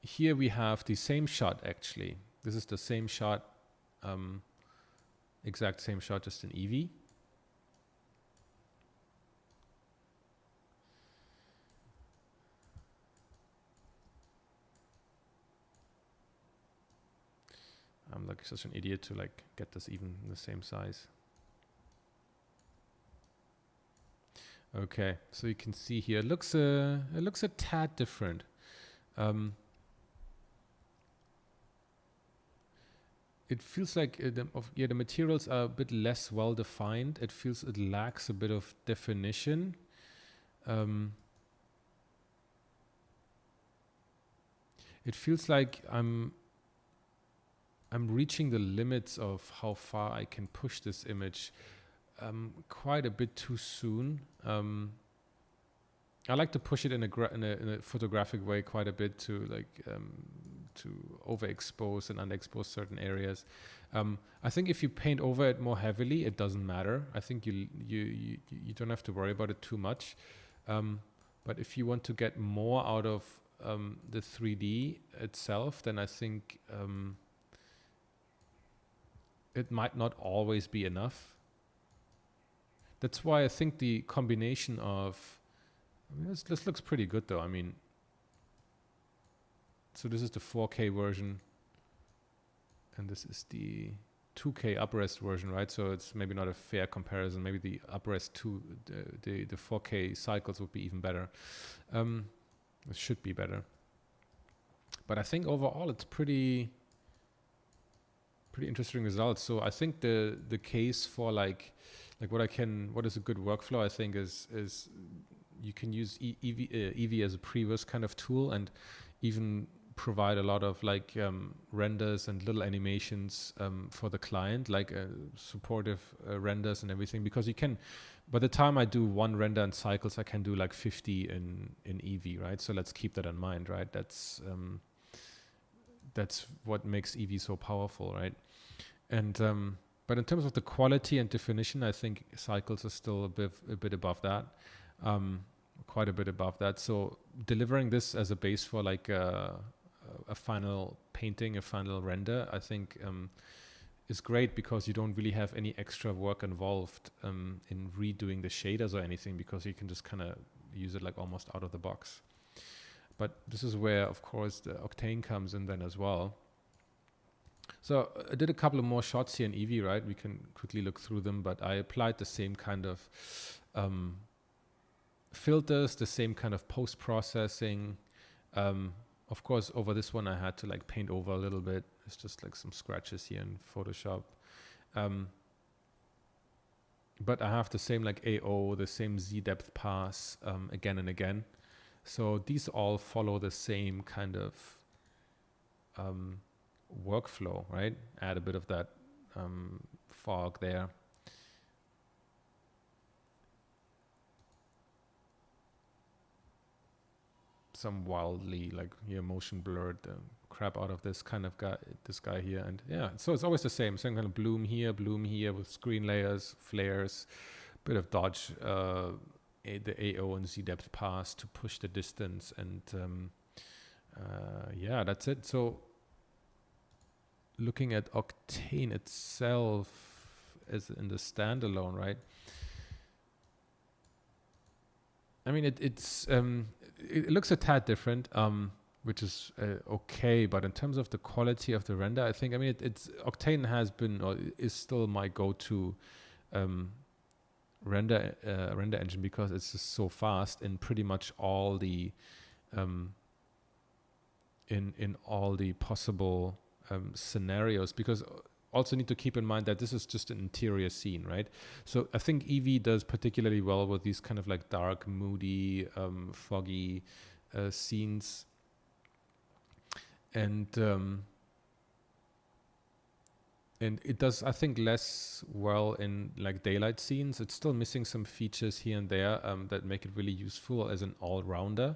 Here we have the same shot actually. This is the same shot, exact same shot, just in Eevee. I'm like such an idiot to like get this even in the same size. Okay, so you can see here, it looks a tad different. It feels like the materials are a bit less well defined. It feels it lacks a bit of definition. It feels like I'm reaching the limits of how far I can push this image quite a bit too soon. I like to push it in a photographic way quite a bit to like to overexpose and underexpose certain areas. I think if you paint over it more heavily, it doesn't matter. I think you don't have to worry about it too much. But if you want to get more out of the 3D itself, then I think it might not always be enough. That's why I think the combination of, this looks pretty good though. I mean, so this is the 4K version, and this is the 2K upres version, right? So it's maybe not a fair comparison. Maybe the upres 2, the 4K Cycles would be even better. It should be better. But I think overall it's pretty interesting results. So I think the case for like what is a good workflow, I think is you can use Eevee as a previous kind of tool, and even provide a lot of like renders and little animations for the client, like supportive renders and everything, because you can, by the time I do one render in Cycles, I can do like 50 in Eevee, right? So let's keep that in mind, right? That's what makes Eevee so powerful, right? And but in terms of the quality and definition, I think Cycles is still a bit above that, quite a bit above that. So delivering this as a base for like a final painting, a final render, I think is great, because you don't really have any extra work involved in redoing the shaders or anything, because you can just kind of use it like almost out of the box. But this is where, of course, the Octane comes in then as well. So I did a couple of more shots here in Eevee, right? We can quickly look through them, but I applied the same kind of filters, the same kind of post-processing. Of course, over this one I had to like paint over a little bit. It's just like some scratches here in Photoshop. But I have the same like AO, the same Z depth pass again and again. So these all follow the same kind of workflow, right? Add a bit of that fog there. Some wildly like here motion blurred crap out of this kind of guy, this guy here, and yeah, so it's always the same kind of bloom here with screen layers, flares, bit of dodge, the AO and Z depth pass to push the distance, and yeah, that's it. So looking at Octane itself as in the standalone, right? I mean, it looks a tad different, which is okay. But in terms of the quality of the render, I think, I mean, it's Octane has been or is still my go-to render engine because it's just so fast in pretty much all the in all the possible scenarios. Because also need to keep in mind that this is just an interior scene, right? So I think Eevee does particularly well with these kind of like dark, moody, foggy scenes. And it does, I think, less well in like daylight scenes. It's still missing some features here and there that make it really useful as an all-rounder.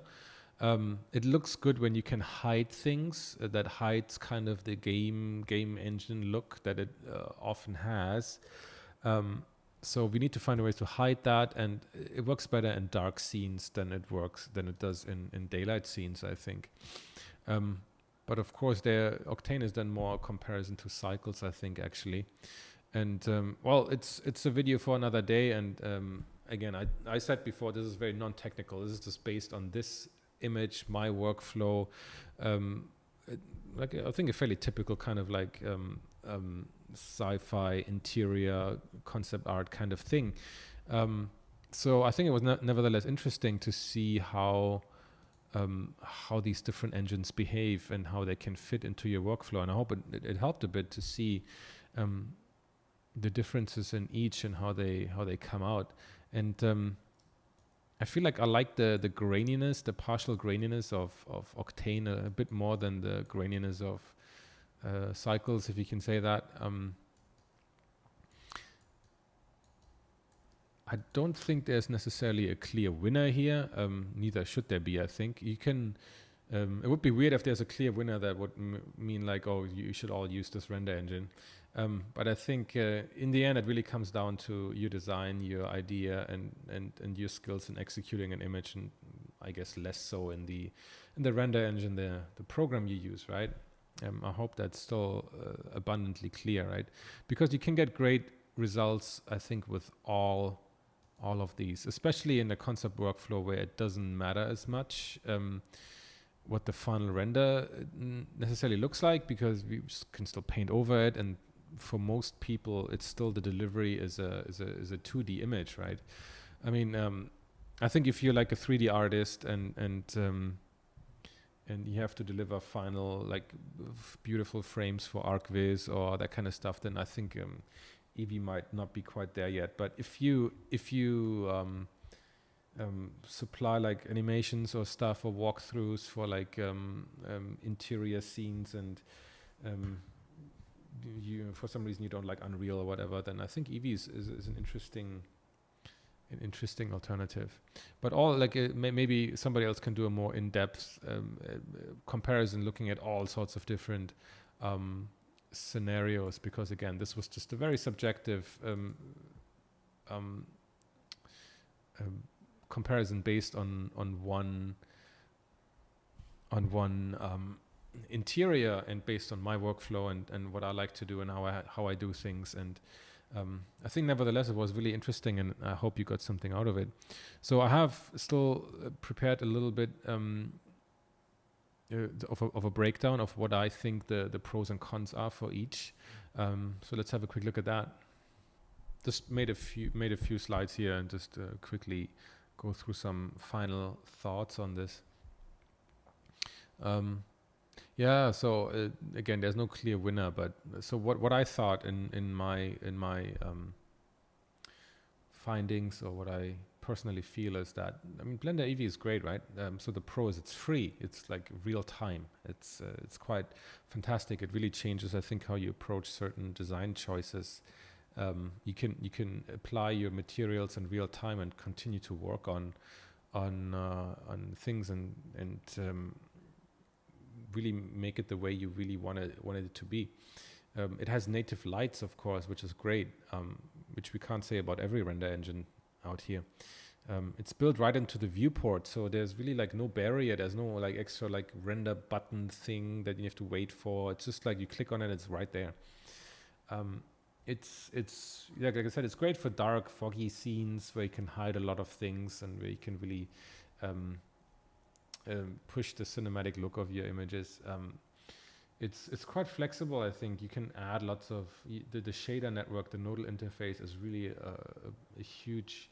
It looks good when you can hide things. That hides kind of the game engine look that it often has. So we need to find a way to hide that, and it works better in dark scenes than it does in daylight scenes, I think. But of course, Octane is then more a comparison to Cycles, I think, actually. And well, it's a video for another day. And again, I said before, this is very non-technical. This is just based on this image, my workflow, like I think a fairly typical kind of like sci-fi interior concept art kind of thing. So I think it was nevertheless interesting to see how these different engines behave and how they can fit into your workflow. And I hope it helped a bit to see the differences in each and how they come out. And I feel like I like the graininess, the partial graininess of Octane a bit more than the graininess of Cycles, if you can say that. I don't think there's necessarily a clear winner here. Neither should there be, I think. You can... it would be weird if there's a clear winner that would mean like, oh, you should all use this render engine. But I think in the end, it really comes down to your design, your idea, and your skills in executing an image, and I guess less so in the render engine, the program you use, right? I hope that's still abundantly clear, right? Because you can get great results, I think, with all of these, especially in the concept workflow where it doesn't matter as much what the final render necessarily looks like, because we can still paint over it, and for most people it's still the delivery is a 2D image, right? I mean, I think if you're like a 3D artist and you have to deliver final like beautiful frames for ArcViz or that kind of stuff, then I think Eevee might not be quite there yet. But if you supply like animations or stuff or walkthroughs for like interior scenes, and you for some reason you don't like Unreal or whatever, then I think Eevee is an interesting alternative. But all like maybe somebody else can do a more in-depth comparison, looking at all sorts of different scenarios, because again, this was just a very subjective comparison based on one interior, and based on my workflow and what I like to do and how I do things. And I think nevertheless it was really interesting, and I hope you got something out of it. So I have still prepared a little bit of a breakdown of what I think the pros and cons are for each. So let's have a quick look at that. just made a few slides here and just quickly go through some final thoughts on this. Yeah, so again, there's no clear winner, but so what I thought in my findings, or what I personally feel, is that, I mean, Blender Eevee is great, right? So the pro is it's free. It's like real time. It's quite fantastic. It really changes, I think, how you approach certain design choices. You can apply your materials in real time and continue to work on things and really make it the way you really wanted it to be. It has native lights, of course, which is great, which we can't say about every render engine out here. It's built right into the viewport, so there's really like no barrier. There's no like extra like render button thing that you have to wait for. It's just like you click on it, it's right there. It's yeah, like I said, it's great for dark, foggy scenes where you can hide a lot of things and where you can really push the cinematic look of your images. It's quite flexible. I think you can add lots of the shader network. The nodal interface is really a huge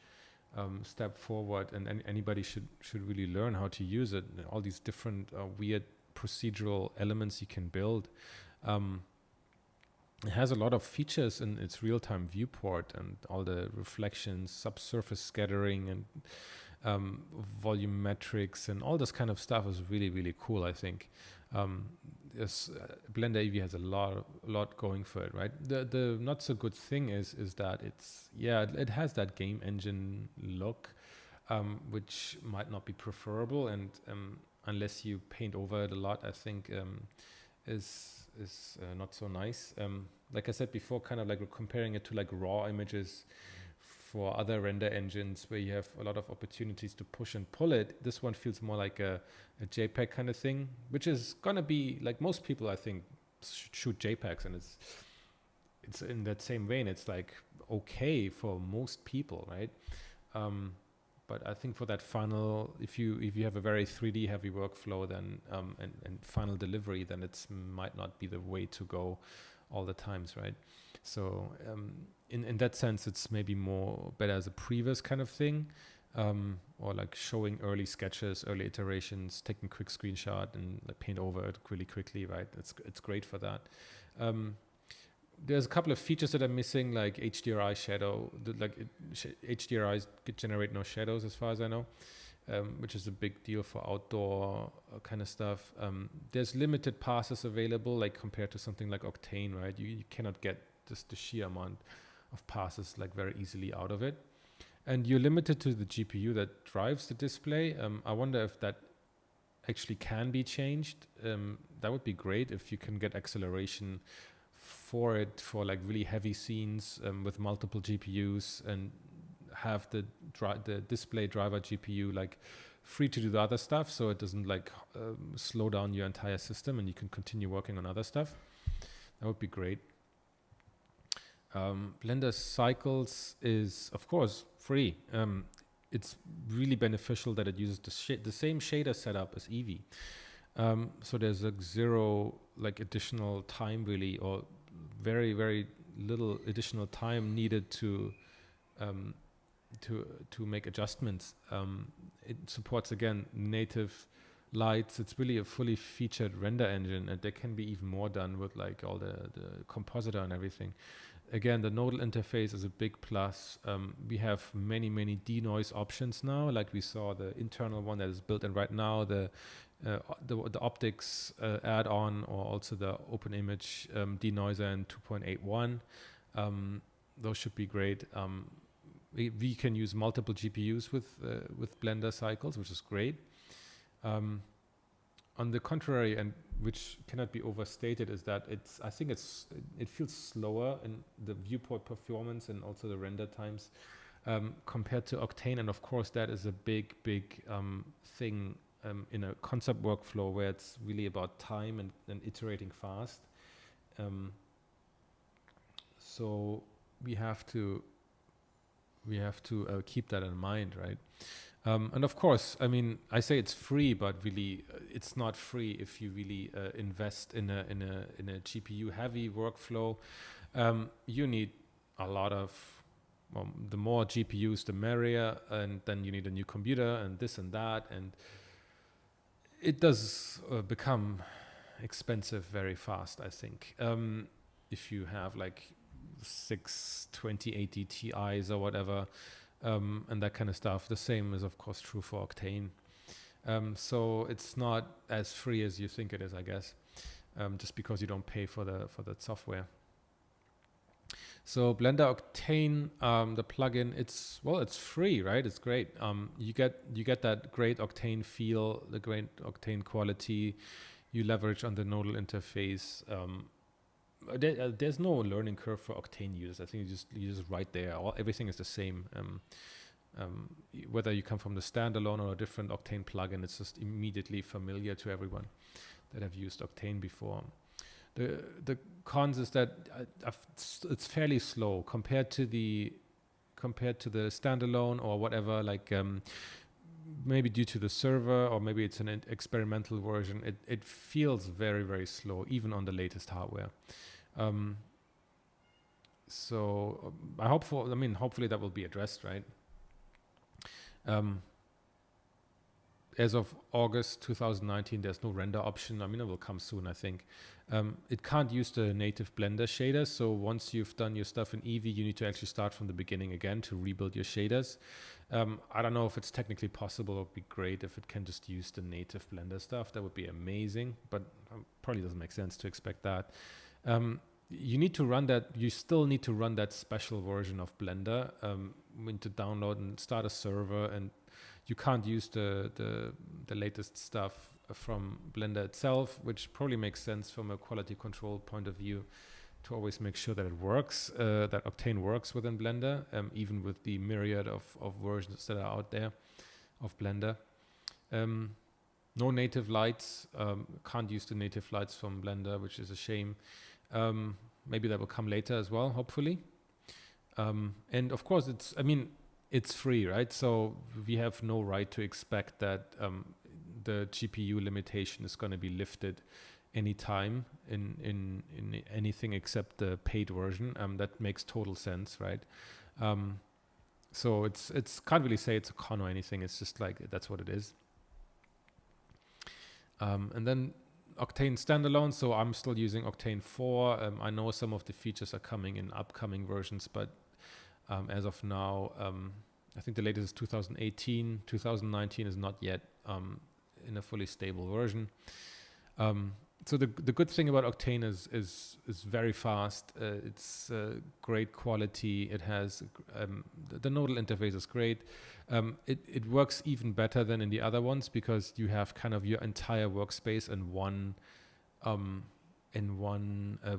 step forward, and anybody should really learn how to use it. All these different weird procedural elements you can build. It has a lot of features in its real-time viewport, and all the reflections, subsurface scattering, and volumetrics, and all this kind of stuff is really, really cool, I think. Blender Eevee has a lot going for it, right? The not so good thing is that it has that game engine look, which might not be preferable, and unless you paint over it a lot, I think is not so nice. Like I said before, kind of like we're comparing it to like raw images for other render engines where you have a lot of opportunities to push and pull it. This one feels more like a JPEG kind of thing, which is gonna be like most people, I think, shoot JPEGs, and it's in that same vein. It's like okay for most people, right? But I think for that final, if you have a very 3D heavy workflow, then and final delivery, then it might not be the way to go all the times, right? So in that sense, it's maybe more better as a previous kind of thing, or like showing early sketches, early iterations, taking quick screenshot and like paint over it really quickly, right? It's great for that. There's a couple of features that are missing, like HDRI shadow. HDRIs generate no shadows, as far as I know, which is a big deal for outdoor kind of stuff. There's limited passes available, like compared to something like Octane, right? You cannot get just the sheer amount of passes like very easily out of it. And you're limited to the GPU that drives the display. I wonder if that actually can be changed. That would be great if you can get acceleration for it, for like really heavy scenes with multiple GPUs, and have the display driver GPU like free to do the other stuff, so it doesn't like slow down your entire system and you can continue working on other stuff. That would be great. Blender Cycles is, of course, free. It's really beneficial that it uses the same shader setup as Eevee. So there's like zero like additional time really, or very, very little additional time needed to make adjustments. It supports, again, native lights. It's really a fully featured render engine, and there can be even more done with like all the compositor and everything. Again, the nodal interface is a big plus. We have many denoise options now, like we saw the internal one that is built in right now, the optics add-on, or also the open image denoiser in 2.81. Those should be great. We can use multiple GPUs with Blender Cycles, which is great. On the contrary, and which cannot be overstated, is that I think it feels slower in the viewport performance and also the render times compared to Octane, and of course that is a big thing in a concept workflow where it's really about time and iterating fast. So we have to keep that in mind, right? And of course, I mean, I say it's free, but really, it's not free if you really invest in a GPU heavy workflow. You need a lot of the more GPUs, the merrier, and then you need a new computer and this and that, and it does become expensive very fast, I think. If you have like 2080 Ti's or whatever, and that kind of stuff. The same is of course true for Octane. So it's not as free as you think it is, I guess, just because you don't pay for that software. So Blender Octane, the plugin, it's free, right? It's great. You get that great Octane feel, the great Octane quality. You leverage on the nodal interface. There's no learning curve for Octane users. I think you just write there. Everything is the same. Whether you come from the standalone or a different Octane plugin, it's just immediately familiar to everyone that have used Octane before. The cons is that it's fairly slow compared to the standalone or whatever. Like maybe due to the server, or maybe it's an experimental version. It feels very, very slow, even on the latest hardware. So hopefully that will be addressed, right? As of August 2019, there's no render option. It will come soon, I think. It can't use the native Blender shaders. So once you've done your stuff in Eevee, you need to actually start from the beginning again to rebuild your shaders. I don't know if it's technically possible. It would be great if it can just use the native Blender stuff. That would be amazing, but probably doesn't make sense to expect that. You need to run that. You still need to run that special version of Blender. To download and start a server, and you can't use the latest stuff from Blender itself, which probably makes sense from a quality control point of view, to always make sure that it works, that Octane works within Blender, even with the myriad of versions that are out there of Blender. No native lights, can't use the native lights from Blender, which is a shame. Maybe that will come later as well, hopefully. And of course, it's free, right? So we have no right to expect that the GPU limitation is going to be lifted anytime in anything except the paid version. That makes total sense, right? So it's can't really say it's a con or anything. It's just like that's what it is. And then Octane Standalone. So I'm still using Octane 4. I know some of the features are coming in upcoming versions, but as of now, I think the latest is 2018. 2019 is not yet in a fully stable version. So the good thing about Octane is very fast. It's great quality. It has the nodal interface is great. It works even better than in the other ones because you have kind of your entire workspace in one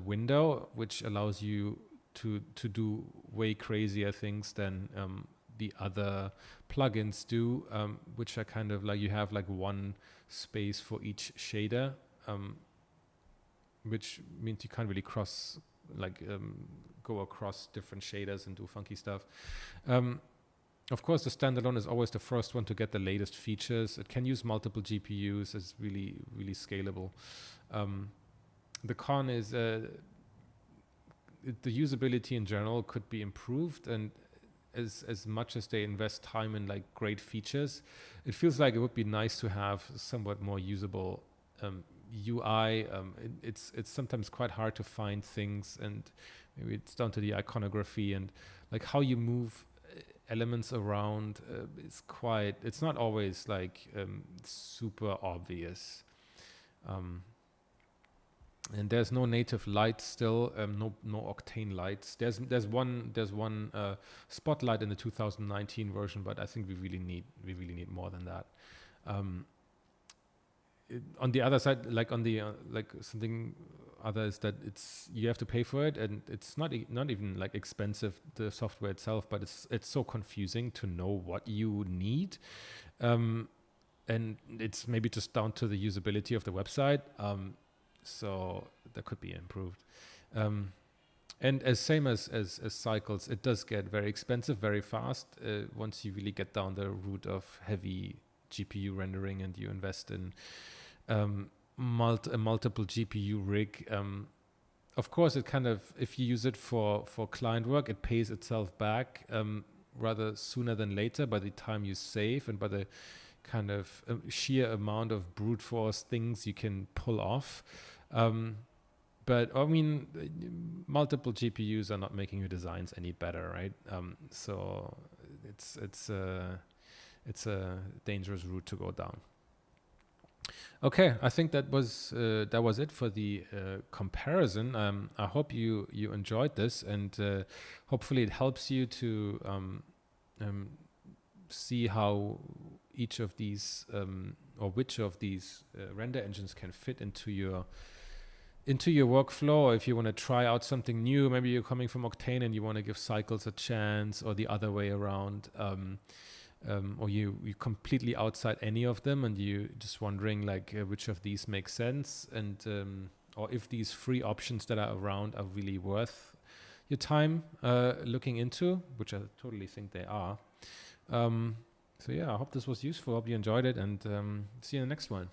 window, which allows you to do way crazier things than the other plugins do, which are kind of like you have like one space for each shader, which means you can't really go across different shaders and do funky stuff. Of course, the standalone is always the first one to get the latest features. It can use multiple GPUs. It's really, really scalable. The con is the usability in general could be improved, and as much as they invest time in like great features, it feels like it would be nice to have somewhat more usable UI. It's sometimes quite hard to find things, and maybe it's down to the iconography and like how you move elements around. It's not always like super obvious. And there's no native lights still, no Octane lights. There's one spotlight in the 2019 version, but I think we really need more than that. On the other side, like on the like something other is that you have to pay for it, and it's not even like expensive, the software itself, but it's so confusing to know what you need, and it's maybe just down to the usability of the website. So that could be improved. And as same as Cycles, it does get very expensive very fast once you really get down the route of heavy GPU rendering and you invest in a multiple GPU rig. of course, it kind of, if you use it for client work, it pays itself back rather sooner than later by the time you save and by the kind of sheer amount of brute force things you can pull off. But I mean, multiple GPUs are not making your designs any better, right? So it's a dangerous route to go down. Okay, I think that was it for the comparison. I hope you enjoyed this, and hopefully it helps you to see how each of these or which of these render engines can fit into your workflow. If you want to try out something new, maybe you're coming from Octane and you want to give Cycles a chance, or the other way around. Or you completely outside any of them and you just wondering like which of these makes sense, and or if these free options that are around are really worth your time looking into, which I totally think they are. So yeah, I hope this was useful. Hope you enjoyed it, and see you in the next one.